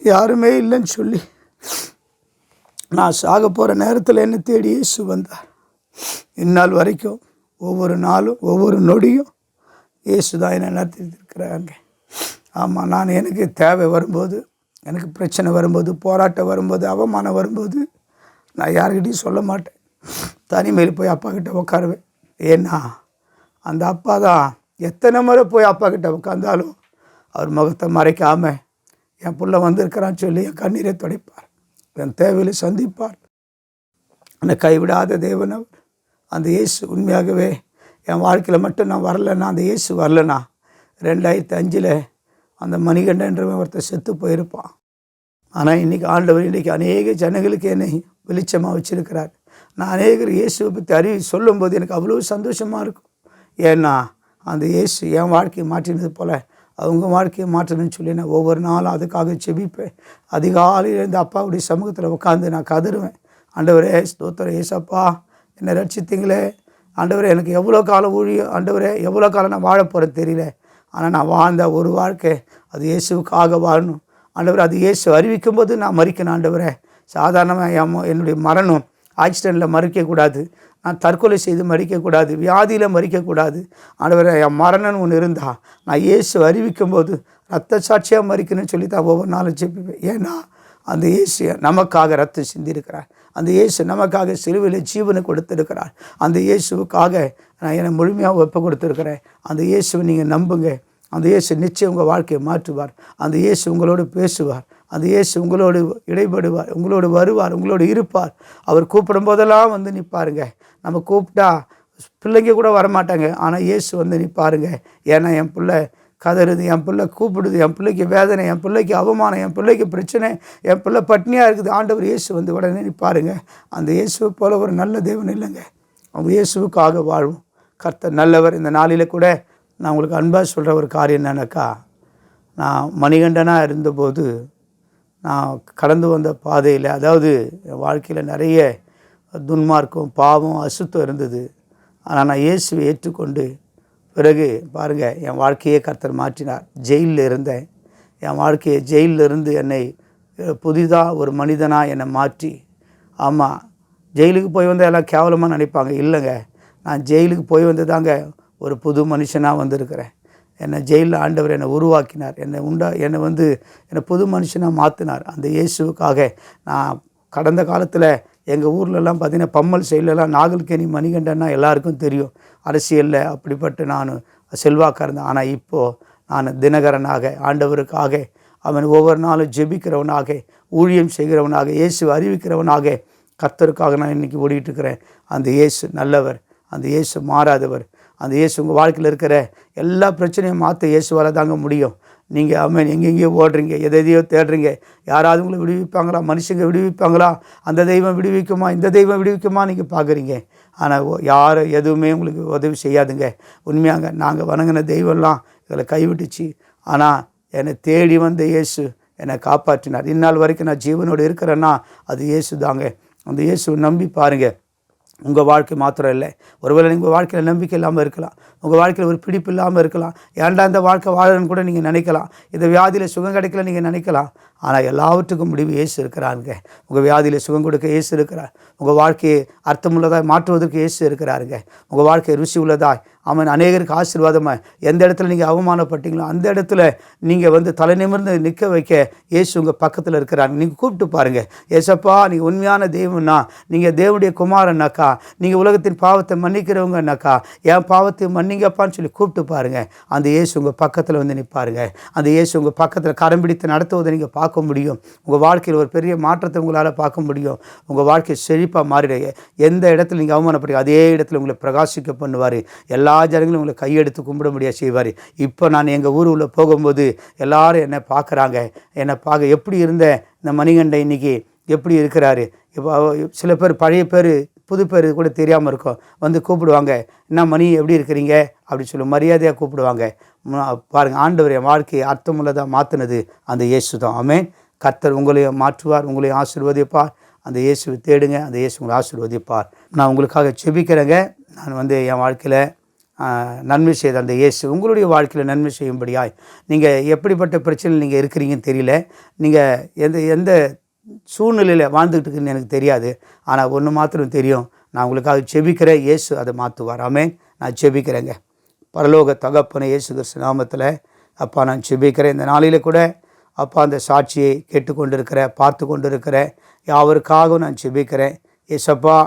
யாருமே இல்லைன்னு சொல்லி நான் சாக போகிற நேரத்தில் என்னை தேடி இயேசு வந்தார். இந்நாள் வரைக்கும் ஒவ்வொரு நாளும் ஒவ்வொரு நொடியும் இயேசு தான் என்னை நடத்திருக்கிறாங்க. ஆமாம், நான் எனக்கு தேவை வரும்போது, எனக்கு பிரச்சனை வரும்போது, போராட்டம் வரும்போது, அவமானம் வரும்போது நான் யாருக்கிட்டையும் சொல்ல மாட்டேன். தனிமையில் போய் அப்பா கிட்ட உட்காருவேன். ஏன்னா அந்த அப்பா தான் எத்தனை முறை போய் அப்பா கிட்ட உட்காந்தாலும் அவர் முகத்தை மறைக்காமல் என் பிள்ளை வந்திருக்கிறான்னு சொல்லி என் கண்ணீரை துடைப்பார், என் தேவையில் சந்திப்பார். என்னை கைவிடாத தேவன் அவர். அந்த இயேசு உண்மையாகவே என் வாழ்க்கையில் மட்டும் நான் வரலைன்னா, அந்த இயேசு வரலனா 2005 அந்த மணிகண்டன்றவன் ஒருத்தர் செத்து போயிருப்பான். ஆனால் இன்றைக்கி ஆண்டவர் இன்றைக்கி அநேக ஜனங்களுக்கு என்னை வெளிச்சமாக வச்சுருக்கிறார். நான் அநேகர் இயேசுவை பற்றி சொல்லும்போது எனக்கு அவ்வளோ சந்தோஷமாக இருக்கும். ஏன்னா அந்த இயேசு என் வாழ்க்கையை மாற்றினது போல் அவங்க வாழ்க்கையை மாற்றணும்னு சொல்லி நான் ஒவ்வொரு நாளும் அதுக்காக செபிப்பேன். அதிகாலையிலேருந்து அப்பாவுடைய சமூகத்தில் உட்காந்து நான் கதறுவேன். ஆண்டவரே ஸ்தோத்திரம் ஏசப்பா, என்னை ரட்சித்தீங்களே ஆண்டவரே, எனக்கு எவ்வளோ காலம் ஊழியம் ஆண்டவரே, எவ்வளோ காலம் நான் வாழ போகிறேன்னு தெரியல. ஆனால் நான் வாழ்ந்த ஒரு வாழ்க்கை அது இயேசுவுக்காக வாழணும் ஆண்டவரே. அது இயேசு அறிவிக்கும் போது நான் மறிக்கணும் ஆண்டவரே. சாதாரணமாக என்னுடைய மரணம் ஆக்சிடெண்ட்டில் மறிக்கக்கூடாது, நான் தற்கொலை செய்து மறிக்கக்கூடாது, வியாதியில் மறிக்கக்கூடாது ஆண்டவரே. என் மரணம்னு ஒன்று இருந்தால் நான் இயேசு அறிவிக்கும் போது ரத்த சாட்சியாக மறிக்கணும்னு சொல்லி தான் ஒவ்வொரு நாளும் ஜெபிப்பேன். ஏன்னா அந்த இயேசு நமக்காக ரத்தம் சிந்திருக்கிறார், அந்த இயேசு நமக்காக சிலுவையில் ஜீவனை கொடுத்துருக்கிறார். அந்த இயேசுவுக்காக நான் என்னை முழுமையாக ஒப்பு கொடுத்துருக்கிறேன். அந்த இயேசுவை நீங்கள் நம்புங்க. அந்த இயேசு நிச்சயம் உங்கள் வாழ்க்கையை மாற்றுவார். அந்த இயேசு உங்களோடு பேசுவார். அந்த இயேசு உங்களோடு இடைப்படுவார், உங்களோடு வருவார், உங்களோடு இருப்பார். அவர் கூப்பிடும் போதெல்லாம் வந்து நிற்பாருங்க. நம்ம கூப்பிட்டா பிள்ளைங்க கூட வரமாட்டாங்க, ஆனால் இயேசு வந்து நிற்பாருங்க. ஏன்னா என் பிள்ளை கதறுது, என் பிள்ளை கூப்பிடுது, என் பிள்ளைக்கு வேதனை, என் பிள்ளைக்கு அவமானம், என் பிள்ளைக்கு பிரச்சனை, என் பிள்ளை பட்னியாக இருக்குது. ஆண்டவர் இயேசு வந்து உடனே நிற்பாருங்க. அந்த இயேசுவை போல ஒரு நல்ல தேவன் இல்லைங்க. அவங்க இயேசுவுக்காக வாழும். கர்த்தர் நல்லவர். இந்த நாளில் கூட நான் உங்களுக்கு அன்பாக சொல்கிற ஒரு காரியம் என்னன்னாக்கா, நான் மணிகண்டனாக இருந்தபோது நான் கடந்து வந்த பாதையில், அதாவது என் வாழ்க்கையில் நிறைய துன்மார்க்கம், பாவம், அசுத்தம் இருந்தது. ஆனால் நான் இயேசுவை ஏற்றுக்கொண்டு பிறகு பாருங்கள், என் வாழ்க்கையே கர்த்தர் மாற்றினார். ஜெயிலில் இருந்தேன். என் வாழ்க்கையை ஜெயிலில் இருந்து என்னை புதிதாக ஒரு மனிதனாக என்னை மாற்றி, ஆமாம், ஜெயிலுக்கு போய் வந்தால் எல்லாம் கேவலமாக நினைப்பாங்க. இல்லைங்க, நான் ஜெயிலுக்கு போய் வந்து தாங்க ஒரு புது மனுஷனாக வந்திருக்கிறேன். என்னை ஜெயிலில் ஆண்டவர் என்னை உருவாக்கினார். என்னை புது மனுஷனாக மாற்றினார். அந்த இயேசுவுக்காக நான் கடந்த காலத்தில் எங்கள் ஊர்லெலாம் பார்த்திங்கன்னா, பம்மல் சைட்லலாம் நாகல்கேணி மணிகண்டன்னா எல்லாருக்கும் தெரியும். அரசியலில் அப்படிப்பட்ட நான் செல்வாக்காக இருந்தேன். ஆனால் இப்போது நான் தினகரனாக, ஆண்டவருக்காக அவன் ஒவ்வொரு நாளும் ஜெபிக்கிறவனாக, ஊழியம் செய்கிறவனாக, இயேசு அறிவிக்கிறவனாக, கர்த்தருக்காக நான் இன்றைக்கி ஓடிட்டுருக்கிறேன். அந்த இயேசு நல்லவர். அந்த இயேசு மாறாதவர். அந்த இயேசு உங்கள் வாழ்க்கையில் இருக்கிற எல்லா பிரச்சனையும் மாற்ற இயேசுவால் தாங்க முடியும். நீங்கள் எங்கெங்கேயோ ஓடுறீங்க, எதையோ தேடுறீங்க. யாராவது உங்களை விடுவிப்பாங்களா? மனுஷங்க விடுவிப்பாங்களா? அந்த தெய்வம் விடுவிக்குமா, இந்த தெய்வம் விடுவிக்குமா நீங்கள் பார்க்குறீங்க. ஆனால் யாரும் எதுவுமே உங்களுக்கு உதவி செய்யாதுங்க. உண்மையாங்க, நாங்கள் வணங்கின தெய்வம்லாம் இதில் கைவிட்டுச்சு. ஆனால் என்னை தேடி வந்த இயேசு என்னை காப்பாற்றினார். இந்நாள் வரைக்கும் நான் ஜீவனோடு இருக்கிறேன்னா அது இயேசு தாங்க. அந்த இயேசுவை நம்பி பாருங்கள். உங்கள் வாழ்க்கை மாத்திரம் இல்லை, ஒருவேளை நீங்கள் வாழ்க்கையில் நம்பிக்கை இல்லாமல் இருக்கலாம், உங்கள் வாழ்க்கையில் ஒரு பிடிப்பு இல்லாமல் இருக்கலாம். ஏன்டா இந்த வாழ்க்கை வாழணும்னு கூட நீங்கள் நினைக்கலாம். இந்த வியாதியில் சுகம் கிடைக்கல நீங்கள் நினைக்கலாம். ஆனால் எல்லாவற்றுக்கும் முடிவு இயேசு இருக்கிறாருங்க. உங்கள் வியாதியில் சுகம் கொடுக்க இயேசு இருக்கிறார். உங்கள் வாழ்க்கையை அர்த்தமுள்ளதாய் மாற்றுவதற்கு இயேசு இருக்கிறாருங்க. உங்கள் வாழ்க்கையை ருசி உள்ளதாய், அவன் அநேகருக்கு ஆசீர்வாதமாக, எந்த இடத்துல நீங்கள் அவமானப்பட்டீங்களோ அந்த இடத்துல நீங்கள் தலை நிமிர்ந்து நிற்க வைக்க இயேசு உங்கள் பக்கத்தில் இருக்கிறாங்க. நீங்கள் கூப்பிட்டு பாருங்கள், ஏசப்பா நீங்கள் உண்மையான தெய்வம்னா, நீங்கள் தேவனுடைய குமாரனாக்கா, நீங்கள் உலகத்தின் பாவத்தை மன்னிக்கிறவங்கனாக்கா, என் பாவத்தை மன்னிங்கப்பான்னு சொல்லி கூப்பிட்டு பாருங்கள். அந்த இயேசு உங்கள் பக்கத்தில் நிற்பாருங்க. அந்த இயேசு உங்கள் பக்கத்தில் கரம் பிடித்து நடத்துவதை நீங்கள் பார்க்க முடியும். உங்கள் வாழ்க்கையில் ஒரு பெரிய மாற்றத்தை உங்களால் பார்க்க முடியும். உங்கள் வாழ்க்கை செழிப்பாக மாறிட, எந்த இடத்துல நீங்கள் அவமானப்படுங்க அதே இடத்துல உங்களை பிரகாசிக்க பண்ணுவார். எல்லா ஜனங்களும் உங்களை கையெடுத்து கும்பிட முடியாது செய்வார். இப்போ நான் எங்கள் ஊர் உள்ள போகும்போது எல்லாரும் என்னை பார்க்குறாங்க. என்னை பார்க்க எப்படி இருந்த இந்த மணிகண்டன் இன்றைக்கி எப்படி இருக்கிறாரு. இப்போ சில பேர் பழைய பேர் புது பேர் கூட தெரியாமல் இருக்கும், கூப்பிடுவாங்க, என்ன மணி எப்படி இருக்கிறீங்க அப்படி சொல்லி மரியாதையாக கூப்பிடுவாங்க. பாருங்கள், ஆண்டவர் என் வாழ்க்கையை அர்த்தமுள்ளதாக மாற்றினது அந்த இயேசு தான். ஆமென். கர்த்தர் உங்களையும் மாற்றுவார், உங்களையும் ஆசீர்வதிப்பார். அந்த இயேசுவை தேடுங்க, அந்த இயேசு உங்களை ஆசீர்வதிப்பார். நான் உங்களுக்காக செபிக்கிறேங்க. நான் என் வாழ்க்கையில் நன்மை செய்த அந்த இயேசு உங்களுடைய வாழ்க்கையில் நன்மை செய்யும்படியாய், நீங்கள் எப்படிப்பட்ட பிரச்சனையில் நீங்கள் இருக்கிறீங்கன்னு தெரியல, நீங்கள் எந்த சூழ்நிலையில் வாழ்ந்துக்கிட்டு இருக்குன்னு எனக்கு தெரியாது. ஆனால் ஒன்று மாத்திரம் தெரியும், நான் உங்களுக்காக செபிக்கிறேன், இயேசு அதை மாற்றுவார். ஆமென். நான் செபிக்கிறேங்க. பரலோக தகப்பனை இயேசு கிறிஸ்து நாமத்தில் அப்பா நான் செபிக்கிறேன். இந்த நாளில் கூட அப்பா அந்த சாட்சியை கேட்டுக்கொண்டிருக்கிற, பார்த்து கொண்டிருக்கிற யாவருக்காகவும் நான் செபிக்கிறேன். ஏசப்பா,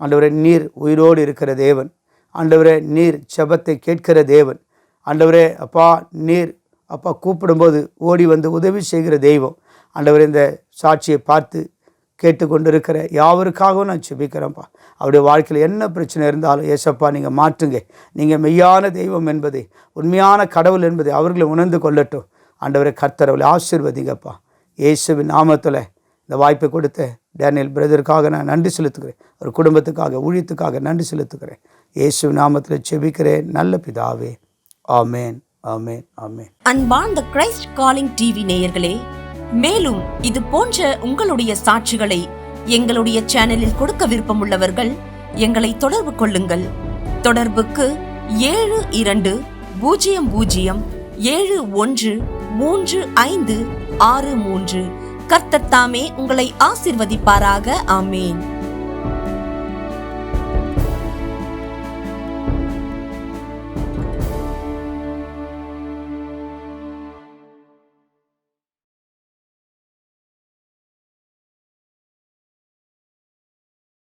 ஆண்டவரே நீர் உயிரோடு இருக்கிற தேவன். ஆண்டவரே நீர் ஜெபத்தை கேட்கிற தேவன். ஆண்டவரே அப்பா, நீர் அப்பா கூப்பிடும்போது ஓடி வந்து உதவி செய்கிற தெய்வம். ஆண்டவரே இந்த சாட்சியை பார்த்து கேட்டுக்கொண்டிருக்கிற யாவருக்காகவும் நான் செபிக்கிறேன்ப்பா. அவருடைய வாழ்க்கையில் என்ன பிரச்சனை இருந்தாலும் ஏசப்பா நீங்கள் மாற்றுங்க. நீங்கள் மெய்யான தெய்வம் என்பதை, உண்மையான கடவுள் என்பதை அவர்களை உணர்ந்து கொள்ளட்டும். ஆண்டவரை கர்த்தர் அவளை ஆசீர்வதிங்கப்பா. இயேசுவின் நாமத்தில் இந்த வாய்ப்பை கொடுத்த டேனியல் பிரதருக்காக நான் நன்றி செலுத்துகிறேன். ஒரு குடும்பத்துக்காக, ஊழியத்துக்காக நன்றி செலுத்துகிறேன். இயேசுவின் நாமத்தில் செபிக்கிறேன் நல்ல பிதாவே. ஆமேன், ஆமேன், ஆமேன். அன்பார்ந்த கிரைஸ்ட் காலிங் டிவி நேயர்களே, மேலும் இது போன்ற உங்களுடைய சாட்சிகளை எங்களுடைய சேனலில் கொடுக்க விருப்பமுள்ளவர்கள் எங்களை தொடர்பு கொள்ளுங்கள். தொடர்புக்கு 7200713563. கர்த்தர் தாமே உங்களை ஆசீர்வதிப்பாராக. ஆமேன்.